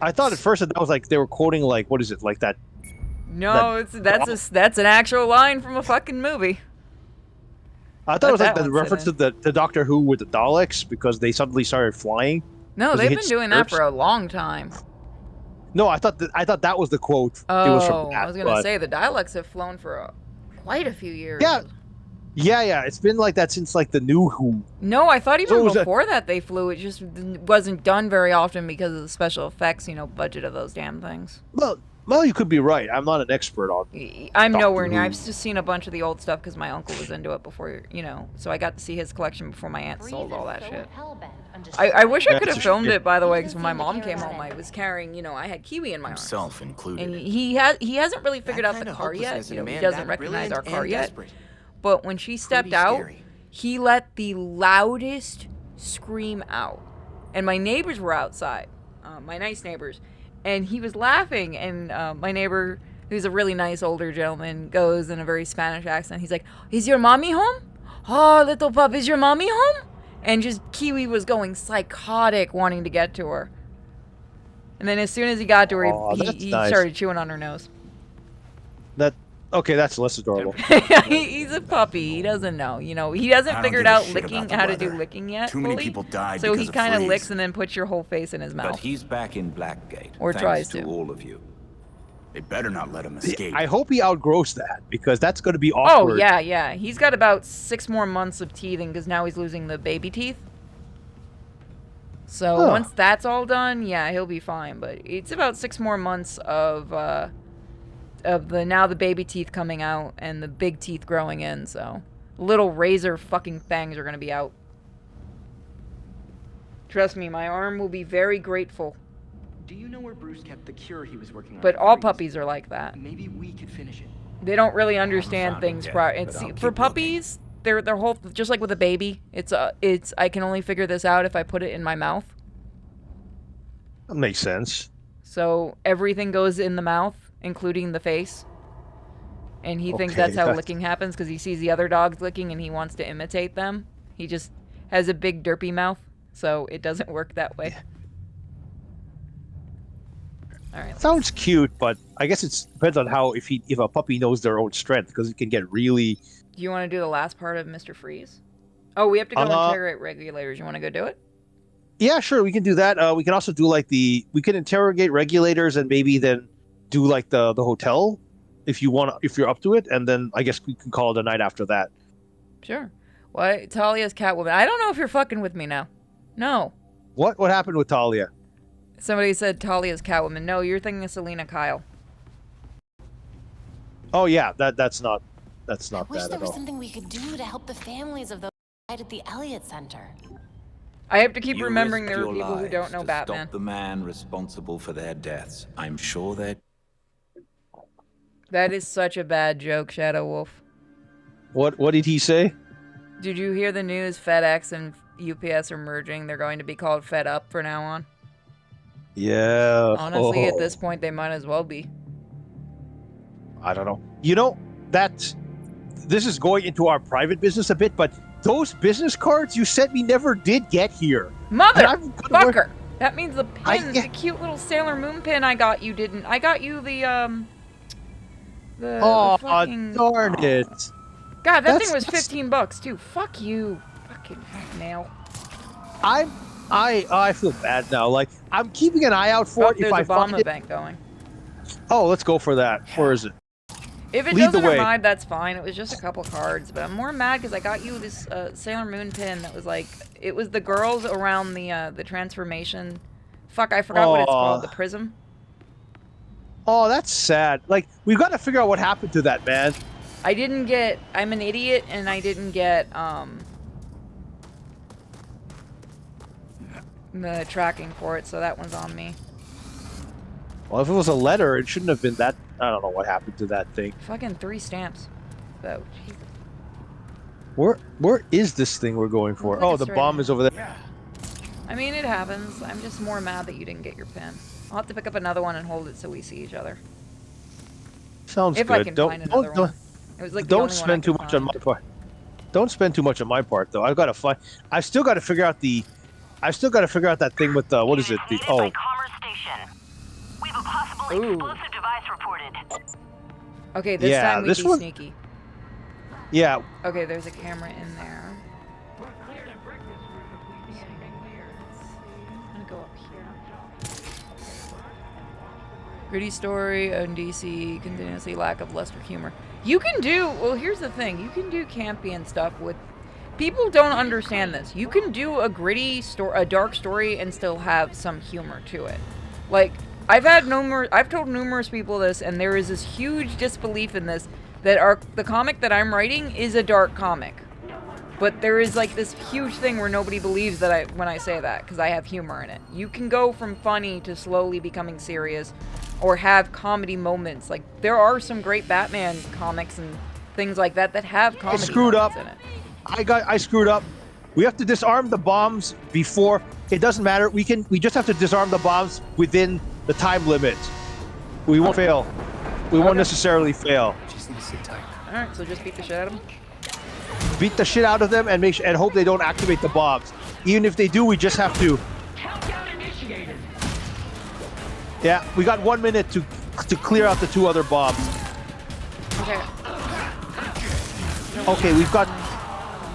I thought at first that was like they were quoting like what is it like that? No, that's an actual line from a fucking movie. I thought it was like the reference to the Doctor Who with the Daleks because they suddenly started flying. No, they've been doing that for a long time. No, I thought that was the quote. Oh, it was from that, I was gonna say the Daleks have flown for quite a few years. Yeah. It's been like that since like the New Who. No, I thought even before that they flew. It just wasn't done very often because of the special effects, budget of those damn things. Well, you could be right. I'm not an expert on. I'm nowhere near. I've just seen a bunch of the old stuff because my uncle was into it before, so I got to see his collection before my aunt sold all that shit. I wish I could have filmed it, by the way, because when my mom came home, I was carrying, I had Kiwi in my arms. Himself included. And he hasn't really figured out the car yet. He doesn't recognize our car yet. But when she stepped out, he let the loudest scream out. And my neighbors were outside, my nice neighbors. And he was laughing, and my neighbor, who's a really nice older gentleman, goes in a very Spanish accent. He's like, "Is your mommy home? Oh, little pup, is your mommy home?" And just Kiwi was going psychotic, wanting to get to her. And then as soon as he got to her, he started chewing on her nose. Okay, that's less adorable. He's a puppy. He doesn't know. He hasn't figured out how to do licking yet. Too many people died. So he kind of licks and then puts your whole face in his mouth. But he's back in Blackgate. Or tries to. All of you. They better not let him escape. I hope he outgrows that because that's going to be awkward. Oh yeah. He's got about 6 more months of teething because now he's losing the baby teeth. So once that's all done, yeah, he'll be fine. But it's about 6 more months of the baby teeth coming out and the big teeth growing in, so little razor fucking fangs are gonna be out. Trust me, my arm will be very grateful. Do you know where Bruce kept the cure he was working on? But all puppies are like that. Maybe we could finish it. They don't really understand things. For puppies, they're whole just like with a baby. It's I can only figure this out if I put it in my mouth. That makes sense. So everything goes in the mouth, including the face. And he thinks that's how licking happens because he sees the other dogs licking and he wants to imitate them. He just has a big derpy mouth, so it doesn't work that way. All right. Sounds cute, but I guess it depends on how if a puppy knows their own strength because it can get really. Do you want to do the last part of Mr. Freeze? Oh, we have to go interrogate regulators. You want to go do it? Yeah, sure. We can do that. We can also do we can interrogate regulators and maybe then do like the hotel if you're up to it, and then I guess we can call it a night after that. Sure. Well, Talia's Catwoman. I don't know if you're fucking with me now. No. What happened with Talia? Somebody said Talia's Catwoman. No, you're thinking of Selena Kyle. Oh yeah, that's not I bad wish there at was all. something we could do to help the families of those who died at the Elliott Center. I have to keep You remembering risked there are your people who don't know lives to Batman. Stop the man responsible for their deaths. I'm sure that. That is such a bad joke, Shadow Wolf. What did he say? Did you hear the news? FedEx and UPS are merging. They're going to be called Fed Up from now on. Yeah. Honestly, at this point, they might as well be. I don't know. You know, this is going into our private business a bit, but those business cards you sent me never did get here. Motherfucker! That means the pin, the cute little Sailor Moon pin I got you didn't. I got you the fucking... darn it. God, that thing was $15 too. Fuck you. Fucking nail. I feel bad now. Like, I'm keeping an eye out for it if I find it. There's a Obama bank going. Oh, let's go for that. Where is it? If it doesn't arrive, that's fine. It was just a couple cards, but I'm more mad because I got you this Sailor Moon pin that was like, it was the girls around the transformation. Fuck, I forgot what it's called. The prism. Oh, that's sad. Like, we've got to figure out what happened to that, man. I didn't get. I'm an idiot, and I didn't get the tracking for it, so that one's on me. Well, if it was a letter, it shouldn't have been that. I don't know what happened to that thing. Fucking 3 stamps. Oh, Jesus. Where is this thing we're going for? Like Oh, the bomb is over there. I mean, it happens. I'm just more mad that you didn't get your pin. I'll have to pick up another one and hold it so we see each other. Sounds if good. I can find another one. It was like don't spend too much on my part. Don't spend too much on my part, though. I've got to find. I've still got to figure out the. I've still got to figure out that thing with the. What is it? The oh. We've a possible explosive device reported. Okay, this time we be sneaky. Yeah. Okay, there's a camera in there. I'm gonna go up here. Gritty story on DC, continuously lack of luster humor. You can do, well, here's the thing. You can do campy and stuff with, people don't understand this. You can do a gritty story, a dark story, and still have some humor to it. Like, I've told numerous people this, and there is this huge disbelief in this, that the comic that I'm writing is a dark comic. But there is like this huge thing where nobody believes that when I say that, because I have humor in it. You can go from funny to slowly becoming serious, or have comedy moments. Like, there are some great Batman comics and things like that that have comedy moments in it. I screwed up. We have to disarm the bombs before. It doesn't matter. We just have to disarm the bombs within the time limit. We won't fail. We won't necessarily fail. Just need to sit tight. All right, so just beat the shit out of them. Beat the shit out of them and and hope they don't activate the bombs. Even if they do, we just have to. Countdown initiated. Yeah, we got 1 minute to clear out the 2 other bombs. Okay. Okay, we've got.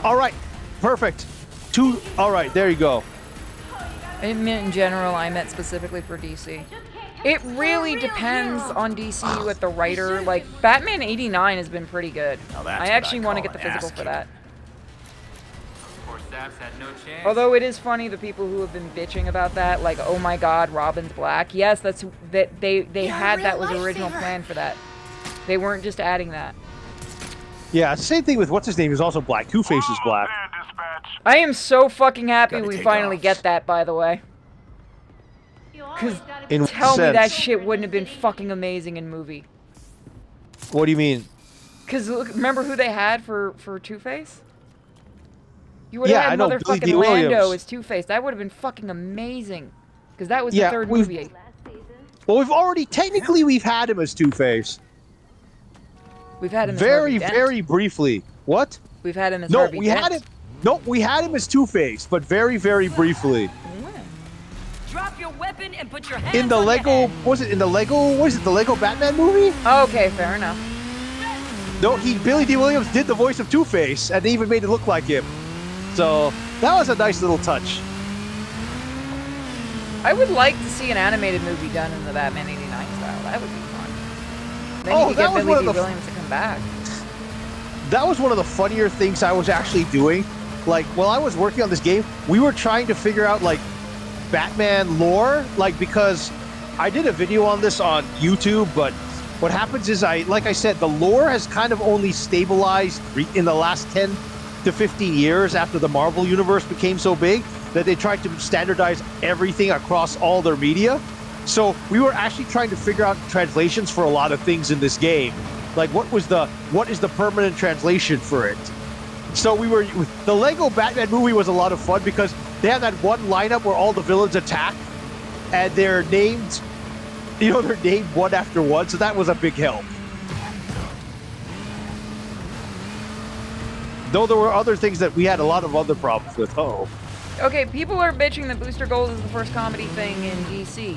All right, perfect. 2. All right, there you go. I didn't mean in general. I meant specifically for DC. It really depends on DC with the writer. Like, Batman '89 has been pretty good. I actually want to get the physical for that. Although it is funny, the people who have been bitching about that, like, oh my god, Robin's black. Yes, they had that was the original plan for that. They weren't just adding that. Yeah, same thing with what's his name is also black. Two-Face is black. I am so fucking happy we finally get that, by the way. Because tell me that shit wouldn't have been fucking amazing in movie. What do you mean? Because remember who they had for Two-Face? You would have had motherfucking Lando as Two-Face. That would have been fucking amazing. Because that was the third movie. Well, technically we've had him as Two-Face. We've had him as very, very briefly. What? We've had him as Harvey Dent. We had him as Two-Face, but very, very briefly. Drop your weapon and put your hands in the Lego, was it in the Lego? What is it? The Lego Batman movie? Okay, fair enough. No, Billy D. Williams did the voice of Two-Face, and they even made it look like him. So that was a nice little touch. I would like to see an animated movie done in the Batman '89 style. That would be fun. Then you could get Billy D. Williams to come back. That was one of the funnier things I was actually doing. Like, while I was working on this game, we were trying to figure out, like, Batman lore, like, because I did a video on this on YouTube, but what happens is like I said, the lore has kind of only stabilized in the last 10 to 15 years after the Marvel Universe became so big that they tried to standardize everything across all their media. So we were actually trying to figure out translations for a lot of things in this game. Like, what is the permanent translation for it? So the Lego Batman movie was a lot of fun because they have that one lineup where all the villains attack, and they're named, they're named one after one. So that was a big help. Though there were other things that we had a lot of other problems with. Okay, people are bitching that Booster Gold is the first comedy thing in DC.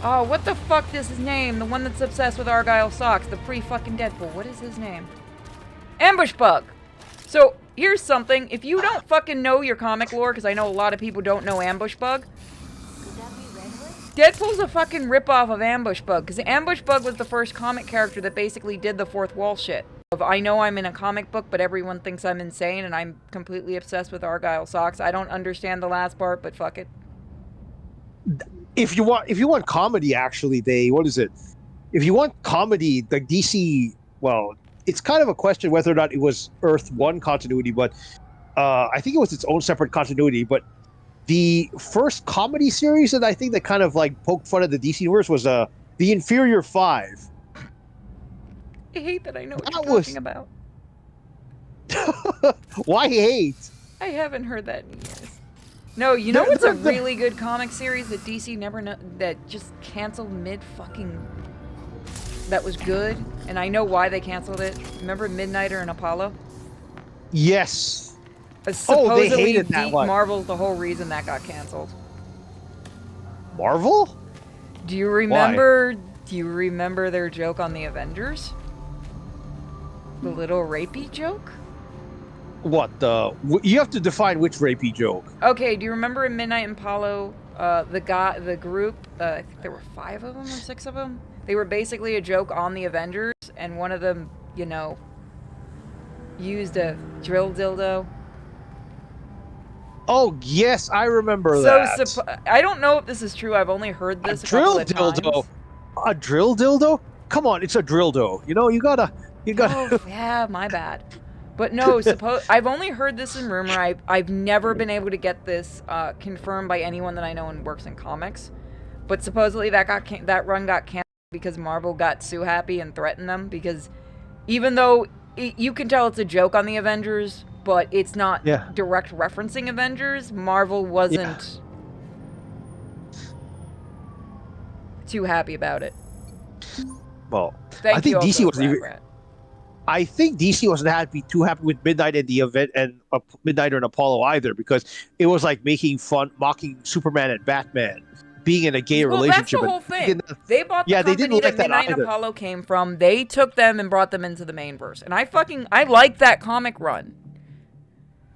Oh, what the fuck is his name? The one that's obsessed with Argyle socks, the pre-fucking Deadpool. What is his name? Ambush Bug. So, here's something. If you don't fucking know your comic lore, because I know a lot of people don't know Ambush Bug, Deadpool's a fucking ripoff of Ambush Bug, because Ambush Bug was the first comic character that basically did the fourth wall shit. I know I'm in a comic book, but everyone thinks I'm insane, and I'm completely obsessed with Argyle socks. I don't understand the last part, but fuck it. If you want comedy, actually, if you want comedy, the DC, well, it's kind of a question whether or not it was Earth 1 continuity, but I think it was its own separate continuity. But the first comedy series that I think that kind of like poked fun at the DC universe was The Inferior Five. I hate that I know what you're talking about. Why hate? I haven't heard that in years. No, you know what's a really good comic series that DC that just canceled mid-fucking... That was good, and I know why they canceled it. Remember Midnighter and Apollo? Yes. Supposedly, they hated that one. Marvel's the whole reason that got canceled. Marvel? Do you remember... Why? Do you remember their joke on the Avengers? The little rapey joke? What the? You have to define which rapey joke. Okay, do you remember in Midnight and Apollo, the group, I think there were 5 of them or 6 of them? They were basically a joke on the Avengers, and one of them, used a drill dildo. Oh, yes, I remember that. So, I don't know if this is true. I've only heard this a couple of times. A drill dildo? Come on, it's a dildo. You gotta... Oh, yeah, my bad. But no, I've only heard this in rumor. I've never been able to get this confirmed by anyone that I know and works in comics. But supposedly that run got canceled because Marvel got Sue happy and threatened them. Because even though you can tell it's a joke on the Avengers, but it's not direct referencing Avengers, Marvel wasn't too happy about it. Well, I think DC was I think DC wasn't too happy with Midnight and the event and Midnighter and Apollo either, because it was like mocking Superman and Batman being in a gay relationship. That's the whole thing. They bought the company that Midnight and Apollo came from. They took them and brought them into the main verse, and I like that comic run.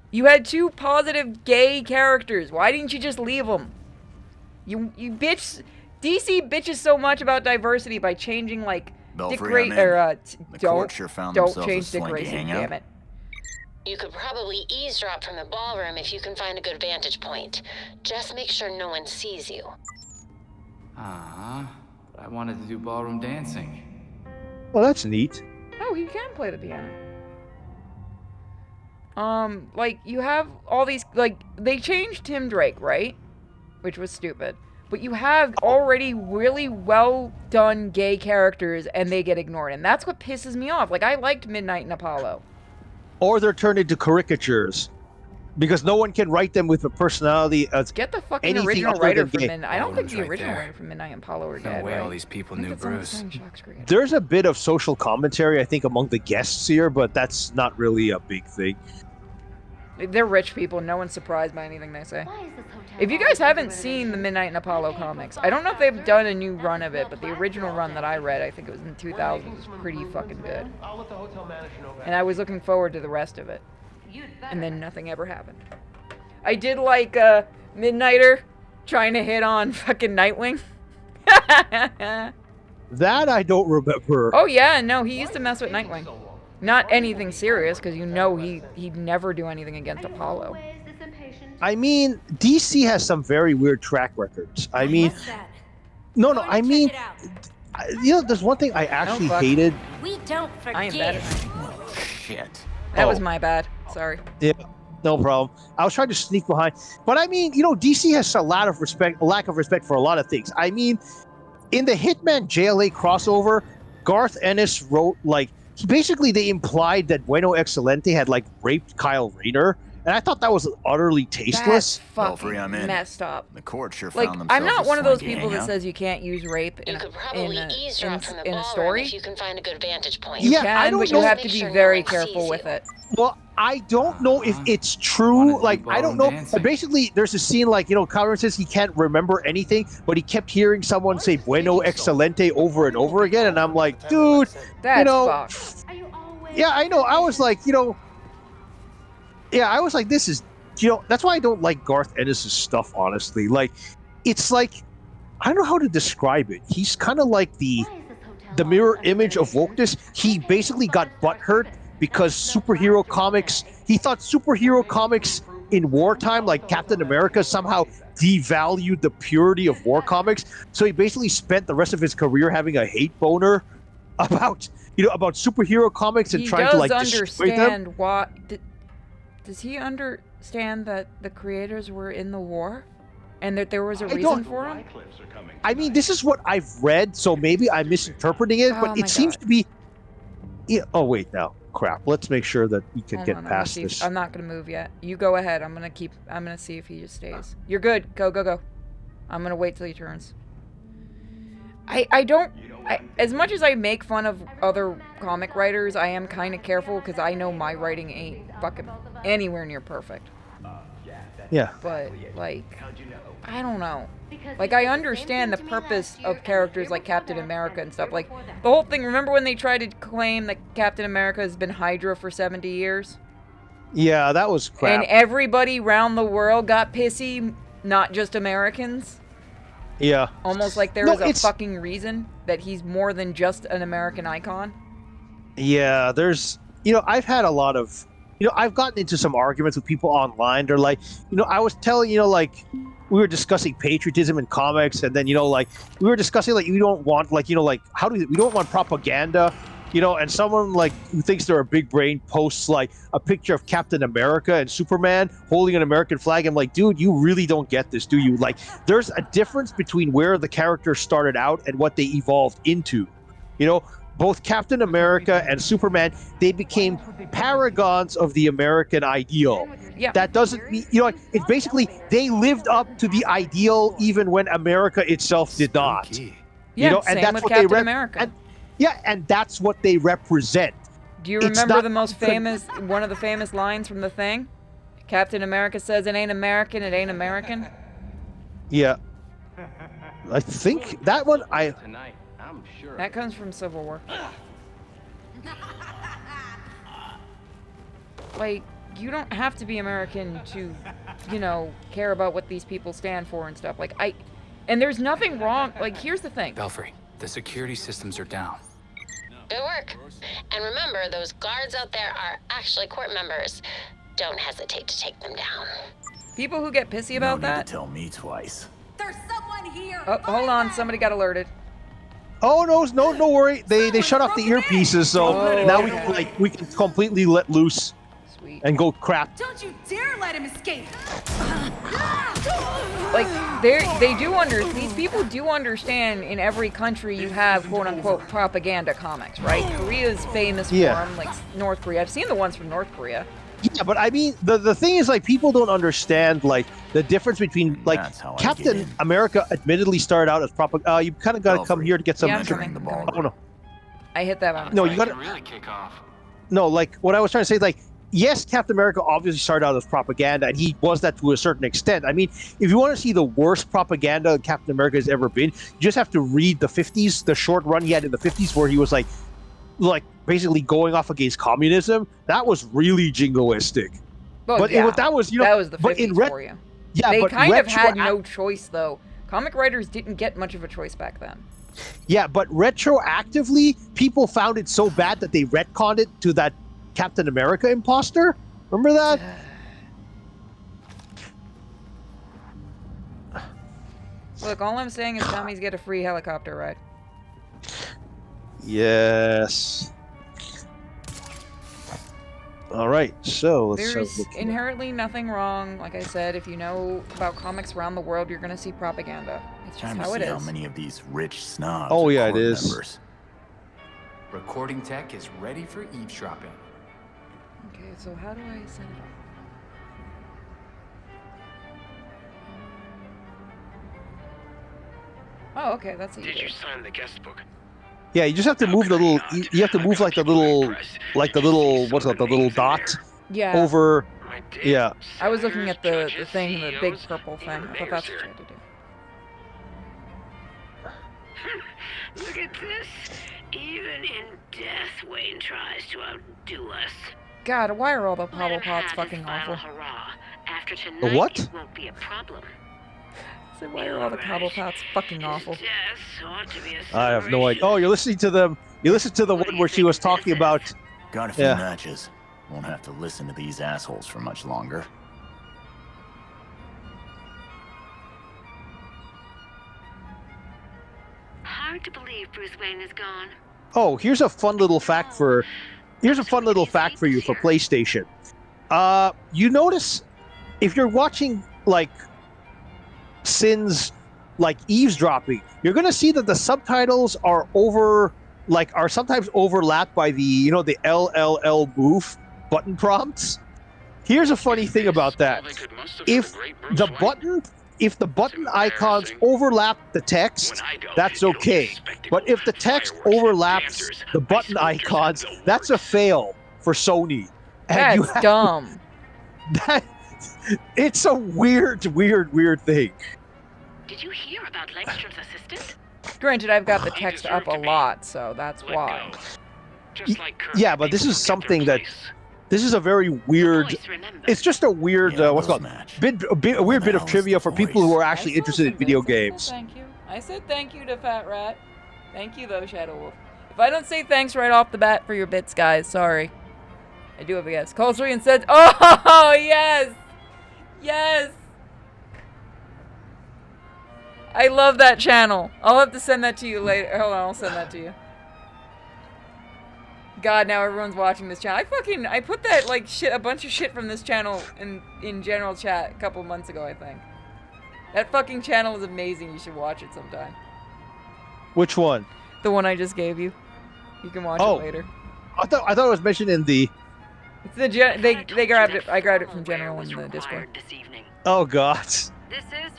You had 2 positive gay characters. Why didn't you just leave them? You bitch. DC bitches so much about diversity by changing like. Don't change Dick Grayson, damn it. You could probably eavesdrop from the ballroom if you can find a good vantage point. Just make sure no one sees you. I wanted to do ballroom dancing. Well, that's neat. Oh, he can play the piano. Like, you have all these, like, they changed Tim Drake, right? Which was stupid. But you have already really well done gay characters and they get ignored. And that's what pisses me off. Like, I liked Midnight and Apollo. Or they're turned into caricatures. Because no one can write them with a personality as Get the fucking original writer from Midnight. I don't think the original writer from Midnight and Apollo are dead, No way right? all these people knew Bruce. There's a bit of social commentary, I think, among the guests here, but that's not really a big thing. They're rich people. No one's surprised by anything they say. If you guys haven't seen the Midnight and Apollo comics, I don't know if they've done a new run of it, but the original run that I read, I think it was in 2000, was pretty fucking good. And I was looking forward to the rest of it. And then nothing ever happened. I did like Midnighter trying to hit on fucking Nightwing. That I don't remember. Oh yeah, no, he used to mess with Nightwing. Not anything serious, because you know he'd never do anything against Apollo. I mean, DC has some very weird track records. I mean, I mean, there's one thing I actually hated. We don't forget. I am bad at that. Oh, shit. That was my bad. Sorry. Yeah, no problem. I was trying to sneak behind. But I mean, DC has a lack of respect for a lot of things. I mean, in the Hitman JLA crossover, Garth Ennis wrote like basically they implied that Bueno Excelente had like raped Kyle Rayner, and I thought that was utterly tasteless. That's fucking messed up. The court sure Like, found I'm themselves not a one of those swanky people that hangout. says you can't use rape in You could a, probably in a, eavesdrop from the in a ballroom story. if you can find a good vantage point. You Yeah, can, I don't but know. you have to Make be sure no very one careful sees with you. it. Well, I don't know if it's true. Like, I don't know. But basically, there's a scene like, Kyron says he can't remember anything, but he kept hearing someone say Bueno Excelente over and over again. And I'm like, dude, That's fucked. Yeah, I know. I was like, yeah, I was like, this is, that's why I don't like Garth Ennis' stuff, honestly. Like, it's like, I don't know how to describe it. He's kind of like the mirror image of wokeness. He basically got butthurt because superhero comics, he thought superhero comics in wartime, like Captain America, somehow devalued the purity of war comics. So he basically spent the rest of his career having a hate boner about, about superhero comics and trying to like destroy them. Understand why. Does he understand that the creators were in the war, and that there was a reason for him? I mean, this is what I've read, so maybe I'm misinterpreting it, but it seems to be. Yeah. Oh wait, now crap. Let's make sure that we can get past this. I'm not gonna move yet. You go ahead. I'm gonna see if he just stays. You're good. Go, go, go. I'm gonna wait till he turns. As much as I make fun of other comic writers, I am kind of careful because I know my writing ain't fucking anywhere near perfect. Yeah. But, like, I don't know. Like, I understand the purpose of characters like Captain America and stuff. Like, the whole thing, remember when they tried to claim that Captain America has been Hydra for 70 years? Yeah, that was crap. And everybody around the world got pissy, not just Americans? Yeah. Almost like there was a fucking reason that he's more than just an American icon. Yeah, there's, I've had a lot of, I've gotten into some arguments with people online. They're like, I was telling, like, we were discussing patriotism in comics, and then, like, we were discussing, like, we don't want, like, like, we don't want propaganda, and someone, like, who thinks they're a big brain posts, like, a picture of Captain America and Superman holding an American flag. I'm like, dude, you really don't get this, do you? Like, there's a difference between where the character started out and what they evolved into. Both Captain America and Superman, they became paragons of the American ideal. Yeah. That doesn't mean, it's basically, they lived up to the ideal even when America itself did not. Yeah, and same that's with what Captain they America. And that's what they represent. Do you remember the most famous, one of the famous lines from The Thing? Captain America says, "It ain't American, it ain't American." Yeah. I think that one, That comes from Civil War. Like, you don't have to be American to, care about what these people stand for and stuff. Like, and there's nothing wrong. Like, here's the thing. Belfry, the security systems are down. Good work. And remember, those guards out there are actually court members. Don't hesitate to take them down. People who get pissy about No need that. to tell me twice. There's someone here. Oh, hold on, somebody got alerted. Oh no worry. They shut off the earpieces, so now we can completely let loose. Sweet. And go crap. Don't you dare let him escape. Like, these people do understand in every country you have quote-unquote propaganda comics, right? Korea's famous for them, like North Korea. I've seen the ones from North Korea. Yeah, but I mean, the thing is, like, people don't understand, like, the difference between, like, Captain America admittedly started out as propaganda. You kind of got to come here to get some... Yeah, I'm coming. Oh, no. I hit that one. No, you got to... really kick off. No, like, what I was trying to say, like, yes, Captain America obviously started out as propaganda, and he was that to a certain extent. I mean, if you want to see the worst propaganda Captain America has ever been, you just have to read the 50s, the short run he had in the 50s, where he was, like basically going off against communism. That was really jingoistic. Well, but yeah, that was, that was the 50s but in for you. Yeah, they but kind of had no choice, though. Comic writers didn't get much of a choice back then. Yeah, but retroactively, people found it so bad that they retconned it to that Captain America imposter. Remember that? Look, all I'm saying is dummies get a free helicopter ride. Yes. All right, so let's start There's looking inherently nothing wrong. Like I said, if you know about comics around the world, you're going to see propaganda. It's just Time to how it see is. how many of these rich snobs Oh, are yeah, it court is. members. Recording tech is ready for eavesdropping. Okay, so how do I set it up? Oh, okay, that's easy. Did you sign the guest book? Yeah, you just have to move the little. You have to move like the little, what's it, the little dot Yeah. over. Yeah. I was looking at the thing, the big purple thing. I thought that's what you had to do. Look at this. Even in death, Wayne tries to outdo us. God, why are all the Cobblepots fucking awful? After tonight, The what? it won't be a problem. So why are all the Cobblepots fucking awful? I have no idea. Oh, you're listening to them. You listened to the one where she was talking about. Got a few matches. Won't have to listen to these assholes for much longer. Hard to believe Bruce Wayne is gone. Oh, here's a fun little fact for. Here's a fun little fact for you for PlayStation. You notice if you're watching like Sin's like eavesdropping, you're gonna see that the subtitles are are sometimes overlapped by the the LLL move button prompts. Here's a funny thing about that. If the button icons overlap the text, that's okay. But if the text overlaps the button icons, that's a fail for Sony. And That's dumb. It's a weird thing. Did you hear about Langstrom's assistant? Granted, I've got the text up a lot, so that's why. Yeah, but this is something that. This is a very weird. It's just a weird. What's called? A weird bit of trivia for people who are actually interested in video games. Thank you. I said thank you to Fat Rat. Thank you, though, Shadow Wolf. If I don't say thanks right off the bat for your bits, guys, sorry. I do have a guess. Calls 3 and said, "Oh yes, yes." I love that channel. I'll have to send that to you later. Hold on, I'll send that to you. God, now everyone's watching this channel. I put that like a bunch of shit from this channel in general chat a couple months ago, I think. That fucking channel is amazing. You should watch it sometime. Which one? The one I just gave you. You can watch it later. I thought it was mentioned in the. It's the they grabbed it. I grabbed it from general in the Discord. Oh God.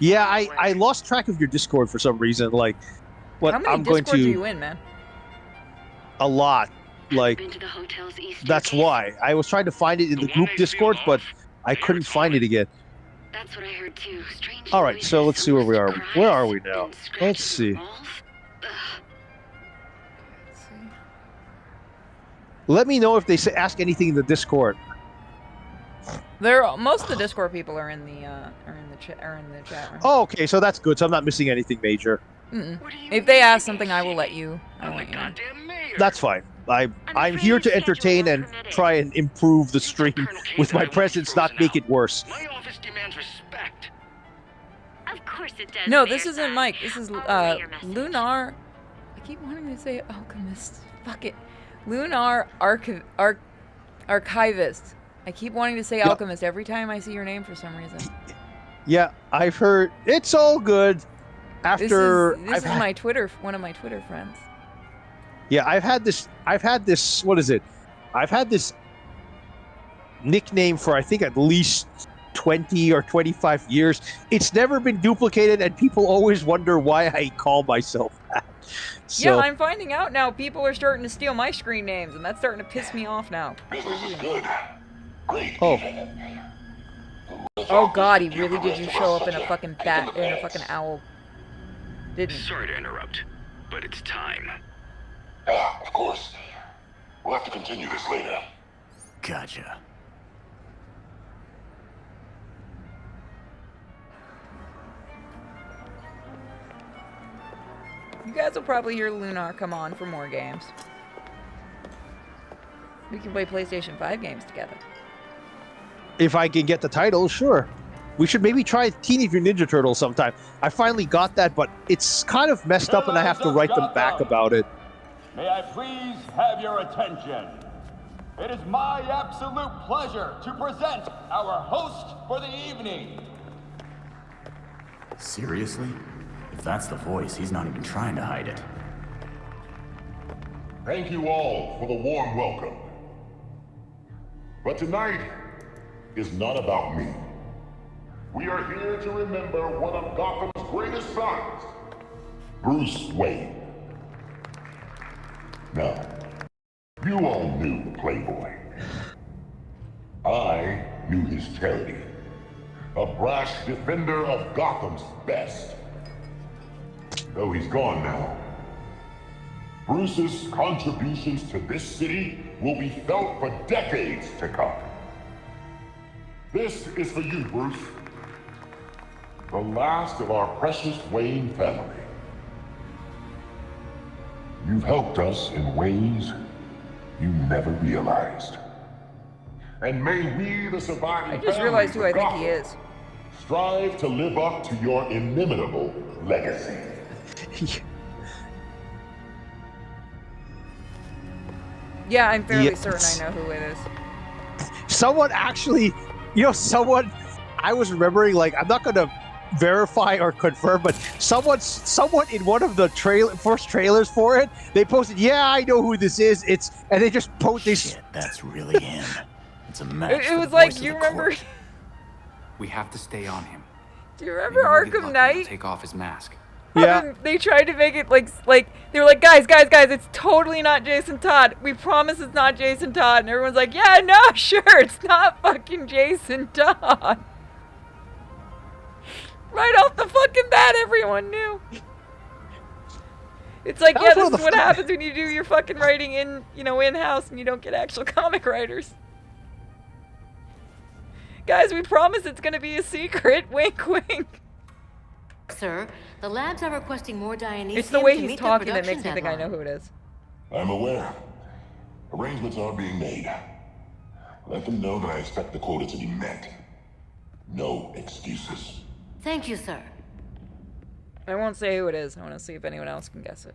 Yeah, I lost track of your Discord for some reason. Like, what How many I'm going Discords to. are you in, man? A lot. Like, that's why I was trying to find it in the group Discord, but I couldn't find it again. That's what I heard too. Strange. All right, so let's see where we are. Where are we now? Let's see. Let me know if they ask anything in the Discord. Most of the Discord people are in the chat room. Oh, okay, so that's good. So I'm not missing anything major. If they ask something, I will let you. know. That's fine. I'm here to entertain and try and improve the stream with my presence, not make it worse. My office demands respect. Of course it does. No, this isn't Mike. This is Lunar. I keep wanting to say Alchemist. Fuck it. Lunar Archivist. I keep wanting to say Alchemist every time I see your name for some reason. Yeah, I've heard. It's all good. After this is my Twitter, one of my Twitter friends. Yeah, I've had this. What is it? I've had this nickname for I think at least 20 or 25 years. It's never been duplicated, and people always wonder why I call myself that. So, yeah, I'm finding out now. People are starting to steal my screen names, and that's starting to piss me off now. Oh. Oh God, he really did just show up in a fucking bat, in a fucking owl. Didn't he? Sorry to interrupt, but it's time. Of course. We'll have to continue this later. Gotcha. You guys will probably hear Lunar come on for more games. We can play PlayStation 5 games together. If I can get the title, sure. We should maybe try Teenage Mutant Ninja Turtles sometime. I finally got that, but it's kind of messed up and I have to write them back about it. May I please have your attention? It is my absolute pleasure to present our host for the evening. Seriously? If that's the voice, he's not even trying to hide it. Thank you all for the warm welcome. But tonight is not about me. We are here to remember one of Gotham's greatest sons, Bruce Wayne. Now, you all knew Playboy. I knew his charity. A brash defender of Gotham's best. Though he's gone now, Bruce's contributions to this city will be felt for decades to come. This is for you, Bruce. The last of our precious Wayne family. You've helped us in ways you never realized. And may we, the surviving I just realized who I think he Gotham, is. strive to live up to your inimitable legacy. Yeah, I'm fairly certain I know who it is. Someone actually, someone I was remembering, like, I'm not gonna verify or confirm, but someone in one of the first trailers for it, they posted, "Yeah, I know who this is." And they just post this. Shit, that's really him. It's a match. It was like, you remember? We have to stay on him. Do you remember Arkham Knight? Take off his mask. Yeah. They tried to make it like they were like, guys, it's totally not Jason Todd. We promise it's not Jason Todd. And everyone's like, yeah, no, sure, it's not fucking Jason Todd. Right off the fucking bat, everyone knew. It's like, yeah, this is what happens when you do your fucking writing in-house and you don't get actual comic writers. Guys, we promise it's gonna be a secret. Wink, wink. Sir, the labs are requesting more Dionysium. It's the way to he's meet talking their that makes me think I production know who it is. I'm aware. Arrangements are being made. Let them know that I expect the quota to be met. No excuses. deadline. Thank you, sir. I won't say who it is. I want to see if anyone else can guess it.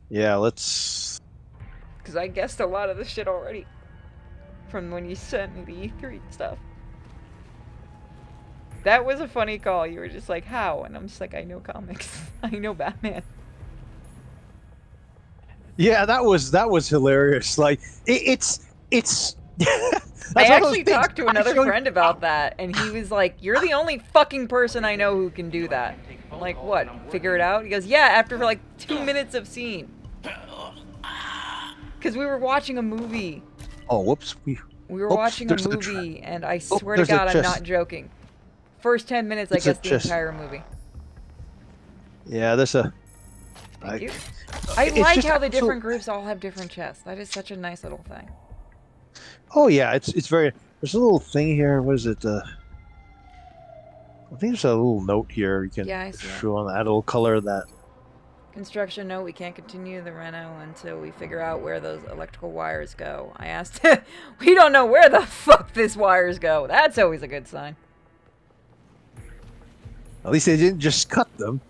Yeah, let's... Because I guessed a lot of this shit already. From when you sent me the E3 stuff. That was a funny call. You were just like, how? And I'm just like, I know comics. I know Batman. Yeah, that was hilarious. Like, it's I actually talked to another friend about that, and he was like, you're the only fucking person I know who can do that. I'm like, what? Figure it out? He goes, yeah, after like 2 minutes of scene. Because we were watching a movie. Oh, whoops. We were watching a movie, and I swear to God, I'm not joking. First 10 minutes, I guess, the entire movie. Yeah, there's a... Thank you. I like how the different groups all have different chests. That is such a nice little thing. Oh, yeah, it's very... There's a little thing here. What is it? I think there's a little note here. You can show on that little color that... Construction note, we can't continue the reno until we figure out where those electrical wires go. I asked, we don't know where the fuck these wires go. That's always a good sign. At least they didn't just cut them,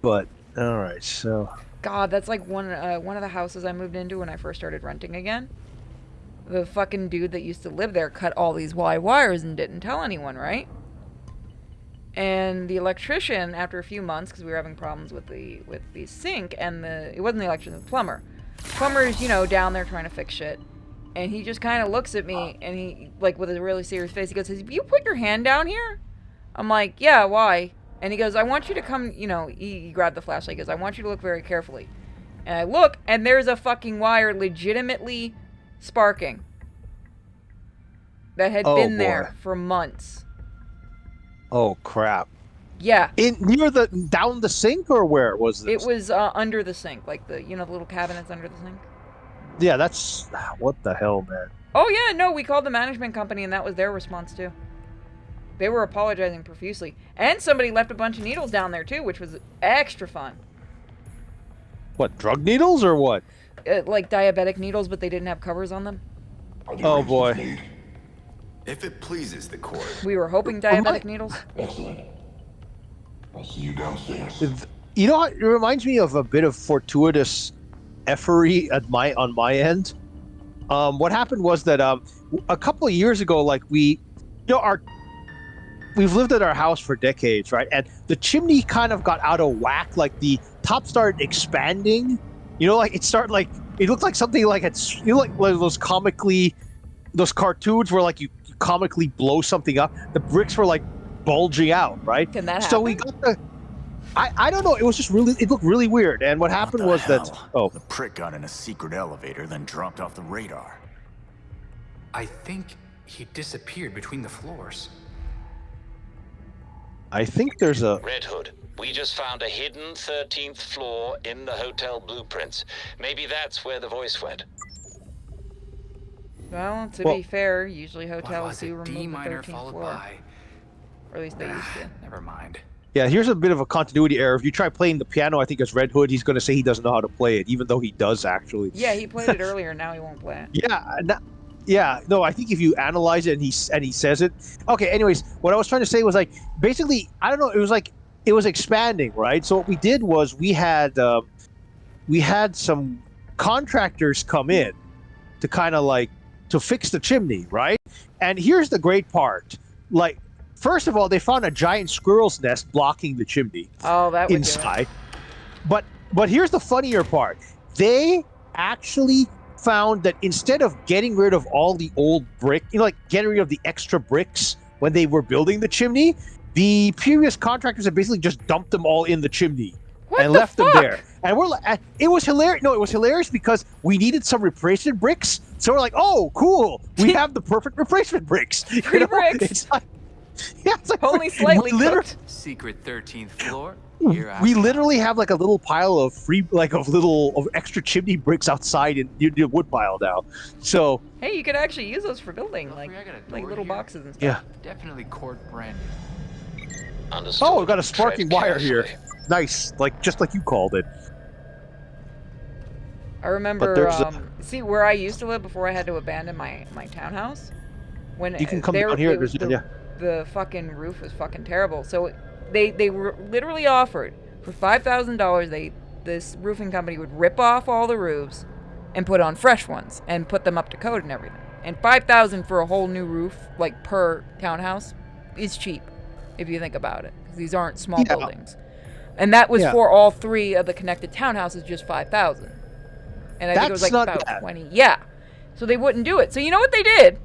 but alright, so... God, that's like one of the houses I moved into when I first started renting again. The fucking dude that used to live there cut all these wires and didn't tell anyone, right? And the electrician, after a few months, because we were having problems with the sink, and it wasn't the electrician, the plumber. Plumber's, down there trying to fix shit. And he just kind of looks at me, and he, like, with a really serious face, he goes, "Have you put your hand down here?" I'm like, "Yeah, why?" And he goes, "I want you to come," he grabbed the flashlight, he goes, "I want you to look very carefully." And I look, and there's a fucking wire legitimately sparking. That had been there for months. Oh, crap. Yeah. Near down the sink, or where was this? It was under the sink, like the little cabinets under the sink. Yeah, that's... What the hell, man? Oh, yeah, no, we called the management company, and that was their response, too. They were apologizing profusely. And somebody left a bunch of needles down there, too, which was extra fun. What, drug needles, or what? Like diabetic needles, but they didn't have covers on them. Oh, boy. If it pleases the court. We were hoping diabetic needles. Excellent. I'll see you downstairs. You know what? It reminds me of a bit of fortuitous effery on my end. What happened was that a couple of years ago, like we've lived at our house for decades, right? And the chimney kind of got out of whack. Like the top started expanding, You know, like it started like it looked like something like it's like those cartoons where like you comically blow something up. The bricks were like bulging out, right? Can that So happen? we got the. I don't know. It was just it looked really weird. And what happened What the was hell? that The prick got in a secret elevator, then dropped off the radar. I think he disappeared between the floors. I think there's a Red Hood, we just found a hidden 13th floor in the hotel blueprints. Maybe that's where the voice went. Well, to Well, be fair, usually hotels was do it? remove D the minor 13th followed floor. by. Or at least they used to. Never mind. Yeah, here's a bit of a continuity error. If you try playing the piano, I think as Red Hood, he's going to say he doesn't know how to play it, even though he does actually. Yeah, he played it earlier. Now he won't play it. Yeah, no, I think if you analyze it and he says it. Okay, anyways, what I was trying to say was like basically, I don't know, it was like it was expanding, right? So what we did was we had some contractors come in to kind of like to fix the chimney, right? And here's the great part. Like first of all, they found a giant squirrel's nest blocking the chimney. Oh, that would inside. But here's the funnier part. They actually found that instead of getting rid of all the old brick, like getting rid of the extra bricks when they were building the chimney, the previous contractors had basically just dumped them all in the chimney and left them there. And we're like, it was hilarious. No, it was hilarious because we needed some replacement bricks. So we're like, oh, cool. We have the perfect replacement bricks. Free bricks. It's like, yeah, it's like only slightly cooked. Secret 13th floor. We literally have like a little pile of of extra chimney bricks outside in the wood pile now. So Hey, you could actually use those for building, like little boxes and stuff. yeah. Definitely cord branded. Understood. Oh, we've got a sparking Tread wire here. carefully. Nice, just like you called it. I remember, see, where I used to live before I had to abandon my townhouse. When You can come down here. The fucking roof was fucking terrible. So they were literally offered for $5,000. This roofing company would rip off all the roofs and put on fresh ones and put them up to code and everything. And $5,000 for a whole new roof, like per townhouse, is cheap if you think about it. Because these aren't small buildings. And that was for all 3 of the connected townhouses, just $5,000. And I think it was like about 20. Yeah. So they wouldn't do it. So you know what they did?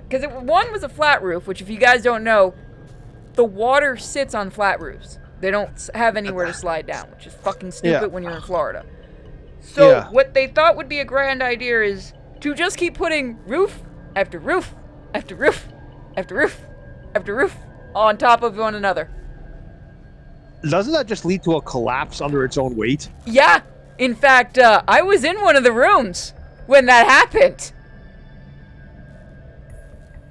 Because one was a flat roof, which if you guys don't know, the water sits on flat roofs. They don't have anywhere to slide down, which is fucking stupid when you're in Florida. So what they thought would be a grand idea is to just keep putting roof after roof after roof after roof after roof on top of one another. Doesn't that just lead to a collapse under its own weight? Yeah. In fact, I was in one of the rooms when that happened.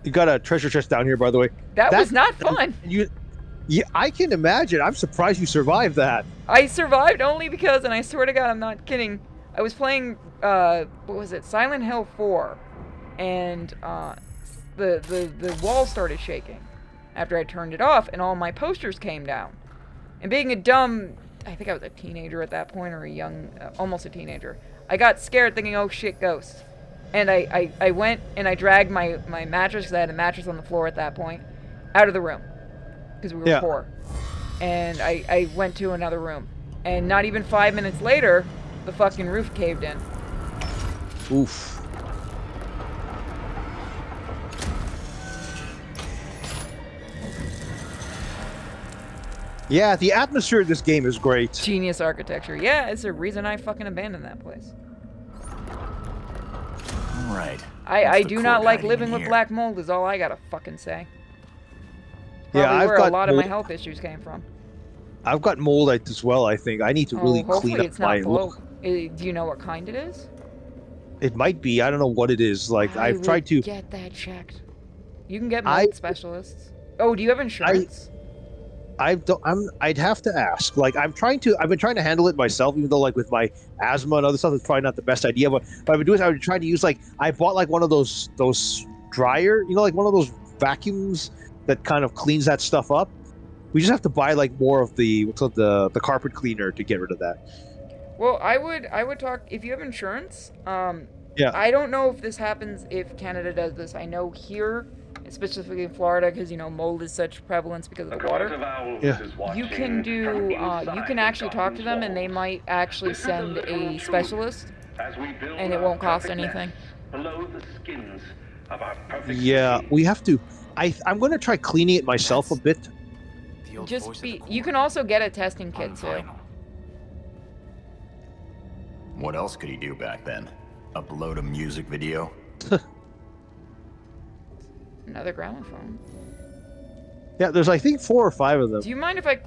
You got a treasure chest down here, by the way. That was not fun. Yeah, I can imagine. I'm surprised you survived that. I survived only because, and I swear to God, I'm not kidding. I was playing, what was it, Silent Hill 4, and the wall started shaking after I turned it off, and all my posters came down. And being a dumb, I think I was a teenager at that point, or a young, almost a teenager, I got scared thinking, oh shit, ghosts. And I went and I dragged my mattress, because I had a mattress on the floor at that point, out of the room. Because we were poor. And I went to another room. And not even 5 minutes later, the fucking roof caved in. Oof. Yeah, the atmosphere of this game is great. Genius architecture. Yeah, it's the reason I fucking abandoned that place. All right. I do not like living with black mold is all I gotta fucking say. Probably where a lot of my health issues came from. I've got mold as well, I think. I need to really clean up my look. Do you know what kind it is? It might be. I don't know what it is. Like, I've tried to get that checked. You can get mold specialists. Oh, do you have insurance? I'd have to ask. Like, I've been trying to handle it myself, even though like with my asthma and other stuff, it's probably not the best idea. But what I've been doing is I've been trying to use I bought like one of those dryer, like one of those vacuums that kind of cleans that stuff up. We just have to buy like more of the carpet cleaner to get rid of that. Well, I would talk if you have insurance. Yeah. I don't know if this happens if Canada does this. I know here specifically in Florida, because, you know, mold is such prevalence because of the water. Yeah. You can do, you can actually talk to them, and they might actually send a specialist, and it won't cost anything. Below the skins of our perfect Yeah, we have to. I'm going to try cleaning it myself a bit. Just be. You can also get a testing kit too. What else could he do back then? Upload a music video? Another gramophone. Yeah, there's I think 4 or 5 of them. Do you mind if I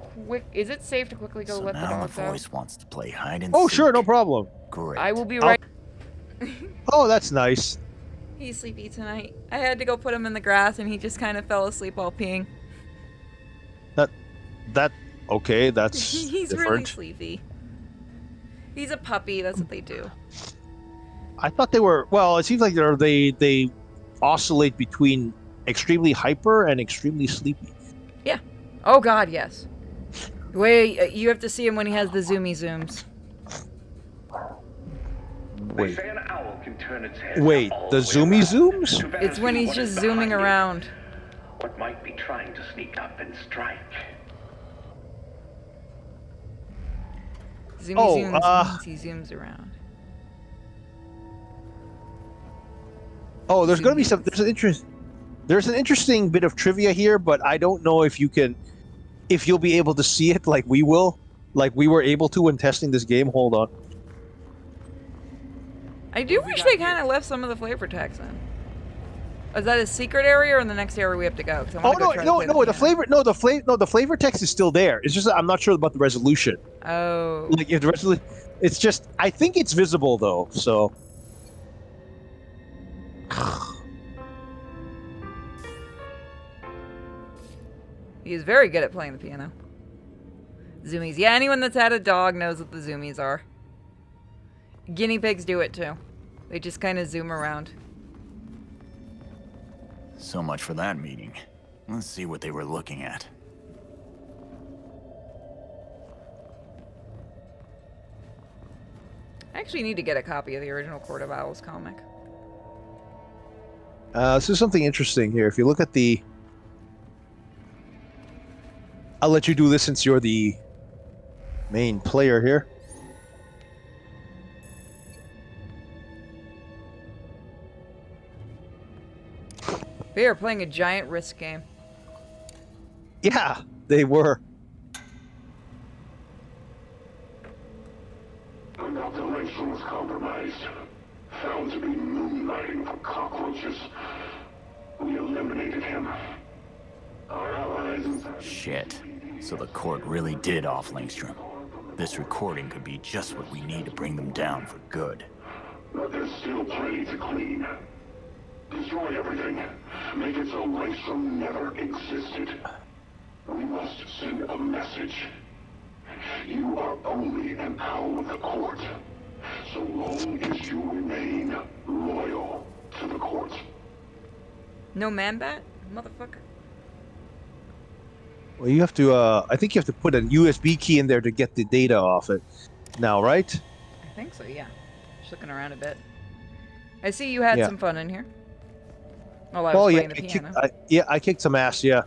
Is it safe to quickly go let the dogs out? Voice wants to play hide and Oh, seek. sure, no problem. Great. I will be right. Oh, that's nice. He's sleepy tonight. I had to go put him in the grass, and he just kind of fell asleep while peeing. Okay, that's He's different. really sleepy. He's a puppy. That's what they do. I thought they were. Well, it seems like they oscillate between extremely hyper and extremely sleepy. Yeah. Oh God, yes. The way you have to see him when he has the zoomy zooms. Wait. They say an owl can turn its head Wait, all the way zoomy around zooms? to better It's when see he's what just is zooming behind it. around. What might be trying to sneak up and strike. Zoomy Oh, zooms means he zooms around. Oh, there's going to be some. There's an interesting bit of trivia here, but I don't know if you'll be able to see it like we will, like we were able to when testing this game. Hold on. I do wish they kind of left some of the flavor text in. Is that a secret area or in the next area we have to go? 'Cause I Oh wanna go try to play the flavor text is still there. It's just that I'm not sure about the resolution. Oh. Like if the resolution, it's just I think it's visible though. So. He's very good at playing the piano. Zoomies. Yeah, anyone that's had a dog knows what the zoomies are. Guinea pigs do it too. They just kind of zoom around. So much for that meeting. Let's see what they were looking at. I actually need to get a copy of the original Court of Owls comic. This is something interesting here. If you look at the... I'll let you do this since you're the main player here. They are playing a giant Risk game. Yeah, they were. An operation was compromised. Found to be moonlighting for cockroaches. We eliminated him. Our allies... Shit. So the court really did off Langstrom. This recording could be just what we need to bring them down for good. But there's still plenty to clean. Destroy everything. Make it so Langstrom never existed. We must send a message. You are only an owl of the court. So long as you remain loyal to the court. No man-bat? Motherfucker. Well, you have to, I think you have to put a USB key in there to get the data off it. Now, right? I think so, yeah. Just looking around a bit. I see you had some fun in here. While I was playing the piano. I kicked some ass, yeah.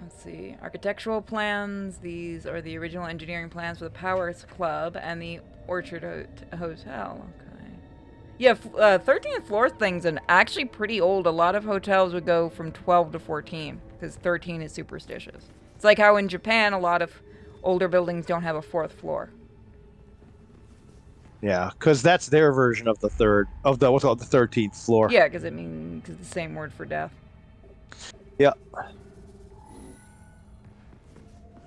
Let's see. Architectural plans. These are the original engineering plans for the Powers Club and the Orchard Hotel. Okay. Yeah, 13th floor thing's actually pretty old. A lot of hotels would go from 12 to 14 because 13 is superstitious. It's like how in Japan a lot of older buildings don't have a 4th floor. Yeah, because that's their version of the what's called the 13th floor. Yeah, because it's the same word for death. Yeah.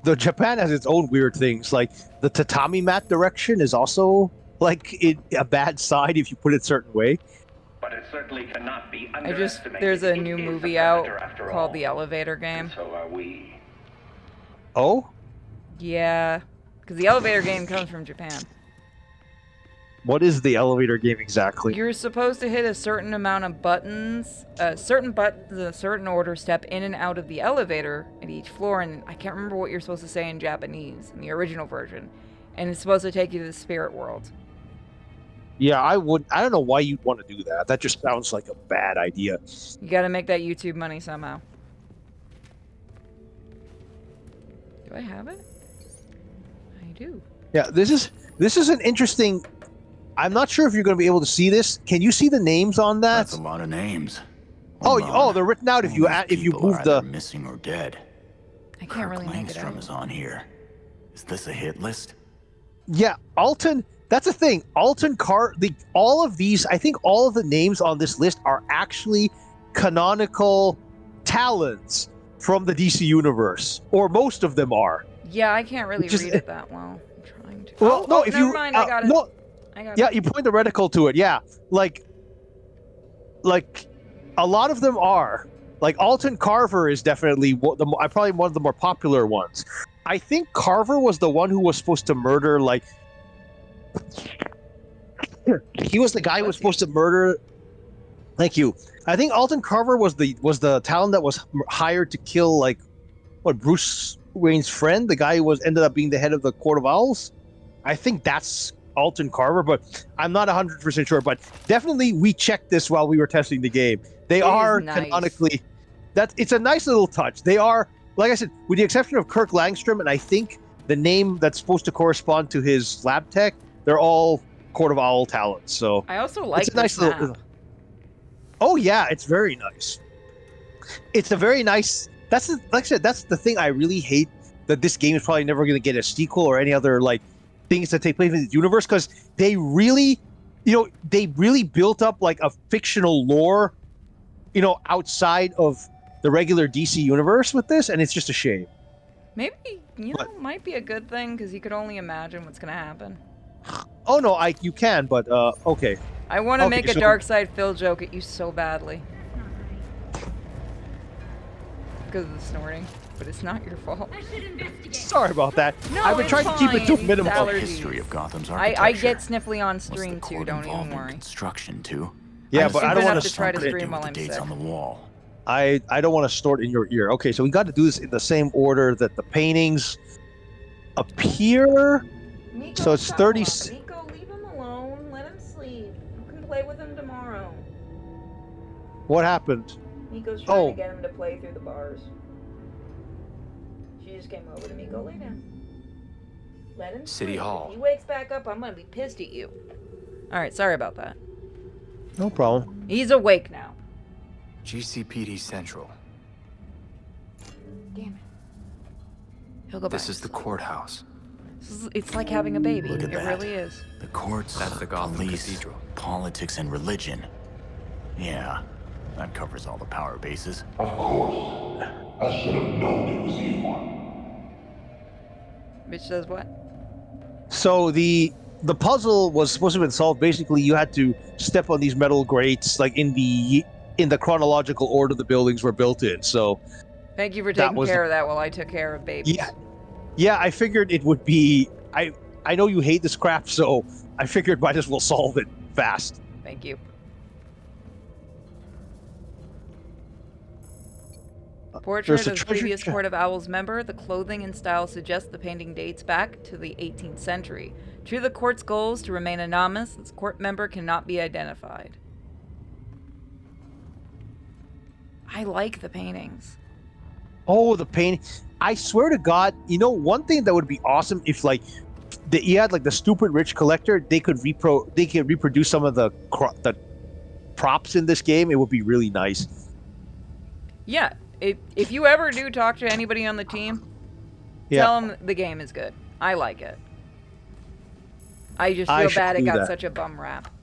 The Japan has its own weird things, like the tatami mat direction is also like a bad side if you put it a certain way. But it certainly cannot be There's a new movie out called The Elevator Game. And so are we. Oh? Yeah, because the elevator game comes from Japan. What is the elevator game exactly? You're supposed to hit a certain amount of buttons, certain buttons in a certain order, step in and out of the elevator at each floor, and I can't remember what you're supposed to say in Japanese, in the original version, and it's supposed to take you to the spirit world. Yeah, I would. I don't know why you'd want to do that. That just sounds like a bad idea. You gotta make that YouTube money somehow. Do I have it? I do. Yeah, this is an interesting. I'm not sure if you're going to be able to see this. Can you see the names on that? That's a lot of names. Oh, they're written out if you move the. Missing or dead. I can't really make it out. Is on here. Is this a hit list? Yeah, Alton. That's the thing. Alton all of these. I think all of the names on this list are actually canonical talents from the DC universe, or most of them are. Yeah, I can't really read it that well. I'm trying to. Well, no, if never you mind, I got it. no, I got yeah, it. you point the reticle to it. Yeah, like a lot of them are. Like Alton Carver is definitely probably one of the more popular ones. I think Carver was the one who was supposed to murder. Like he was the guy who was supposed to murder. Thank you. I think Alton Carver was the talent that was hired to kill Bruce Wayne's friend, the guy who ended up being the head of the Court of Owls. I think that's Alton Carver, but I'm not 100% sure. But definitely, we checked this while we were testing the game. They are canonically. It's a nice little touch. They are, like I said, with the exception of Kirk Langstrom, and I think the name that's supposed to correspond to his lab tech, they're all Court of Owl talents. So I also like it's a nice little. Oh yeah, it's very nice. It's a very nice. Like I said, that's the thing I really hate, that this game is probably never going to get a sequel or any other things that take place in the universe, because they really built up like a fictional lore, outside of the regular DC universe with this, and it's just a shame. Maybe might be a good thing, because you could only imagine what's gonna happen. Oh no, you can, but okay. I want to make a Dark Side Phil joke at you so badly. Because of the snorting, but it's not your fault. Sorry about that. No, I've been trying to keep it to a minimum. History of Gotham's architecture. I get Sniffly on stream too. Don't even worry. Construction too. Yeah, but I don't want to try to stream while I'm sick. On the wall. I don't want to snort in your ear. Okay, so we got to do this in the same order that the paintings appear. Nico, so it's 30. Nico, leave him alone. Let him sleep. You can play with him tomorrow. What happened? Nico's trying to get him to play through the bars. She just came over to me. Go lay down. Let him City sleep. Hall. If he wakes back up, I'm gonna be pissed at you. Alright, sorry about that. No problem. He's awake now. GCPD Central. Damn it. He'll go back. This is the courthouse. It's like having a baby. Look at it that. really is. The courts, that's the Gotham police, Cathedral. Politics, and religion. Yeah, that covers all the power bases. Of course. I should have known it was you. Bitch says what? So the puzzle was supposed to have been solved. Basically, you had to step on these metal grates, like in the chronological order the buildings were built in. So thank you for taking care of that while I took care of babies. Yeah, I figured it would be. I know you hate this crap, so I figured might as well solve it fast. Thank you. Portrait of the previous Court of Owls member. The clothing and style suggests the painting dates back to the 18th century. True to the court's goals to remain anonymous, this court member cannot be identified. I like the paintings. Oh, the painting. I swear to God, one thing that would be awesome if you had the stupid rich collector, they could reproduce some of the props in this game. It would be really nice. Yeah, if you ever do talk to anybody on the team, tell them the game is good. I like it. I just feel bad it got such a bum rap.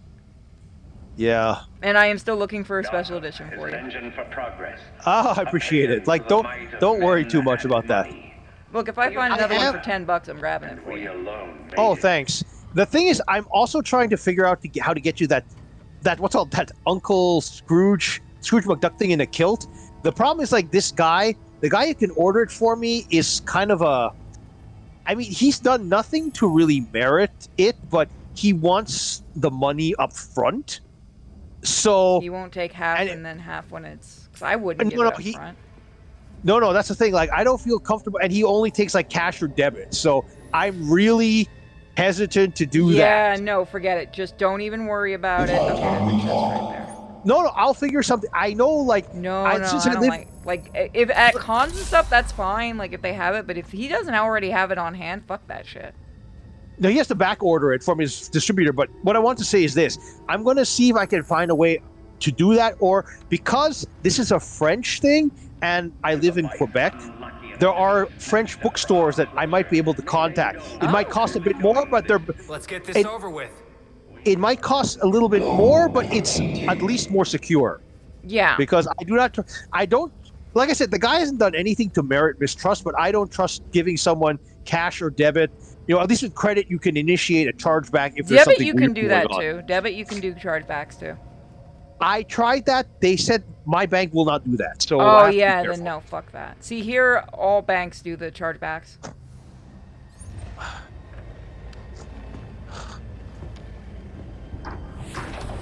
Yeah. And I am still looking for a special edition for you. Oh, I appreciate it. Don't worry too much about that. Look, if I find another one for $10, I'm grabbing it for you. Oh, thanks. The thing is, I'm also trying to figure out how to get you that what's called that Uncle Scrooge McDuck thing in a kilt. The problem is this guy, the guy who can order it for me is kind of he's done nothing to really merit it, but he wants the money up front. So he won't take half and then half when it's. Cause I wouldn't give it up front. No, that's the thing. I don't feel comfortable, and he only takes cash or debit. So I'm really hesitant to do that. Yeah, no, forget it. Just don't even worry about it. Okay, there's a chest right there. No, I'll figure something. I know, like... No, I don't like... If at cons and stuff, that's fine, like, if they have it. But if he doesn't already have it on hand, fuck that shit. No, he has to back order it from his distributor. But what I want to say is this. I'm going to see if I can find a way to do that. Or because this is a French thing, and I live in Quebec... There are French bookstores that I might be able to contact. It might cost a bit more, but they're... Let's get this over with. It might cost a little bit more, but it's at least more secure. Yeah. Because I don't... Like I said, the guy hasn't done anything to merit mistrust, but I don't trust giving someone cash or debit. You know, at least with credit, you can initiate a chargeback if there's something Debit, you can weird do going that on. too. Debit, you can do chargebacks too. I tried that. They said my bank will not do that. So Oh yeah, then no, fuck that. See, here all banks do the chargebacks.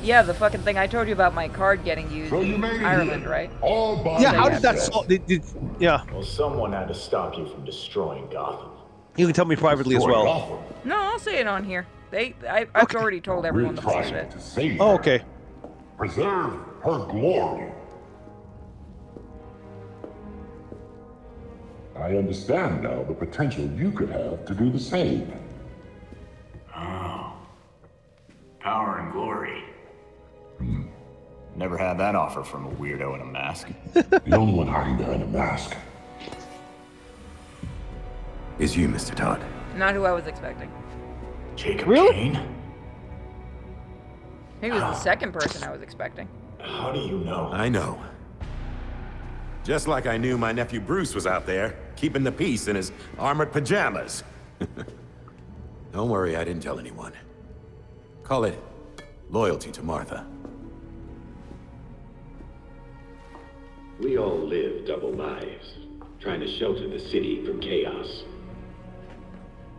Yeah, the fucking thing I told you about my card getting used in Ireland, right? Yeah, how did that solve? Yeah. Well, someone had to stop you from destroying Gotham. You can tell me privately as well. No, I'll say it on here. I've already told everyone the bullshit. Oh, okay. Preserve her glory. I understand now the potential you could have to do the same. Oh. Power and glory. Never had that offer from a weirdo in a mask. The only one hiding behind a mask is you, Mr. Todd. Not who I was expecting. Jacob Really? Kane? He was the second person I was expecting. How do you know? I know. Just like I knew my nephew Bruce was out there, keeping the peace in his armored pajamas. Don't worry, I didn't tell anyone. Call it loyalty to Martha. We all live double lives, trying to shelter the city from chaos.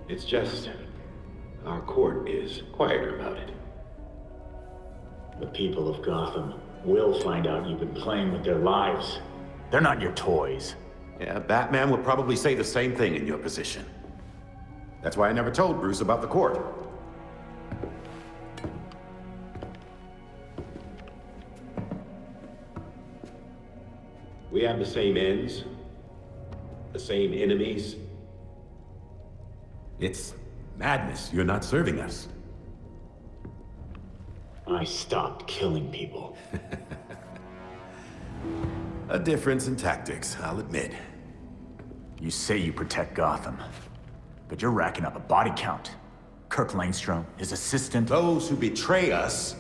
It's just, our court is quieter about it. The people of Gotham will find out you've been playing with their lives. They're not your toys. Yeah, Batman would probably say the same thing in your position. That's why I never told Bruce about the court. We have the same ends, the same enemies. It's madness. You're not serving us. I stopped killing people. A difference in tactics, I'll admit. You say you protect Gotham, but you're racking up a body count. Kirk Langstrom, his assistant... Those who betray us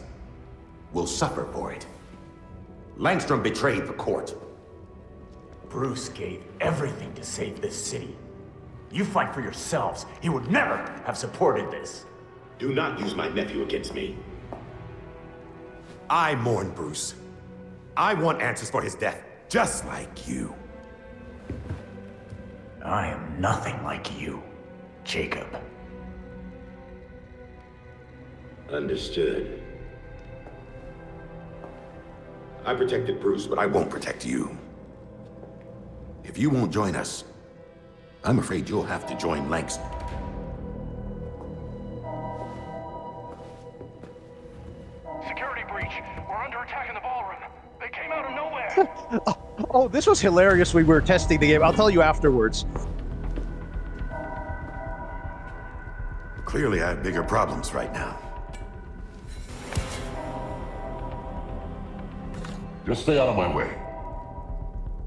will suffer for it. Langstrom betrayed the court. Bruce gave everything to save this city. You fight for yourselves. He would never have supported this. Do not use my nephew against me. I mourn Bruce. I want answers for his death, just like you. I am nothing like you, Jacob. Understood. I protected Bruce, but I won't protect you. If you won't join us, I'm afraid you'll have to join Langston. Security breach. We're under attack in the ballroom. They came out of nowhere. Oh, this was hilarious when we were testing the game. I'll tell you afterwards. Clearly, I have bigger problems right now. Just stay out of my way.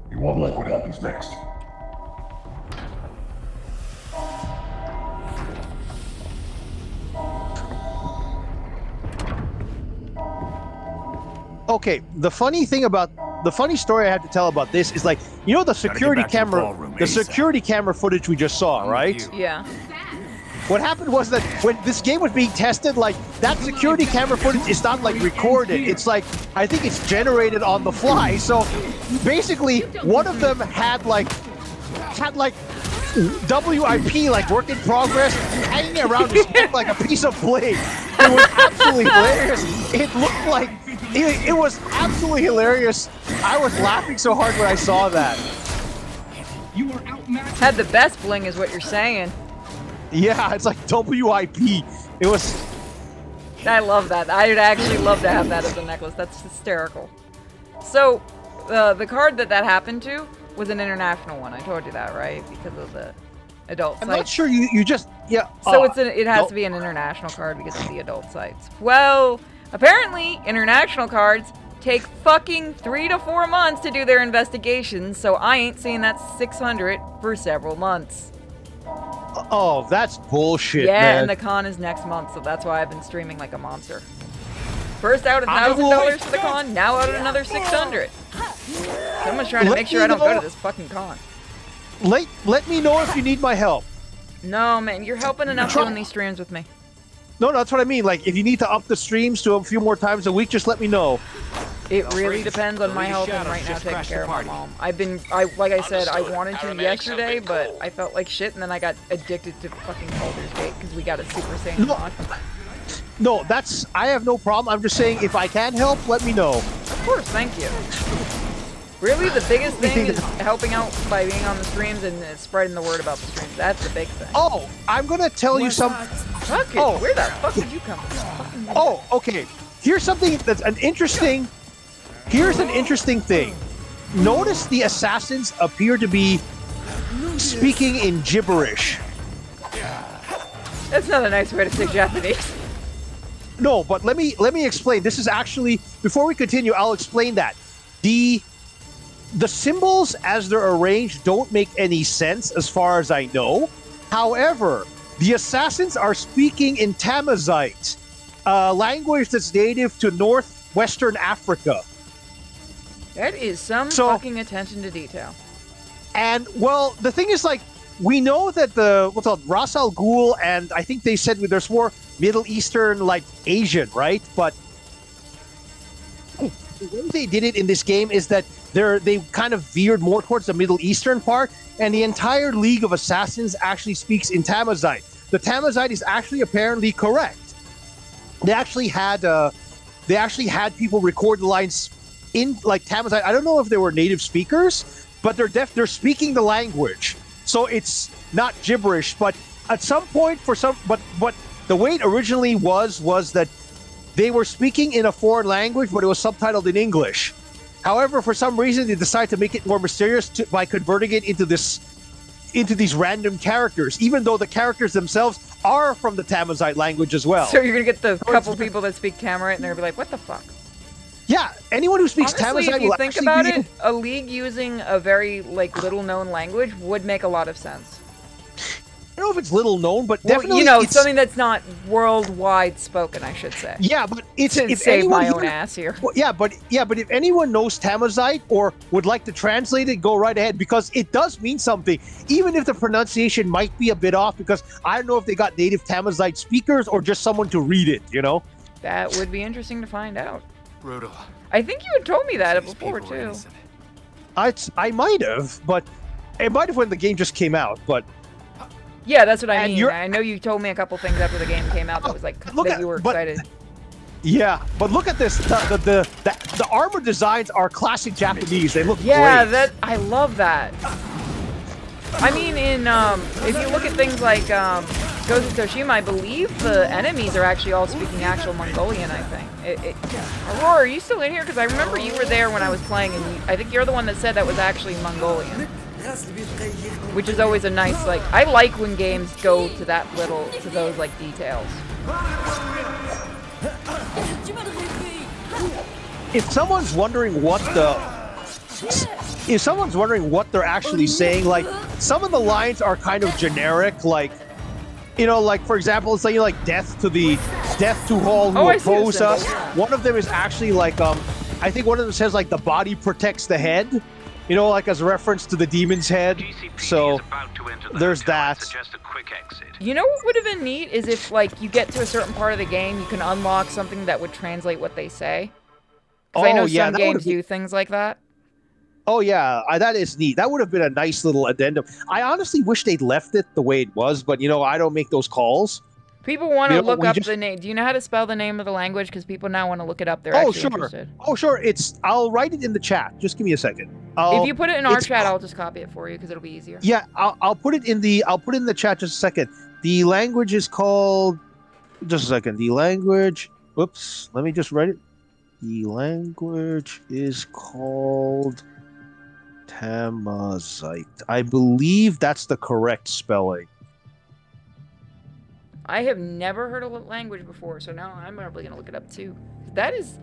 You won't like what happens next. Okay, the funny story I had to tell about this is, like, you know, the security camera footage we just saw, right? Yeah. What happened was that when this game was being tested, like, that security camera footage is not, like, recorded. It's like, I think it's generated on the fly. So basically, one of them had like WIP, like work in progress, hanging around his neck like a piece of bling. It was absolutely hilarious. It looked like, it was absolutely hilarious. I was laughing so hard when I saw that. Had the best bling is what you're saying. Yeah, it's like WIP. It was. I love that. I'd actually love to have that as a necklace. That's hysterical. So, the card that happened to was an international one. I told you that, right? Because of the adult sites. I'm not sure you just So it has to be an international card because of the adult sites. Well, apparently international cards take fucking 3 to 4 months to do their investigations. So I ain't seeing that 600 for several months. Oh, that's bullshit, yeah, man. and the con is next month, so that's why I've been streaming like a monster. First out $1,000 for the con, now out another 600. Someone's trying to make sure I don't go to this fucking con. Let me know if you need my help. No, man, you're helping enough doing these streams with me. No, that's what I mean. Like, if you need to up the streams to a few more times a week, just let me know. It really depends on my health and right now taking care of my mom. Like I said, I wanted to yesterday, but I felt like shit, and then I got addicted to fucking Baldur's Gate because we got a Super Saiyan mod. No, I have no problem. I'm just saying, if I can help, let me know. Of course, thank you. Really, the biggest thing is helping out by being on the streams and spreading the word about the streams. That's the big thing. Oh, I'm gonna tell you something. Oh, where the fuck did you come from? Oh, okay. Here's something that's an interesting. Here's an interesting thing. Notice the assassins appear to be speaking in gibberish. That's not a nice way to say Japanese. No, but let me explain. This is actually, before we continue, I'll explain that. The symbols as they're arranged don't make any sense as far as I know. However, the assassins are speaking in Tamazight, a language that's native to northwestern Africa. That is some fucking attention to detail. And, well, the thing is, like, we know that Ras Al Ghul, and I think they said there's more Middle Eastern, like, Asian, right? But the way they did it in this game is that they kind of veered more towards the Middle Eastern part, and the entire League of Assassins actually speaks in Tamazight. The Tamazight is actually apparently correct. They actually had people record the lines in like Tamazight. I don't know if they were native speakers, but they're speaking the language. So it's not gibberish, but at some point but the way it originally was that they were speaking in a foreign language, but it was subtitled in English. However, for some reason, they decided to make it more mysterious by converting it into these random characters, even though the characters themselves are from the Tamazight language as well. So you're gonna get the couple people that speak Tamaright, and they're gonna be like, "What the fuck?" Yeah, anyone who speaks Honestly, Tamazight if you will think actually about be it, a league using a very little-known language would make a lot of sense. I don't know if it's little known, but definitely it's something that's not worldwide spoken, I should say. Yeah, but it's to save my own ass here. Well, yeah, but if anyone knows Tamazight or would like to translate it, go right ahead, because it does mean something, even if the pronunciation might be a bit off. Because I don't know if they got native Tamazight speakers or just someone to read it. You know, that would be interesting to find out. Brutal. I think you had told me that before too. I might have, but it might have when the game just came out, but. Yeah, that's what I mean. I know you told me a couple things after the game came out that was you were excited. Yeah, but look at this. The armor designs are classic Japanese. They look great. I love that. I mean, if you look at things like Ghost of Tsushima, I believe the enemies are actually all speaking actual Mongolian, I think. Aurora, are you still in here? Because I remember you were there when I was playing, and I think you're the one that said that was actually Mongolian. Which is always a nice, I like when games go to those, details. If someone's wondering what they're actually saying, some of the lines are kind of generic, for example, it's death to all who oppose us. Yeah. One of them is actually I think one of them says the body protects the head. As a reference to the demon's head. So there's that. You know what would have been neat is if, you get to a certain part of the game, you can unlock something that would translate what they say. Because I know some games do things like that. Oh, yeah. That is neat. That would have been a nice little addendum. I honestly wish they'd left it the way it was, but, I don't make those calls. People want to look up the name. Do you know how to spell the name of the language? Because people now want to look it up. They're actually interested. Oh, sure. I'll write it in the chat. Just give me a second. If you put it in our chat, I'll just copy it for you because it'll be easier. Yeah, I'll put it in the chat just a second. The language is called... Just a second. The language... Whoops. Let me just write it. The language is called Tamazite. I believe that's the correct spelling. I have never heard a language before, so now I'm probably gonna look it up too. That is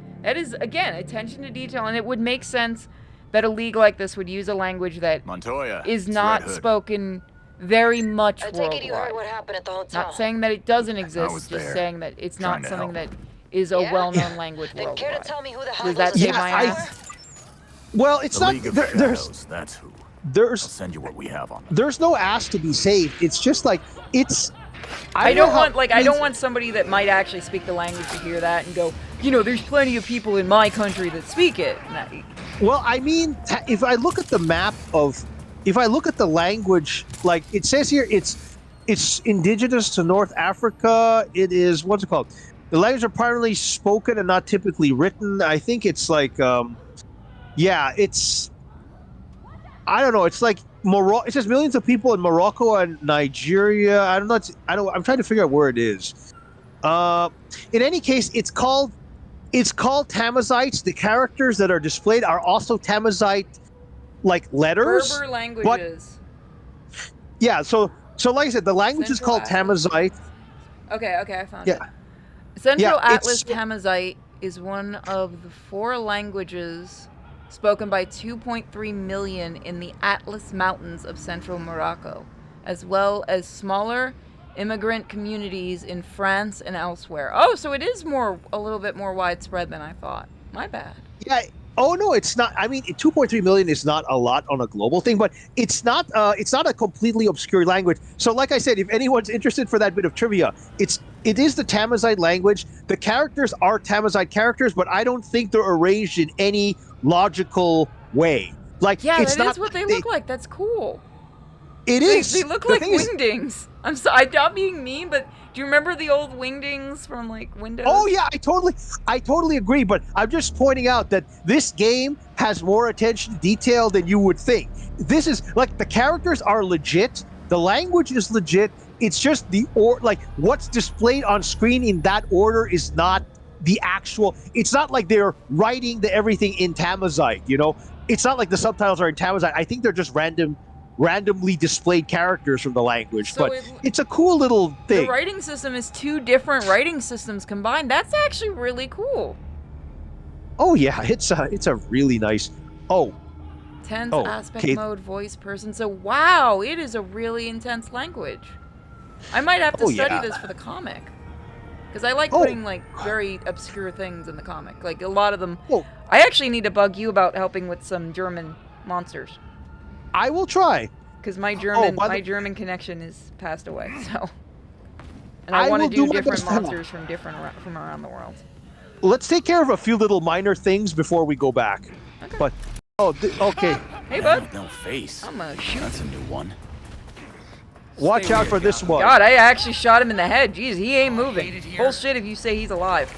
again attention to detail, and it would make sense that a league like this would use a language that Montoya, is not spoken very much worldwide. I take it you heard what happened at the hotel. Not saying that it doesn't exist, just saying that it's not something that is a well-known language worldwide. Care to tell me who the Does that save my ass? Well, it's not. League of There's Shadows, that's who. I'll send you what we have on them. There's no ass to be saved. It's just like it's. I don't want somebody that might actually speak the language to hear that and go, you know, there's plenty of people in my country that speak it. Well, I mean, if I look at the map of, if I look at the language, like it says here, it's indigenous to North Africa. It is, what's it called? The language are primarily spoken and not typically written. I think it's like, yeah, it's, I don't know. It's like Morocco. It says millions of people in Morocco and Nigeria. I don't know. I'm trying to figure out where it is. In any case, it's called Tamazites. The characters that are displayed are also Tamazite, like letters. Berber languages. Yeah. So like I said, the language is called Tamazite. Okay, I found it. Central Atlas Tamazite is one of the 4 languages spoken by 2.3 million in the Atlas Mountains of central Morocco, as well as smaller immigrant communities in France and elsewhere. Oh, so it is a little bit more widespread than I thought. My bad. Yeah. Oh no, it's not. I mean, 2.3 million is not a lot on a global thing, but it's not a completely obscure language. So, like I said, if anyone's interested for that bit of trivia, it is the Tamazite language. The characters are Tamazite characters, but I don't think they're arranged in any logical way. Like, yeah, it's that not is what they look like. That's cool. It is. They look like wingdings. I'm not being mean, but do you remember the old wingdings from like Windows? Oh yeah, I totally agree. But I'm just pointing out that this game has more attention to detail than you would think. This is like the characters are legit, the language is legit. It's just like what's displayed on screen in that order is not the actual. It's not like they're writing everything in Tamazite. You know, it's not like the subtitles are in Tamazite. I think they're just randomly displayed characters from the language, so but it's a cool little thing. The writing system is 2 different writing systems combined. That's actually really cool. Oh yeah, it's a really nice. Tense aspect mode, voice person. So wow, it is a really intense language. I might have to study this for the comic, because I like putting like very obscure things in the comic. Like a lot of them. I actually need to bug you about helping with some German monsters. I will try. Because my German connection is passed away, so. And I want to do different monsters from around the world. Let's take care of a few little minor things before we go back. Okay. But okay. Hey bud. No face. I'm gonna shoot. That's a new one. Watch out for this one. God, I actually shot him in the head. Jeez, he ain't moving. Bullshit if you say he's alive.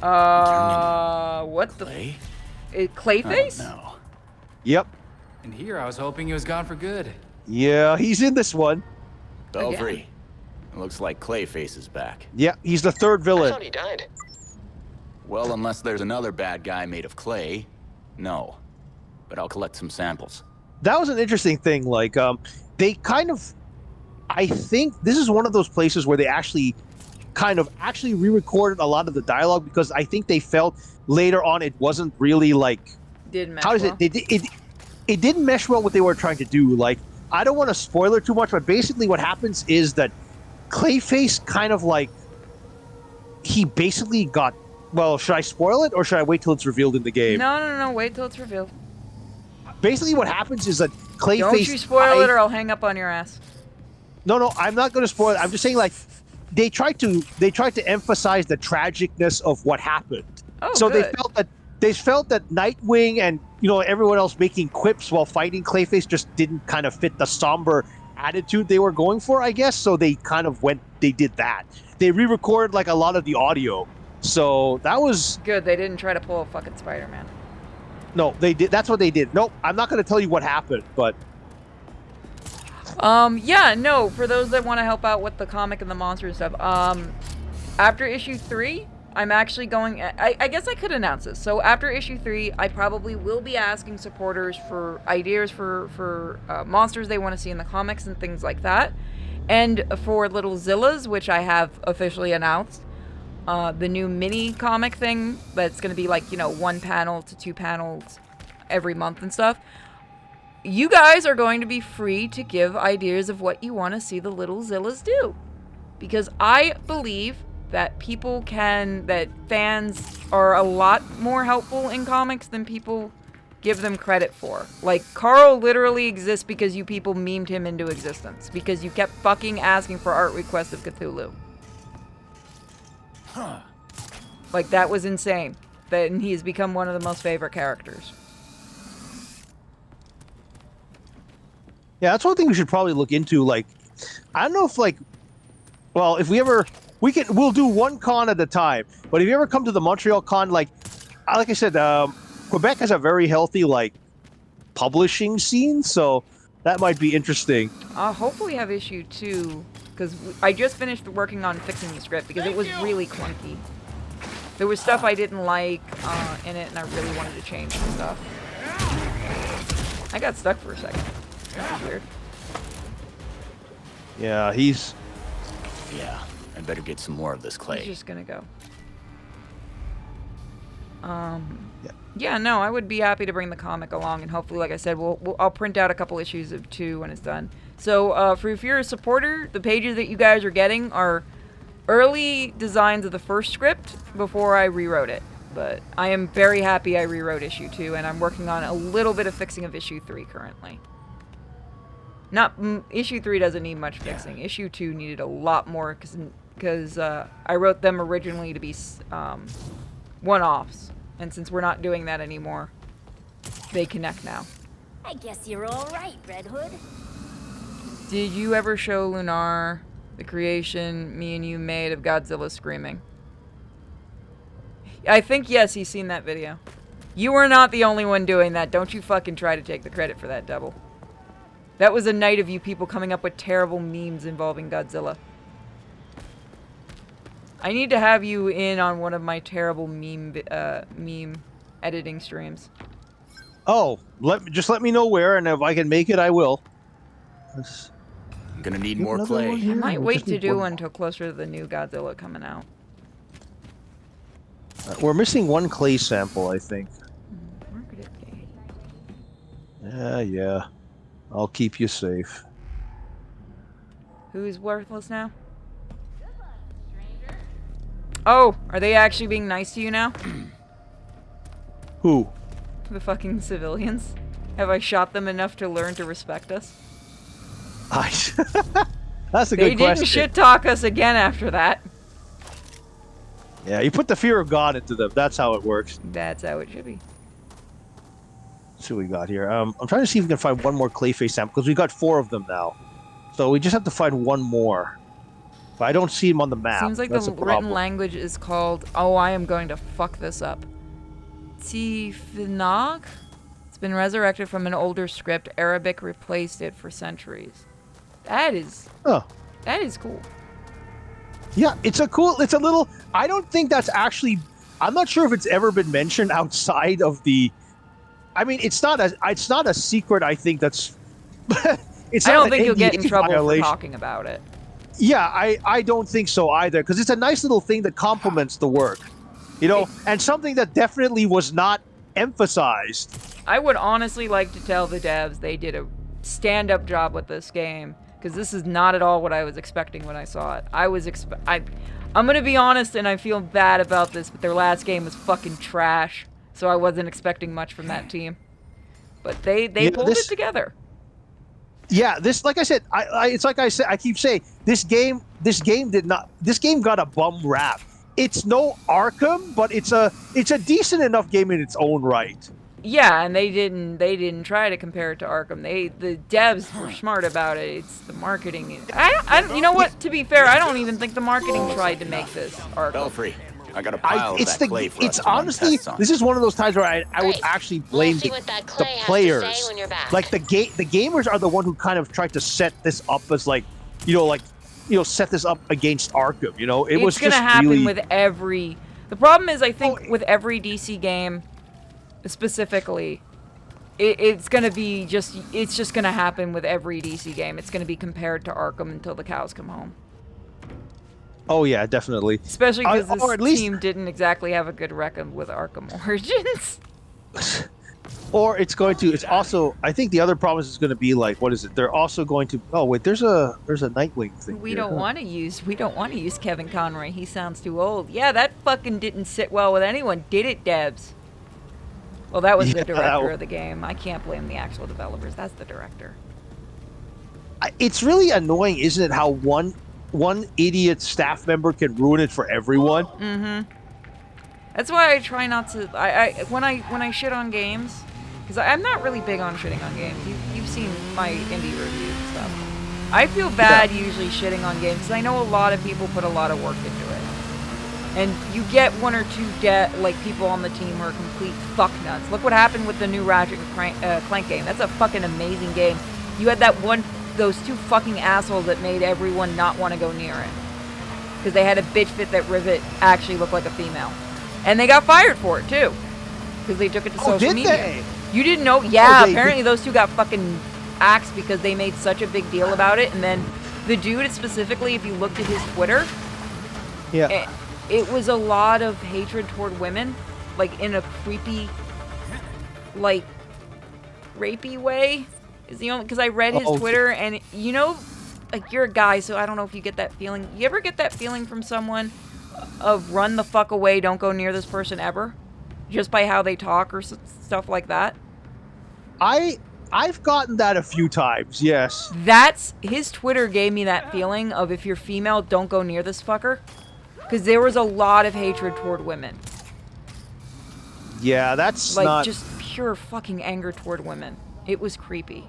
What the? Clayface? No. Yep. And here, I was hoping he was gone for good. Yeah, he's in this one. Belfry. It looks like Clayface is back. Yeah, he's the 3rd villain. I thought he died. Well, unless there's another bad guy made of clay, no. But I'll collect some samples. That was an interesting thing. Like, they kind of, I think this is one of those places where they actually re-recorded a lot of the dialogue, because I think they felt later on it wasn't really like. Didn't mesh how is well. It didn't mesh well what they were trying to do. Like, I don't want to spoil it too much, but basically what happens is that Clayface kind of like, he basically got, well, should I spoil it or should I wait till it's revealed in the game? No, wait till it's revealed. Basically what happens is that Clayface... Don't you spoil it or I'll hang up on your ass. No, I'm not going to spoil it. I'm just saying, like, they tried to emphasize the tragicness of what happened. Oh, so good. they felt that Nightwing and, you know, everyone else making quips while fighting Clayface just didn't kind of fit the somber attitude they were going for, I guess. So they kind of did that. They re-recorded like a lot of the audio. So that was good. They didn't try to pull a fucking Spider-Man. No, they did. That's what they did. Nope, I'm not going to tell you what happened, but Yeah, no, for those that want to help out with the comic and the monster and stuff, after issue 3, I'm actually going, I guess I could announce this. So after issue 3, I probably will be asking supporters for ideas for monsters they want to see in the comics and things like that. And for Little Zillas, which I have officially announced, the new mini comic thing that's going to be like, 1 panel to 2 panels every month and stuff. You guys are going to be free to give ideas of what you want to see the Little Zillas do. Because I believe that that fans are a lot more helpful in comics than people give them credit for. Like, Carl literally exists because you people memed him into existence. Because you kept fucking asking for art requests of Cthulhu. Huh. Like, that was insane. And he has become one of the most favorite characters. Yeah, that's one thing we should probably look into. Like, I don't know if if we'll do one con at a time. But if you ever come to the Montreal con, like I said, Quebec has a very healthy publishing scene, so that might be interesting. I'll hopefully have issue 2, because I just finished working on fixing the script because it was really clunky. There was stuff I didn't like in it, and I really wanted to change some stuff. I got stuck for a second. That was weird. Yeah, Yeah, I better get some more of this clay. He's just gonna go. Yeah, no, I would be happy to bring the comic along, and hopefully, like I said, I'll print out a couple issues of 2 when it's done. So, if you're a supporter, the pages that you guys are getting are early designs of the first script before I rewrote it. But I am very happy I rewrote issue 2, and I'm working on a little bit of fixing of issue 3 currently. Issue 3 doesn't need much fixing. Yeah. Issue 2 needed a lot more because I wrote them originally to be one-offs, and since we're not doing that anymore, they connect now. I guess you're all right, Red Hood. Did you ever show Lunar the creation me and you made of Godzilla screaming? I think yes, he's seen that video. You were not the only one doing that. Don't you fucking try to take the credit for that, Double. That was a night of you people coming up with terrible memes involving Godzilla. I need to have you in on one of my terrible meme editing streams. Oh, just let me know where, and if I can make it, I will. I'm gonna need more clay. I might wait to do one until closer to the new Godzilla coming out. We're missing 1 clay sample, I think. Where could it be? Yeah. I'll keep you safe. Who's worthless now? Oh, are they actually being nice to you now? Who? The fucking civilians. Have I shot them enough to learn to respect us? That's a good question. They didn't shit-talk us again after that. Yeah, you put the fear of God into them. That's how it works. That's how it should be. Let's see what we got here. I'm trying to see if we can find 1 more Clayface sample, because we got 4 of them now. So we just have to find 1 more. But I don't see him on the map. Seems like the written language is called... Oh, I am going to fuck this up. Tifinagh? It's been resurrected from an older script. Arabic replaced it for centuries. That is... Oh. That is cool. Yeah, it's a little... I don't think that's actually... I'm not sure if it's ever been mentioned outside of the... I mean, it's not a secret, I think, that's... I don't think you'll get in trouble for talking about it. Yeah, I don't think so either, because it's a nice little thing that complements the work. And something that definitely was not emphasized. I would honestly like to tell the devs they did a stand-up job with this game, because this is not at all what I was expecting when I saw it. I'm gonna be honest, and I feel bad about this, but their last game was fucking trash. So I wasn't expecting much from that team, but they pulled it together. Yeah, like I said, it's like I said, I keep saying this game got a bum rap. It's no Arkham, but it's a decent enough game in its own right. Yeah, and they didn't try to compare it to Arkham. The devs were smart about it. It's the marketing. You know what? To be fair, I don't even think the marketing tried to make this Arkham. Belfry, I got a pile of that clay for us It's to run honestly, tests on. this is one of those times where I would actually blame see what that the clay has to players. say when you're back. Like the gamers are the one who kind of tried to set this up as like, set this up against Arkham. It was It's gonna just happen really... with every. The problem is, I think with every DC game, specifically, it's gonna be just. It's just gonna happen with every DC game. It's gonna be compared to Arkham until the cows come home. Oh yeah, definitely. Especially because or at this least, team didn't exactly have a good record with Arkham Origins. Or it's going to. It's also. I think the other problem is going to be like, what is it? They're also going to. Oh wait, there's a Nightwing thing. We don't want to use Kevin Conroy. He sounds too old. Yeah, that fucking didn't sit well with anyone, did it, Debs? Well, that was the director of the game. I can't blame the actual developers. That's the director. It's really annoying, isn't it? How one idiot staff member can ruin it for everyone. Mm-hmm. That's why I try not to. When I shit on games, because I'm not really big on shitting on games. You've seen my indie reviews and stuff. I feel bad usually shitting on games because I know a lot of people put a lot of work into it, and you get one or two people on the team who are complete fucknuts. Look what happened with the new Ratchet and Clank game. That's a fucking amazing game. You had those two fucking assholes that made everyone not want to go near it because they had a bitch fit that Rivet actually looked like a female. And they got fired for it, too. Because they took it to social media. They? You didn't know? Yeah, apparently those two got fucking axed because they made such a big deal about it. And then the dude, specifically, if you looked at his Twitter, it was a lot of hatred toward women. Like, in a creepy, like, rapey way. Is the only... Because I read his Twitter, and, like, you're a guy, so I don't know if you get that feeling. You ever get that feeling from someone... of run the fuck away, don't go near this person ever, just by how they talk or stuff like that? I've gotten that a few times, yes. His Twitter gave me that feeling of, if you're female, don't go near this fucker, because there was a lot of hatred toward women. Yeah, that's like just pure fucking anger toward women. It was creepy.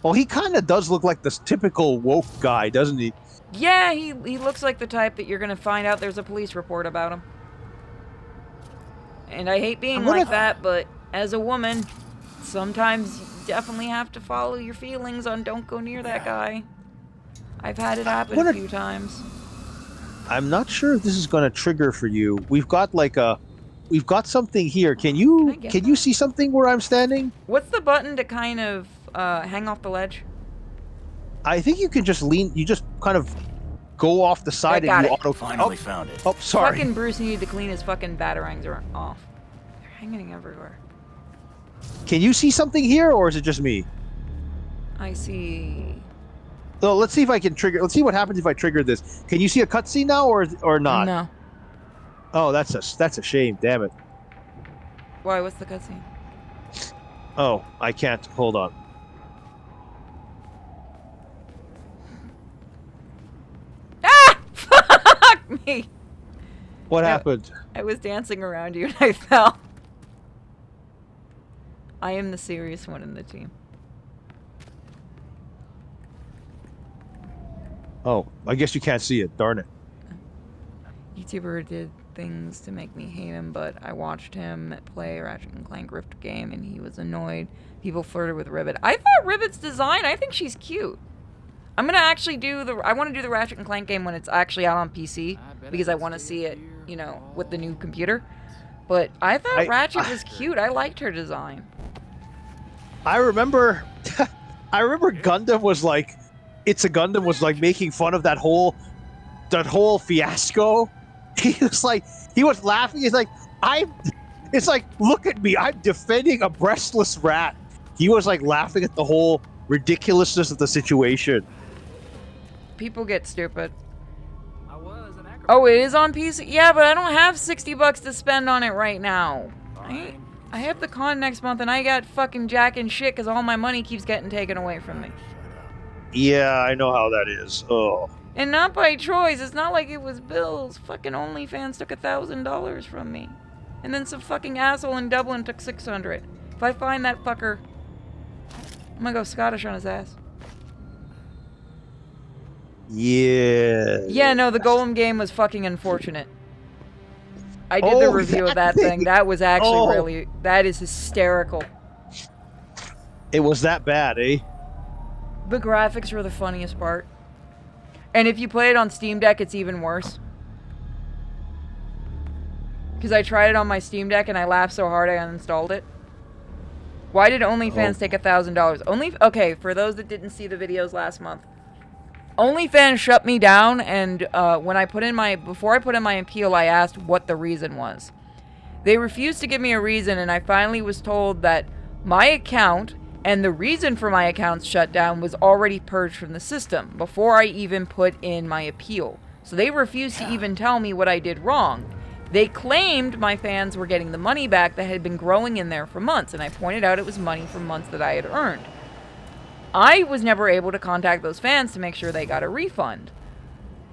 Well, he kind of does look like this typical woke guy, doesn't he? Yeah, he looks like the type that you're going to find out there's a police report about him. And I hate being like that, but as a woman, sometimes you definitely have to follow your feelings on don't go near that guy. I've had it happen a few times. I'm not sure if this is going to trigger for you. We've got something here. Can you see something where I'm standing? What's the button to kind of hang off the ledge? I think you can just lean. You just kind of go off the side and you auto. Finally found it. Oh, sorry. Fucking Bruce needed to clean his fucking batarangs off. They're hanging everywhere. Can you see something here, or is it just me? I see. So let's see if I can trigger. Let's see what happens if I trigger this. Can you see a cutscene now, or not? No. Oh, that's a shame. Damn it. Why? What's the cutscene? Oh, I can't. Hold on. Me. What happened? I was dancing around you and I fell. I am the serious one in the team. Oh, I guess you can't see it. Darn it. YouTuber did things to make me hate him, but I watched him play Ratchet and Clank Rift game and he was annoyed. People flirted with Rivet. I thought Rivet's design, I think she's cute. I'm gonna actually I want to do the Ratchet and Clank game when it's actually out on PC because I want to see it, with the new computer. But I thought Ratchet was cute. I liked her design. I remember Gundam was like, It's a Gundam was like making fun of that whole fiasco. He was laughing. He's like, it's like, look at me. I'm defending a breastless rat. He was like laughing at the whole ridiculousness of the situation. People get stupid. Oh, it is on PC? Yeah, but I don't have $60 to spend on it right now. I have the con next month and I got fucking jacking shit because all my money keeps getting taken away from me. Yeah, I know how that is. Oh. And not by choice. It's not like it was Bill's. Fucking OnlyFans took $1,000 from me. And then some fucking asshole in Dublin took $600. If I find that fucker, I'm gonna go Scottish on his ass. Yeah. Yeah, no, the Golem game was fucking unfortunate. I did the review of that thing. That was actually really... That is hysterical. It was that bad, eh? The graphics were the funniest part. And if you play it on Steam Deck, it's even worse. Because I tried it on my Steam Deck and I laughed so hard I uninstalled it. Why did OnlyFans take $1,000? Okay, for those that didn't see the videos last month. OnlyFans shut me down, and when I put in before I put in my appeal, I asked what the reason was. They refused to give me a reason, and I finally was told that my account and the reason for my account's shut down was already purged from the system before I even put in my appeal. So they refused to even tell me what I did wrong. They claimed my fans were getting the money back that had been growing in there for months, and I pointed out it was money from months that I had earned. I was never able to contact those fans to make sure they got a refund.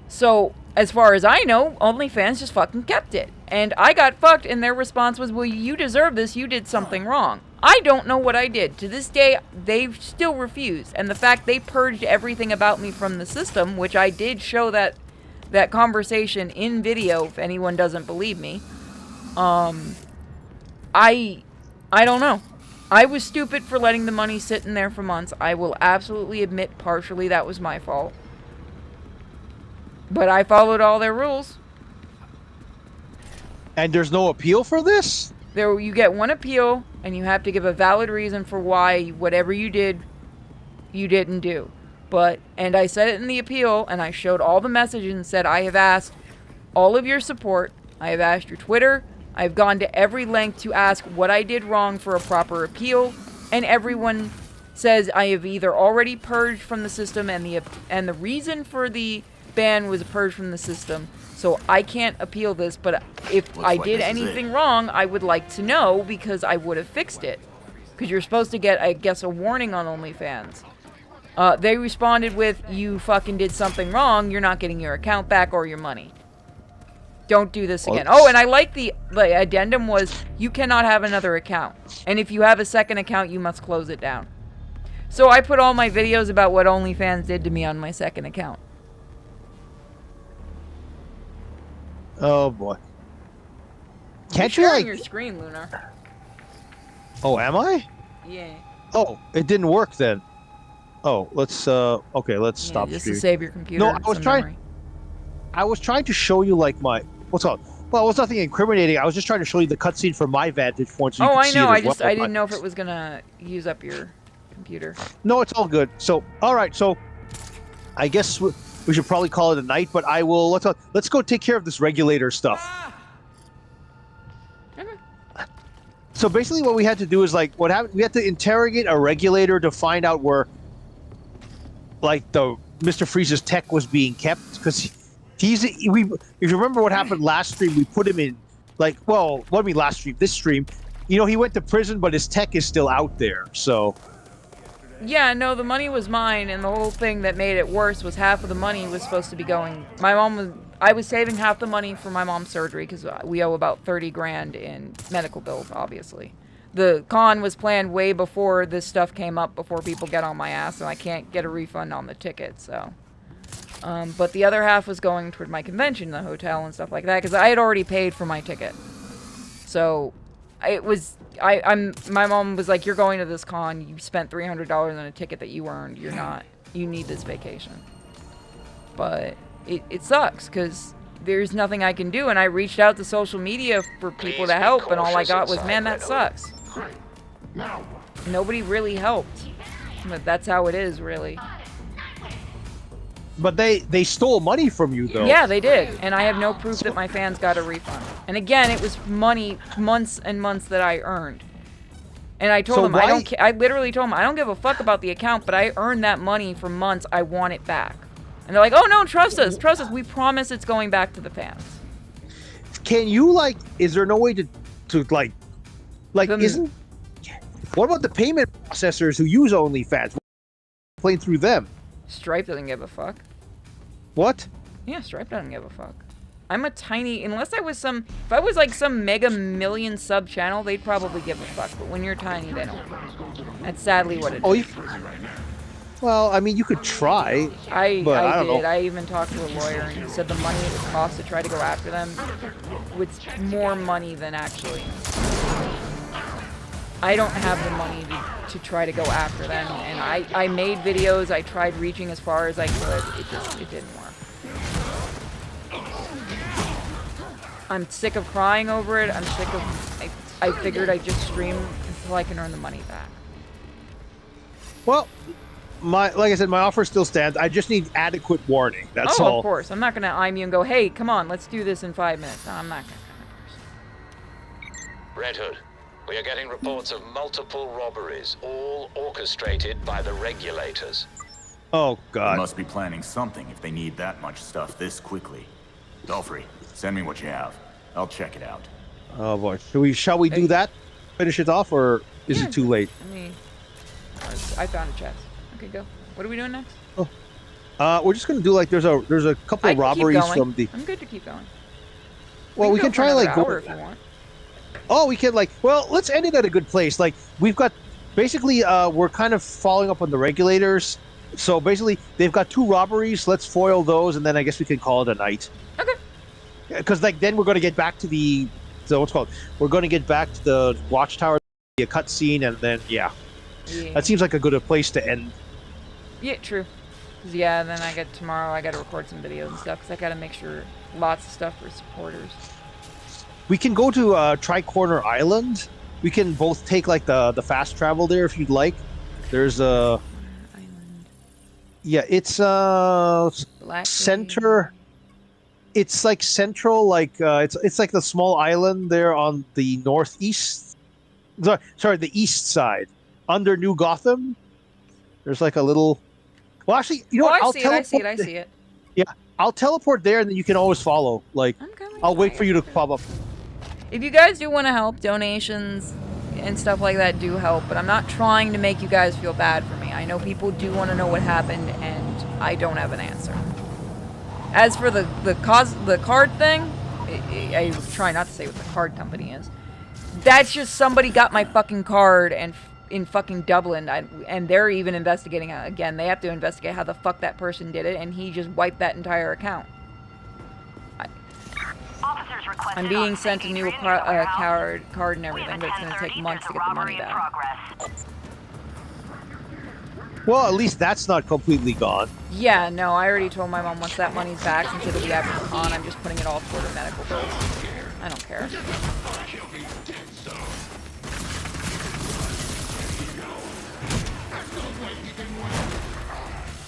So, as far as I know, OnlyFans just fucking kept it. And I got fucked, and their response was, well, you deserve this, you did something wrong. I don't know what I did. To this day, they've still refused. And the fact they purged everything about me from the system, which I did show that conversation in video, if anyone doesn't believe me, I don't know. I was stupid for letting the money sit in there for months. I will absolutely admit partially that was my fault. But I followed all their rules. And there's no appeal for this? You get one appeal, and you have to give a valid reason for why whatever you did, you didn't do. And I said it in the appeal, and I showed all the messages and said, I have asked all of your support. I have asked your Twitter. I've gone to every length to ask what I did wrong for a proper appeal. And everyone says I have either already purged from the system, and the reason for the ban was purged from the system. So I can't appeal this, but if I did anything wrong, I would like to know, because I would have fixed it. Because you're supposed to get, I guess, a warning on OnlyFans. They responded with, you fucking did something wrong, you're not getting your account back or your money. Don't do this again. Oh, and I like the addendum was, you cannot have another account. And if you have a second account, you must close it down. So I put all my videos about what OnlyFans did to me on my second account. Oh boy. Can't you sharing your screen, Lunar? Oh, am I? Yeah. Oh, it didn't work then. Oh, let's okay, let's stop. Just to save your computer. No, I was trying to show you like my what's called. Well, it was nothing incriminating. I was just trying to show you the cutscene from my vantage point. So you could see I it know. as well. I didn't know if it was gonna use up your computer. No, it's all good. So, all right. So, I guess we should probably call it a night. But I will. Let's go take care of this regulator stuff. Okay. So basically, what we had to do is like what happened. We had to interrogate a regulator to find out where, like, the Mr. Freeze's tech was being kept, because if you remember what happened last stream, we put him in, like, well, what do you mean last stream? This stream, you know, he went to prison, but his tech is still out there, so. Yeah, no, the money was mine, and the whole thing that made it worse was half of the money was supposed to be going. I was saving half the money for my mom's surgery, because we owe about 30 grand in medical bills, obviously. The con was planned way before this stuff came up, before people get on my ass, and I can't get a refund on the ticket, so. But the other half was going toward my convention, the hotel and stuff like that, because I had already paid for my ticket. So, it was, my mom was like, you're going to this con, you spent $300 on a ticket that you earned, you need this vacation. But, it sucks, because there's nothing I can do, and I reached out to social media for people to help, and all I got was, man, that sucks. Nobody really helped. But that's how it is, really. But they stole money from you, though. Yeah, they did. And I have no proof that my fans got a refund. And again, it was money, months and months that I earned. And I told them, I literally told them, I don't give a fuck about the account, but I earned that money for months. I want it back. And they're like, oh no, trust us. Trust us. We promise it's going back to the fans. Can you, like, is there no way to isn't, what about the payment processors who use OnlyFans? Playing through them. Stripe doesn't give a fuck. What? Yeah, Stripe doesn't give a fuck. I'm a tiny, unless I was if I was like some mega million sub channel, they'd probably give a fuck. But when you're tiny, they don't. That's sadly what it is. Well, I mean, you could try. I don't did. know. I even talked to a lawyer, and he said the money it would cost to try to go after them was more money than actually. I don't have the money to try to go after them, and I made videos. I tried reaching as far as I could. It didn't work. I'm sick of crying over it. I'm sick of. I figured I'd just stream until I can earn the money back. Well, like I said, my offer still stands. I just need adequate warning. That's all. Of course. I'm not gonna IM you and go, hey, come on, let's do this in 5 minutes. No, I'm not gonna. Red Hood, we are getting reports of multiple robberies, all orchestrated by the regulators. Oh, God. They must be planning something if they need that much stuff this quickly. Belfry, send me what you have. I'll check it out. Oh, boy. Shall we do that? Finish it off, or is it too late? I mean, I found a chest. Okay, go. What are we doing next? Oh. We're just gonna do like there's a couple of robberies from the. I'm good to keep going. Well, we can try like go. If you want. Oh, we can like. Well, let's end it at a good place. Like we've got basically, we're kind of following up on the regulators. So basically, they've got 2 robberies. Let's foil those, and then I guess we can call it a night. Okay. Because like then we're going to get back to the what's called. We're going to get back to the watchtower, a cutscene, and then yeah, that seems like a good place to end. Yeah, true. 'Cause, yeah, then tomorrow I got to record some videos and stuff because I got to make sure lots of stuff for supporters. We can go to Tricorner Island. We can both take like the fast travel there if you'd like. There's a yeah, it's center. It's like central, like it's like the small island there on the northeast. Sorry, the east side under New Gotham. There's like a little. Well, actually, you know what? I see it. Yeah, I'll teleport there, and then you can always follow. Like, I'll wait for you to pop up. If you guys do want to help, donations and stuff like that do help, but I'm not trying to make you guys feel bad for me. I know people do want to know what happened, and I don't have an answer. As for the card thing, I try not to say what the card company is. That's just somebody got my fucking card and in fucking Dublin, and they're even investigating it. Again, they have to investigate how the fuck that person did it, and he just wiped that entire account. I'm being sent a new card and everything, but it's going to take months to get the money back. Well, at least that's not completely gone. Yeah, no, I already told my mom once that money's back, since it'll be after on, I'm just putting it all toward her medical bills. I don't care.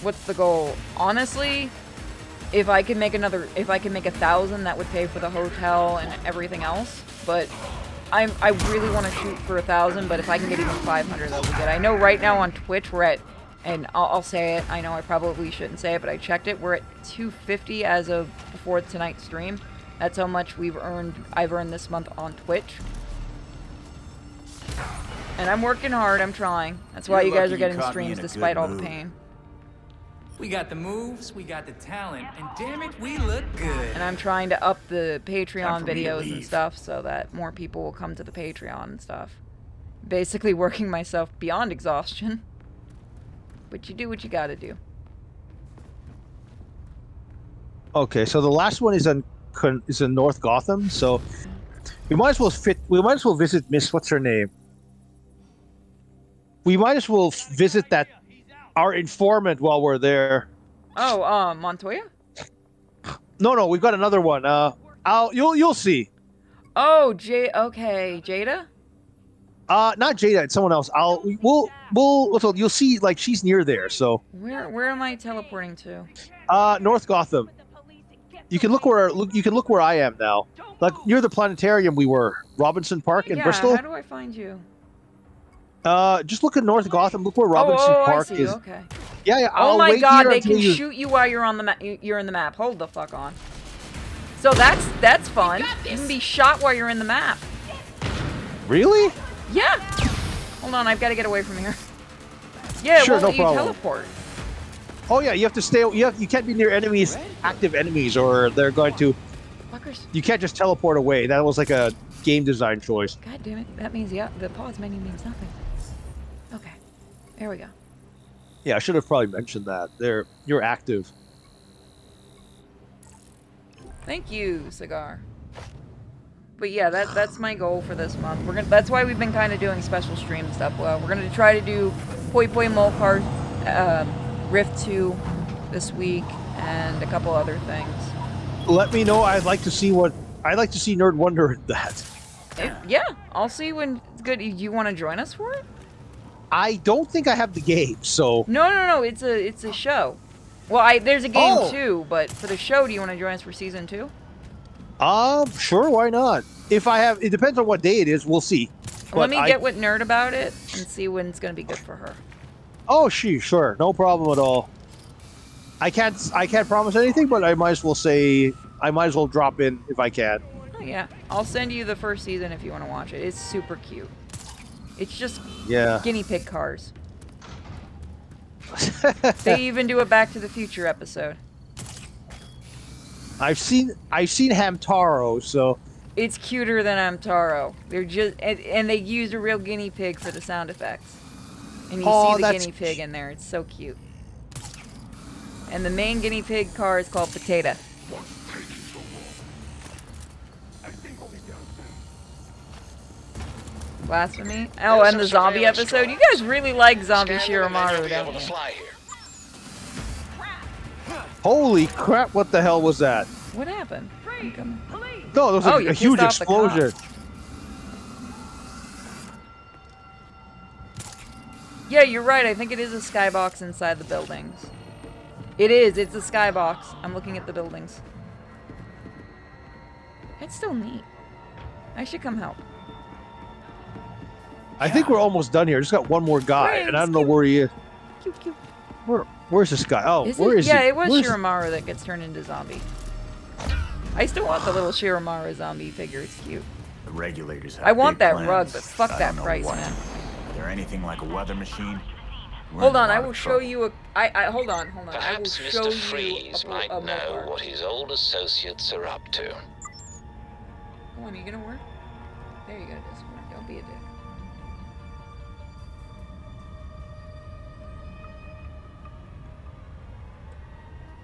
What's the goal? Honestly, if I could make 1,000, that would pay for the hotel and everything else. But I really want to shoot for 1,000. But if I can get even 500, that would be good. I know right now on Twitch we're at, and I'll say it. I know I probably shouldn't say it, but I checked it. We're at 250 as of before tonight's stream. That's how much I've earned this month on Twitch. And I'm working hard. I'm trying. That's why you guys are getting streams despite all the pain. We got the moves, we got the talent, and damn it, we look good. And I'm trying to up the Patreon videos and stuff so that more people will come to the Patreon and stuff. Basically working myself beyond exhaustion. But you do what you gotta do. Okay, so the last one is in North Gotham, so we might as well visit Miss what's her name? We might as well visit our informant while we're there. Oh, Montoya? No, we've got another one. You'll see. Oh, okay, Jada? Not Jada, it's someone else. You'll see, like, she's near there, so. Where am I teleporting to? North Gotham. You can look where I am now. Like, near the planetarium we were. Robinson Park in Bristol. Yeah, how do I find you? Just look at North Gotham. Look where Robinson Park I see. is. Okay. Yeah. Oh my God, they can shoot you while you're on the you're in the map. Hold the fuck on. So that's fun. You can be shot while you're in the map. Really? Yeah. Hold on, I've got to get away from here. Yeah, sure, no you problem. teleport. Oh yeah, you have to stay. You can't be near active enemies, or they're going to. Fuckers. You can't just teleport away. That was like a game design choice. God damn it! That means the pause menu means nothing. Okay, there we go. Yeah, I should have probably mentioned that. You're active. Thank you, Cigar. But yeah, that's my goal for this month. That's why we've been kind of doing special stream stuff. Well, we're gonna try to do Poi Poi Molcar Rift 2 this week and a couple other things. Let me know. I'd like to see Nerd Wonder in that. Yeah, I'll see when it's good. Do you want to join us for it? I don't think I have the game, so. No. It's a show. Well, there's a game too, but for the show, do you want to join us for season 2? Sure, why not? It depends on what day it is. We'll see. Well, let me get with Nerd about it and see when it's gonna be good for her. Oh, sure, no problem at all. I can't promise anything, but I might as well drop in if I can. Oh, yeah, I'll send you the first season if you want to watch it. It's super cute. It's just guinea pig cars. They even do a Back to the Future episode. I've seen Hamtaro, so it's cuter than Hamtaro. They're just and they used a real guinea pig for the sound effects. And you see the guinea pig in there. It's so cute. And the main guinea pig car is called Potato. Blasphemy. Oh, and the zombie episode. You guys really like Zombie Shiramaru, don't you? Holy crap! What the hell was that? What happened? No, there was a huge explosion. Yeah, you're right. I think it is a skybox inside the buildings. It is. It's a skybox. I'm looking at the buildings. It's still neat. I should come help. I think we're almost done here. Just got one more guy, and I don't know where he is. Cute. Where's this guy? Oh, where is he? Yeah, it was Shiramaru that gets turned into zombie. I still want the little Shiramaru zombie figure. It's cute. The regulators have I want big that plans. rug, but fuck that price, what. man. Are there anything like a weather machine? Hold on, I will show you a. Hold on. Perhaps I will show Mr. Freeze you might know what his old associates are up to. Come on, are you gonna work? There you go, Discord. Don't be a dick.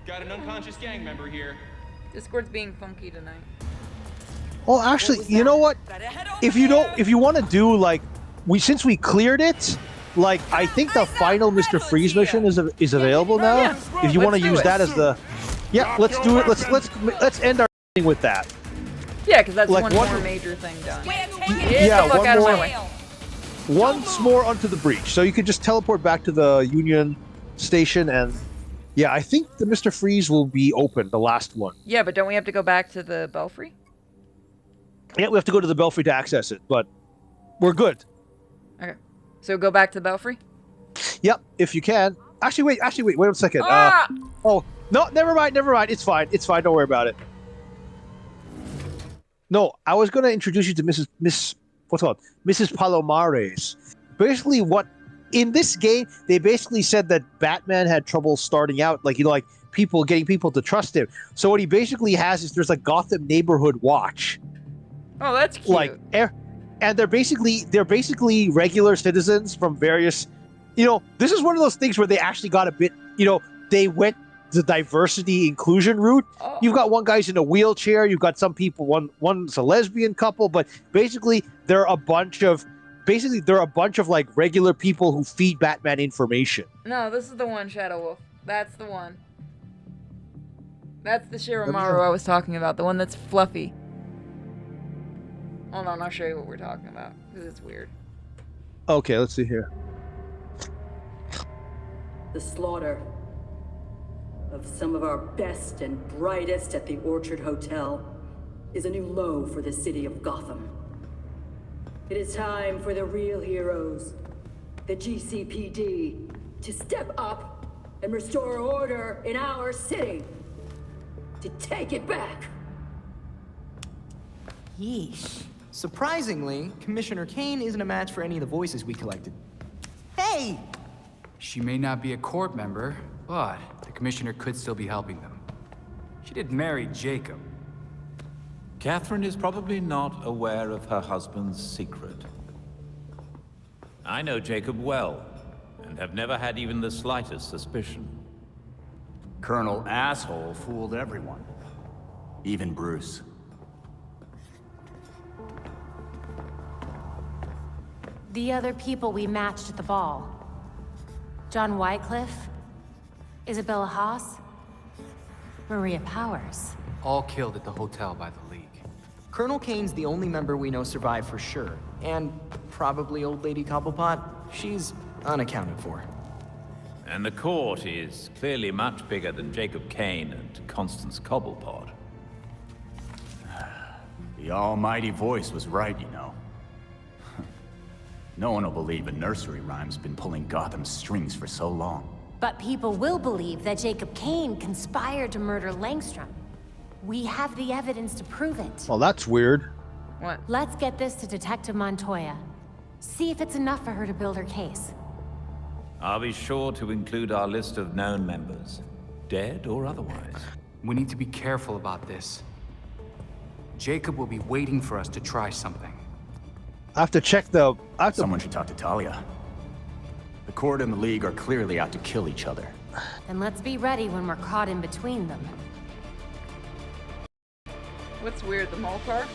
Got an unconscious gang member here. Discord's being funky tonight. Well, actually, you know what? If you want to do like, since we cleared it, like I think the final Mr. Freeze mission is available now. Yeah, if you want to use that as the, let's do it. Let's end our thing with that. Yeah, because that's like one more major thing done. Yeah, one more. Once more onto the breach, so you could just teleport back to the Union station and. Yeah, I think the Mr. Freeze will be open, the last one. Yeah, but don't we have to go back to the Belfry? Yeah, we have to go to the Belfry to access it, but we're good. Okay. So go back to the Belfry? Yep, if you can. Actually, wait a second. Oh, no, never mind. It's fine. Don't worry about it. No, I was going to introduce you to Mrs. Palomares. Basically, in this game, they basically said that Batman had trouble starting out, getting people to trust him. So what he basically has is there's a Gotham neighborhood watch. Oh, that's cute. And they're basically regular citizens from various, this is one of those things where they actually got a bit, they went the diversity inclusion route. Oh. You've got one guy's in a wheelchair. You've got some people. One's a lesbian couple, but basically they're a bunch of like regular people who feed Batman information. No, this is the one, Shadow Wolf. That's the one. That's the Shiramaru I was talking about. The one that's fluffy. Hold on, I'll show you what we're talking about. Because it's weird. Okay, let's see here. The slaughter of some of our best and brightest at the Orchard Hotel is a new low for the city of Gotham. It is time for the real heroes, the GCPD, to step up and restore order in our city. To take it back. Yeesh. Surprisingly, Commissioner Kane isn't a match for any of the voices we collected. Hey! She may not be a court member, but the commissioner could still be helping them. She did marry Jacob. Catherine is probably not aware of her husband's secret. I know Jacob well, and and have never had even the slightest suspicion. Colonel Asshole fooled everyone. Even Bruce. The other people we matched at the ball. John Wycliffe, Isabella Haas, Maria Powers. All killed at the hotel by the League. Colonel Kane's the only member we know survived for sure. And probably Old Lady Cobblepot. She's unaccounted for. And the court is clearly much bigger than Jacob Kane and Constance Cobblepot. The almighty voice was right, you know. No one will believe a nursery rhyme's been pulling Gotham's strings for so long. But people will believe that Jacob Kane conspired to murder Langstrom. We have the evidence to prove it. Well, that's weird. What? Let's get this to Detective Montoya. See if it's enough for her to build her case. I'll be sure to include our list of known members, dead or otherwise. We need to be careful about this. Jacob will be waiting for us to try something. I have to check the... Someone should talk to Talia. The Court and the League are clearly out to kill each other. And let's be ready when we're caught in between them. What's weird, the mall car?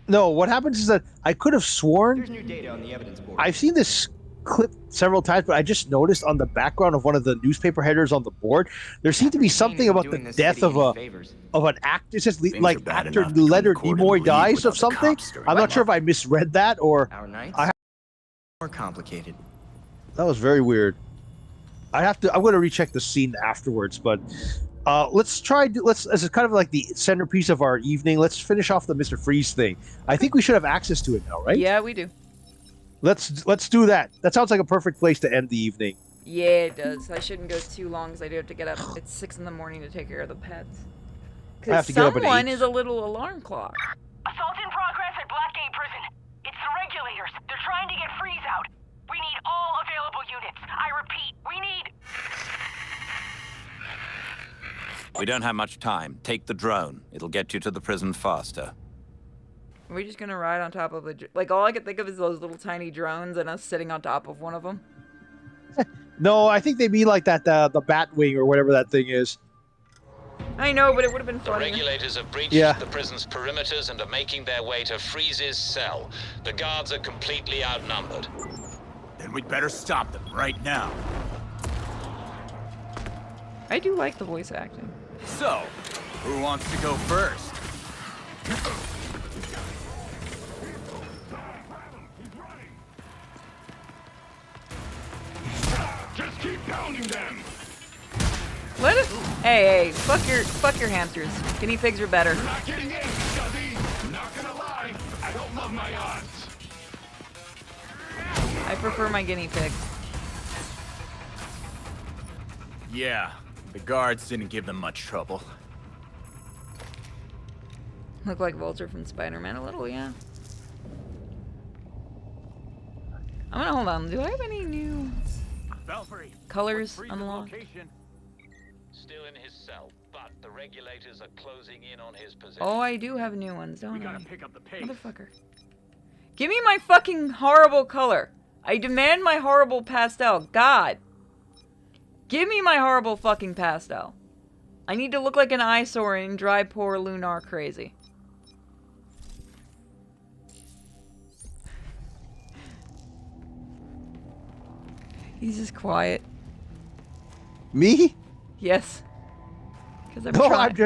No, what happens is that I could have sworn... There's new data on the evidence board. I've seen this clip several times, but I just noticed on the background of one of the newspaper headers on the board, there seemed to be something about the death of an actor. It says like actor Leonard Nimoy dies of something. I'm not sure if I misread that or... Our nights more complicated. That was very weird. I'm going to recheck the scene afterwards, but let's as kind of like the centerpiece of our evening, let's finish off the Mr. Freeze thing. I think we should have access to it now, right? Yeah, we do. Let's do that. That sounds like a perfect place to end the evening. Yeah, it does. I shouldn't go too long because I do have to get up at 6 in the morning to take care of the pets. Because someone is a little alarm clock. Assault in progress at Blackgate Prison. It's the regulators. They're trying to get Freeze out. We need all available units. I repeat, we need... We don't have much time. Take the drone. It'll get you to the prison faster. Are we just gonna ride on top of a... Like, all I could think of is those little tiny drones and us sitting on top of one of them. No, I think they mean like that, the bat wing or whatever that thing is. I know, but it would have been funny. The regulators have breached the prison's perimeters and are making their way to Freeze's cell. The guards are completely outnumbered. Then we'd better stop them right now. I do like the voice acting. So, who wants to go first? Just keep pounding them. Let it. Hey, fuck your hamsters. Guinea pigs are better. You're not getting in, Scuzzy. Not gonna lie, I don't love my odds. I prefer my guinea pig. Yeah, the guards didn't give them much trouble. Look like Vulture from Spider-Man a little, yeah. I'm gonna hold on. Do I have any new colors unlocked? Still in his cell, but the regulators are closing in on his position. Oh, I do have new ones, don't I? We gotta pick up the pace. Motherfucker. Give me my fucking horrible color. I demand my horrible pastel. God. Give me my horrible fucking pastel. I need to look like an eyesore and drive poor Lunar crazy. He's just quiet. Me? Yes. Because I'm no, trying.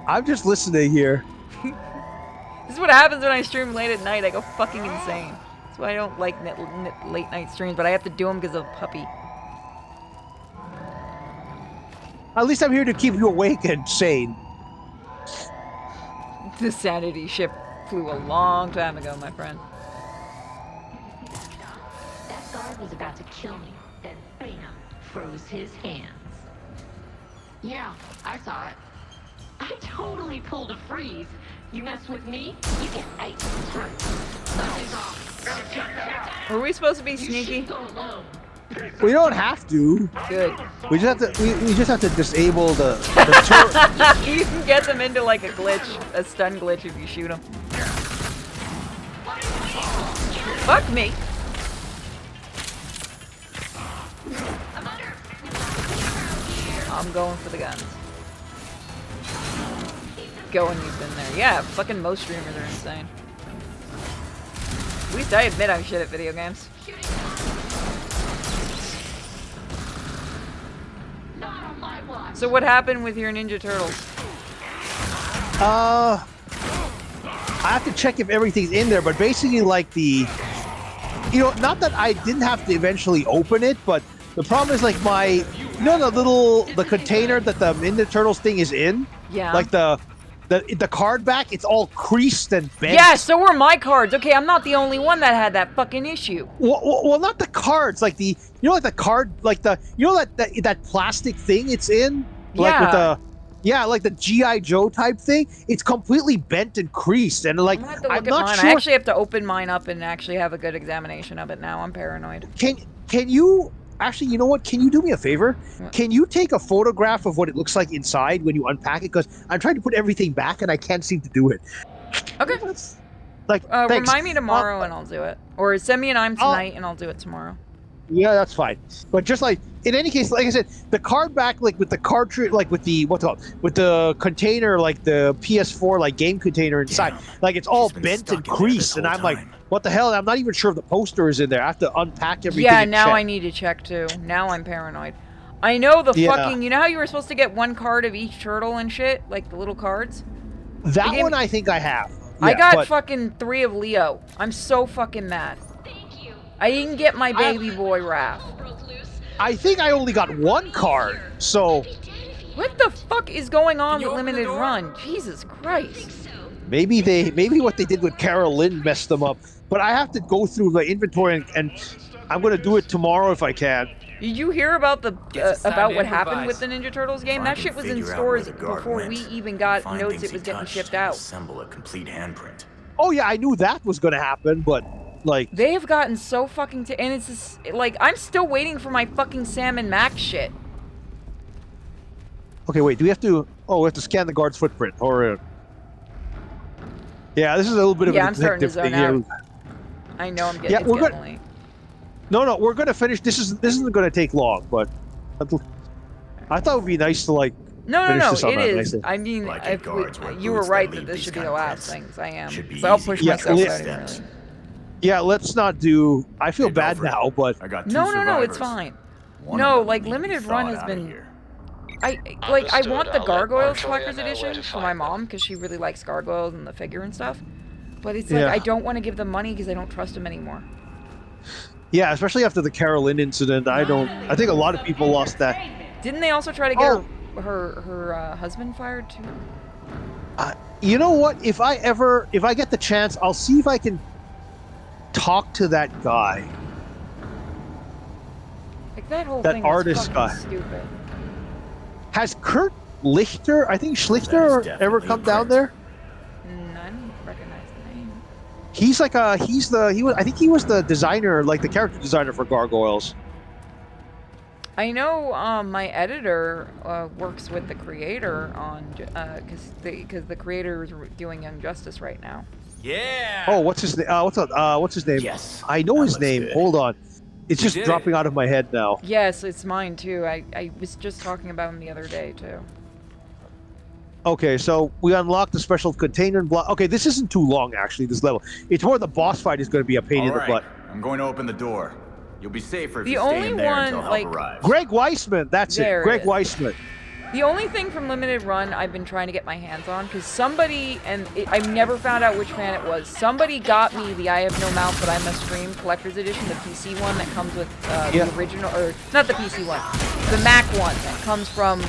I'm just listening here. This is what happens when I stream late at night. I go fucking insane. That's why I don't like late night streams, but I have to do them because of Puppy. At least I'm here to keep you awake and sane. The sanity ship flew a long time ago, my friend. That guard was about to kill me, then bam, froze his hands. Yeah, I saw it. I totally pulled a freeze. You mess with me, you get ice through. Something's off. Were we supposed to be sneaky? We don't have to. Good. We just have to. We just have to disable the You can get them into like a glitch, a stun glitch if you shoot them. Fuck me. I'm going for the guns. Go and you've been there. Yeah, fucking most streamers are insane. At least I admit I'm shit at video games. So what happened with your Ninja Turtles? I have to check if everything's in there, but basically like the, you know, not that I didn't have to eventually open it, but the problem is like my, you know, the container that the Ninja Turtles thing is in? Yeah. Like the card back, it's all creased and bent. Yeah, so were my cards. Okay, I'm not the only one that had that fucking issue. Well, not the cards, like the, you know, like the card, like the, you know, that plastic thing it's in? Like with the, yeah, like the G.I. Joe type thing. It's completely bent and creased, and like, I'm not sure. I actually have to open mine up and actually have a good examination of it now. I'm paranoid. Can you, actually, you know what? Can you do me a favor? Can you take a photograph of what it looks like inside when you unpack it? Because I'm trying to put everything back and I can't seem to do it. Okay. Like, remind me tomorrow and I'll do it. Or send me an I'm tonight and I'll do it tomorrow. Yeah, that's fine. But just like, in any case, like I said, the card back, like with the cartridge, like with the, what's it called? With the container, like the PS4, like game container inside, like it's all bent and creased. And I'm like, what the hell? I'm not even sure if the poster is in there. I have to unpack everything. Yeah, now I need to check too. Now I'm paranoid. I know the fucking, you know how you were supposed to get one card of each turtle and shit? Like the little cards? That one I think I have. Yeah, I got fucking 3 of Leo. I'm so fucking mad. I didn't get my baby boy Raph. I think I only got 1 card, so... What the fuck is going on with Limited Run? Jesus Christ. Maybe what they did with Carol Lynn messed them up. But I have to go through the inventory and I'm going to do it tomorrow if I can. Did you hear about the about what happened with the Ninja Turtles game? That shit was in stores before we even got notes it was getting shipped out. Assemble a complete handprint. Oh yeah, I knew that was going to happen, but like they have gotten so fucking and it's just, like I'm still waiting for my fucking Sam and Max shit. Okay, wait. Do we have to? Oh, we have to scan the guard's footprint. Or yeah, this is a little bit of a detective thing here. I know I'm getting, getting late. No, we're gonna finish. This isn't gonna take long, but I thought it would be nice to like. No, it is. I mean, you were right that this should be the last things. I am. So I'll push myself out really. Yeah, let's not do. I feel bad now, but no, it's fine. No, like Limited Run has been. I want the Gargoyles Collector's Edition for my mom because she really likes gargoyles and the figure and stuff. But it's like I don't want to give them money because I don't trust them anymore. Yeah, especially after the Carol Lynn incident, I think a lot of people lost that. Didn't they also try to get her husband fired too? You know what? If I get the chance, I'll see if I can talk to that guy. Like that whole that thing artist is guy. Stupid. Has Kurt Lichter, I think Schlichter, ever come down there? I don't recognize the name. He's like I think he was the designer, like the character designer for Gargoyles. I know my editor works with the creator on because the creator is doing Young Justice right now. Yeah. Oh, what's his name? What's his name? Yes. I know his name. Good. Hold on. It's just dropping out of my head now. Yes, it's mine too. I was just talking about him the other day too. Okay, so we unlocked the special container block. Okay, this isn't too long actually. This level. It's more the boss fight is going to be a pain in the butt. I'm going to open the door. You'll be safer if The you stay only in there one, until help like- arrives. Greg Weisman. That's There it. Greg it is. Weisman. The only thing from Limited Run I've been trying to get my hands on, because somebody, I've never found out which fan it was, somebody got me the I Have No Mouth But I Must Scream Collector's Edition, the PC one that comes with the original, or not the PC one, the Mac one that comes from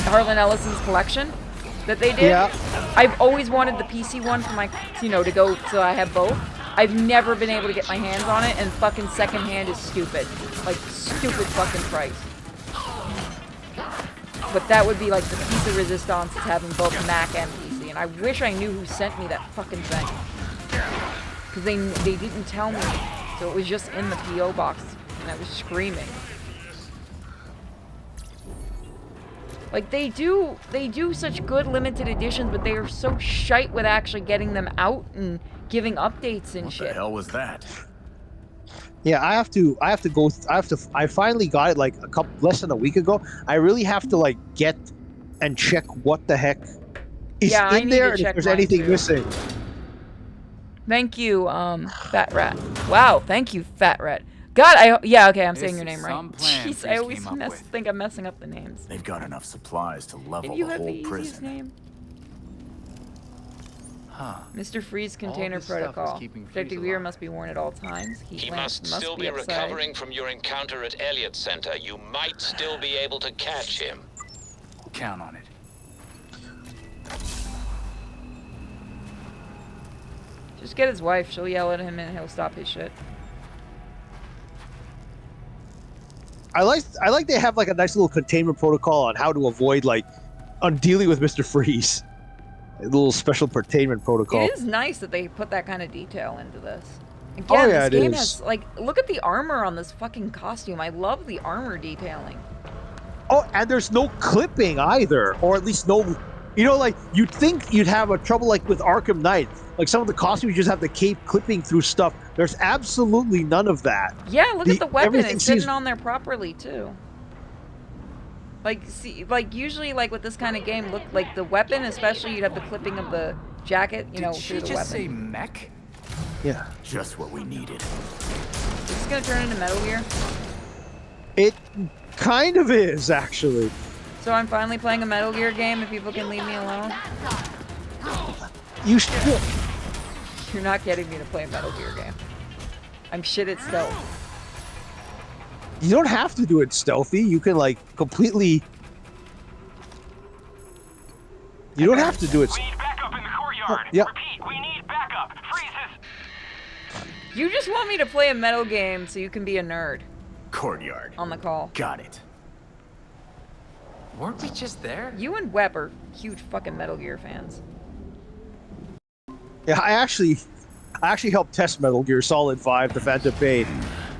Harlan Ellison's collection that they did. Yeah. I've always wanted the PC one for my, to go, so I have both. I've never been able to get my hands on it, and fucking secondhand is stupid. Like, stupid fucking price. But that would be like the piece of resistance is having both Mac and PC, and I wish I knew who sent me that fucking thing. Because they didn't tell me, so it was just in the P.O. box, and I was screaming. Like, they do such good limited editions, but they are so shite with actually getting them out and giving updates and shit. What the hell was that? Yeah, I finally got it like less than a week ago. I really have to like get and check what the heck is I in need there to and if check there's mine anything too. missing. Thank you, Fat Rat. Wow, thank you, Fat Rat. God, yeah, okay, I'm saying your name right. Jeez, I always think I'm messing up the names. They've got enough supplies to level Maybe you the have whole the easiest prison. name. Huh. Mr. Freeze container this stuff is protocol. keeping Freeze Protective gear alive. must be worn at all times. Heat He lamps must still be outside. recovering from your encounter at Elliott Center. You might still be able to catch him. Count on it. Just get his wife. She'll yell at him and he'll stop his shit. I like they have like a nice little containment protocol on how to avoid on dealing with Mr. Freeze. A little special containment protocol. It is nice that they put that kind of detail into this. Again, this game has look at the armor on this fucking costume. I love the armor detailing. Oh, and there's no clipping either, or at least no. You'd think you'd have a trouble like with Arkham Knight. Like some of the costumes, you just have the cape clipping through stuff. There's absolutely none of that. Yeah, look at the weapon. It's sitting on there properly too. Usually with this kind of game, look like the weapon, especially you'd have the clipping of the jacket, through the weapon. Did she just say mech? Yeah. Just what we needed. Is this gonna turn into Metal Gear? It kind of is, actually. So I'm finally playing a Metal Gear game if people can leave me alone? You should. You're not getting me to play a Metal Gear game. I'm shit at stealth. You don't have to do it stealthy. You can completely. You don't have to do it. We need backup in the courtyard. Yeah. Repeat, we need backup. Freezes. You just want me to play a metal game so you can be a nerd. Courtyard. On the call. Got it. Weren't we just there? You and Webb are huge fucking Metal Gear fans. Yeah, I actually helped test Metal Gear Solid 5: The Phantom Pain.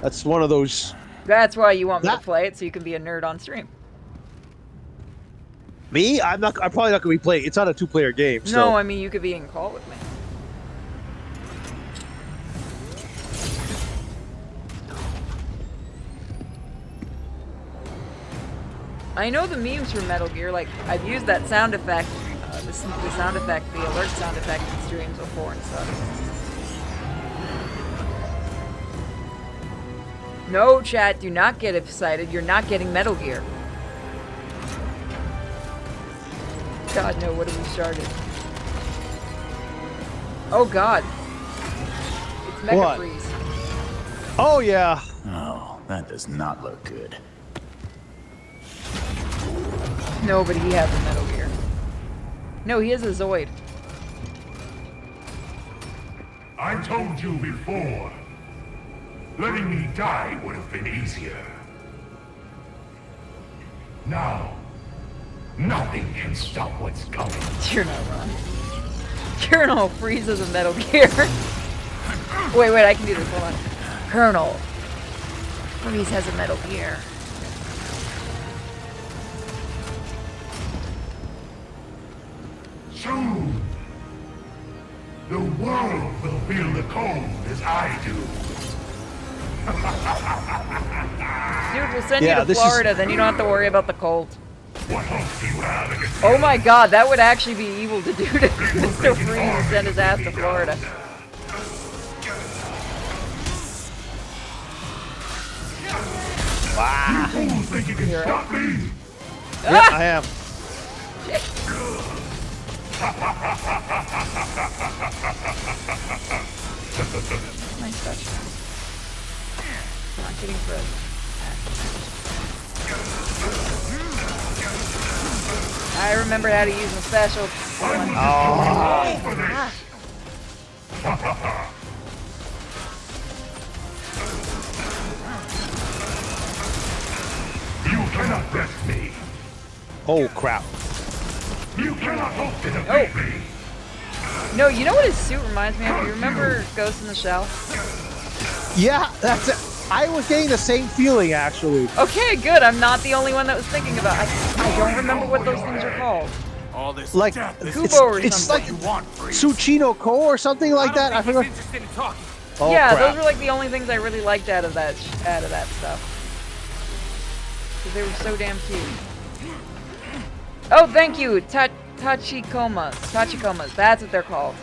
That's one of those. That's why you want me to play it so you can be a nerd on stream. Me? I'm probably not gonna be playing. It's not a two-player game. So. No, I mean you could be in call with me. I know the memes from Metal Gear. I've used that sound effect, the sound effect, the alert sound effect in streams before and stuff. No, chat, do not get excited. You're not getting Metal Gear. God, no, what have we started? Oh, God. It's Mega Freeze. Oh, yeah. Oh, that does not look good. No, but he has a Metal Gear. No, he has a Zoid. I told you before. Letting me die would have been easier. Now, nothing can stop what's coming. You're not wrong. Colonel Freeze has a Metal Gear. Wait, I can do this. Hold on. Colonel Freeze has a Metal Gear. Soon, the world will feel the cold as I do. Dude, we'll send you to Florida, then you don't have to worry about the cold. Oh my god, that would actually be evil to do to Mr. Freeze and send his ass to Florida. Wow. You fools think you can stop me? Yeah, I am. Nice touch. Not getting Fred. I remembered how to use the special. Oh. You cannot best me. Oh crap. You cannot hope to defeat me. No, you know what his suit reminds me of? You remember Ghost in the Shell? Yeah, that's it. I was getting the same feeling, actually. Okay, good. I'm not the only one that was thinking about it. I don't remember what those things are called. All this Like, death is Kubo or it's something. like Tsuchino Ko or something like that. I forgot. Interested in talking. Oh, yeah, crap. those were like the only things I really liked out of that stuff. Because they were so damn cute. Oh, thank you, Tachikomas. That's what they're called.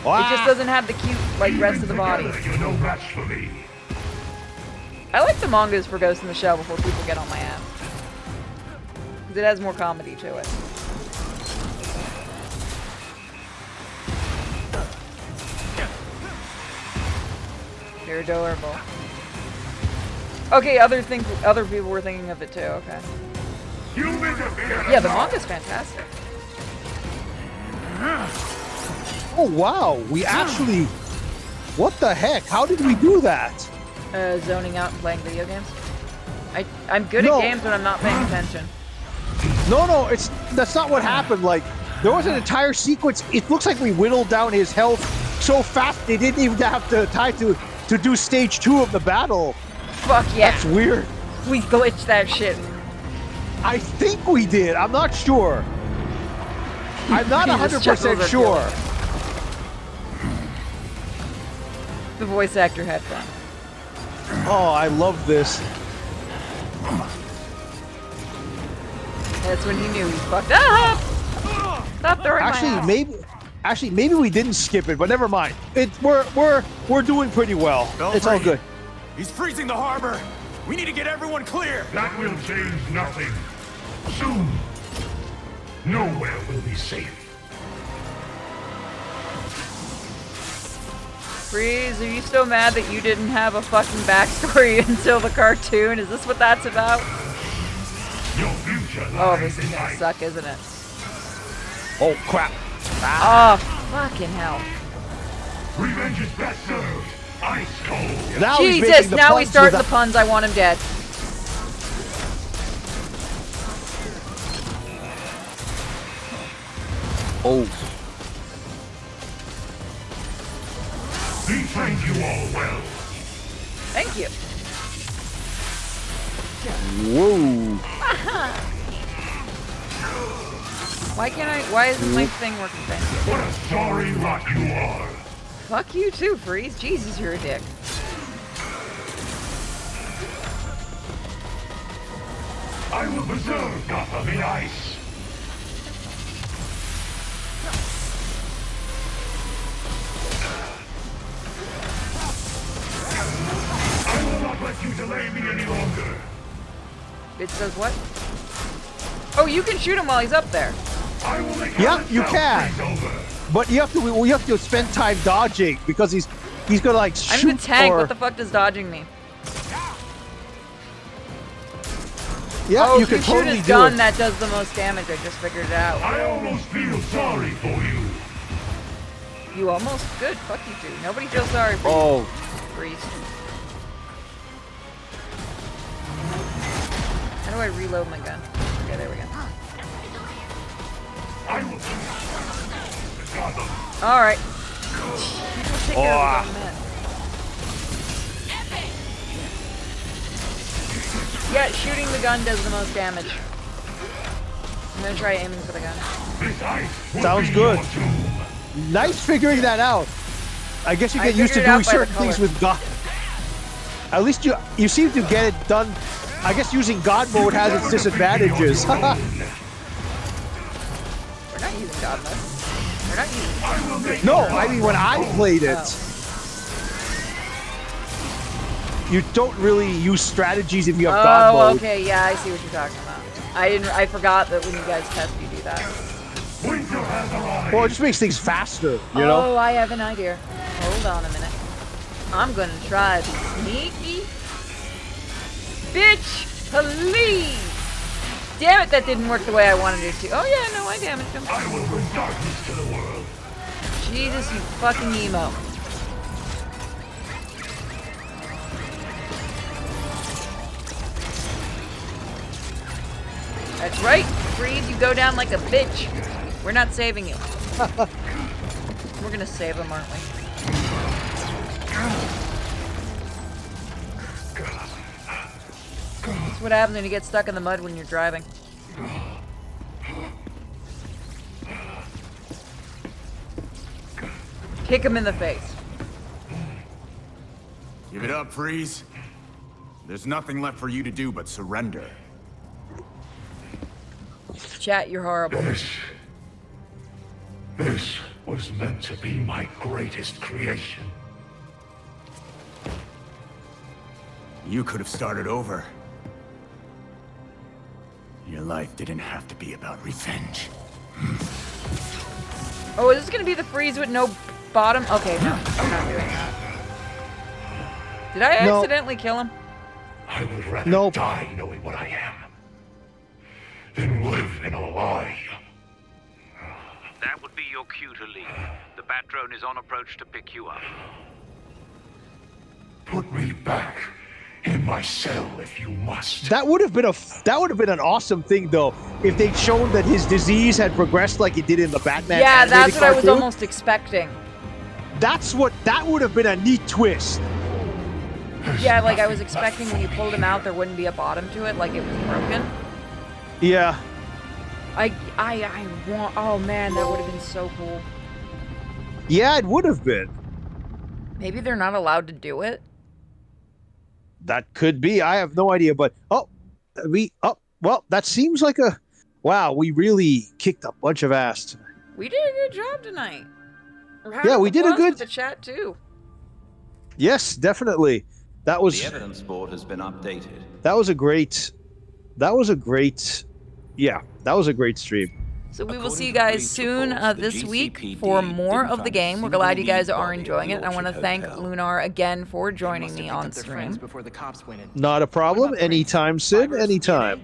It just doesn't have the cute like rest of the body. You're no match for me. I like the mangas for Ghost in the Shell before people get on my ass. Because it has more comedy to it. They're adorable. Okay, other people were thinking of it too, okay. Yeah, the manga's fantastic. Oh wow, we actually... What the heck? How did we do that? Zoning out and playing video games. I'm good at games when I'm not paying attention. No, that's not what happened. Like, there was an entire sequence. It looks like we whittled down his health so fast they didn't even have the time to do stage 2 of the battle. Fuck yeah. That's weird. We glitched that shit. I think we did. I'm not sure. I'm not 100% sure. The voice actor had fun. Oh, I love this. That's when he knew he fucked up. Stop throwing Actually, maybe we didn't skip it, but never mind. We're doing pretty well. It's all good. He's freezing the harbor. We need to get everyone clear. That will change nothing. Soon, nowhere will be safe. Freeze, are you still mad that you didn't have a fucking backstory until the cartoon? Is this what that's about? Your future Oh, this is gonna suck, isn't it? Oh, crap. Oh, fucking hell. Revenge is best served. Ice cold. Now Jesus, now he's starting the puns. I want him dead. Oh. He trained you all well. Thank you. Whoa. Why isn't my thing working? Thank you. What a sorry lot you are. Fuck you too, Freeze. Jesus, you're a dick. I will preserve Gotham in ice. I will not let you delay me any longer. It says what? Oh, you can shoot him while he's up there. I will make you can. But you have to spend time dodging because he's gonna like shoot. I'm the tank. What the fuck does dodging mean? Yeah, you can shoot totally his do gun, it. that does the most damage. I just figured it out. I almost feel sorry for you. You almost good. Fuck you two. Nobody feels sorry for you. Freeze. How do I reload my gun? Okay, there we go. I will. Alright. Take care of the men. Yeah, shooting the gun does the most damage. I'm gonna try aiming for the gun. Sounds good. Nice figuring that out. I guess you get used to doing certain things with God. At least you seem to get it done. I guess using God mode has its disadvantages. We're not using God mode. We're not using. No, I mean when I played it. You don't really use strategies if you have God mode. Oh, okay, yeah, I see what you're talking about. I forgot that when you guys test, you do that. Well, it just makes things faster, you know? Oh, I have an idea. Hold on a minute. I'm gonna try to be sneaky. Bitch, please! Damn it, that didn't work the way I wanted it to. Oh yeah, no, I damaged him. I will bring darkness to the world. Jesus, you fucking emo. That's right, Freeze, you go down like a bitch. We're not saving you. We're gonna save him, aren't we? That's what happens when you get stuck in the mud when you're driving. Kick him in the face. Give it up, Freeze. There's nothing left for you to do but surrender. Chat, you're horrible. This was meant to be my greatest creation. You could have started over. Your life didn't have to be about revenge. Oh, is this gonna be the Freeze with no bottom? Okay, no, I'm not doing that. Did I accidentally kill him? I would rather die knowing what I am than live in a lie. That would be your cue to leave. The bat drone is on approach to pick you up. Put me back in my cell if you must. That would have been an awesome thing though, if they'd shown that his disease had progressed like it did in the Batman. Yeah, that's what I was cartoon. almost expecting. That would have been a neat twist. Yeah, like I was expecting when you pulled him out, there wouldn't be a bottom to it, like it was broken. Yeah. I want. Oh man, that would have been so cool. Yeah, it would have been. Maybe they're not allowed to do it. That could be. I have no idea, but well, that seems like a wow. We really kicked a bunch of ass tonight. We did a good job tonight. Yeah, we did a good. With the chat too. Yes, definitely. That was. The evidence board has been updated. That was a great. Yeah, that was a great stream. So we will see you guys soon this week for more of the game. We're glad you guys are enjoying it. I want to thank Lunar again for joining me on stream. Before the cops went in. Not a problem. Anytime, Sid. Anytime.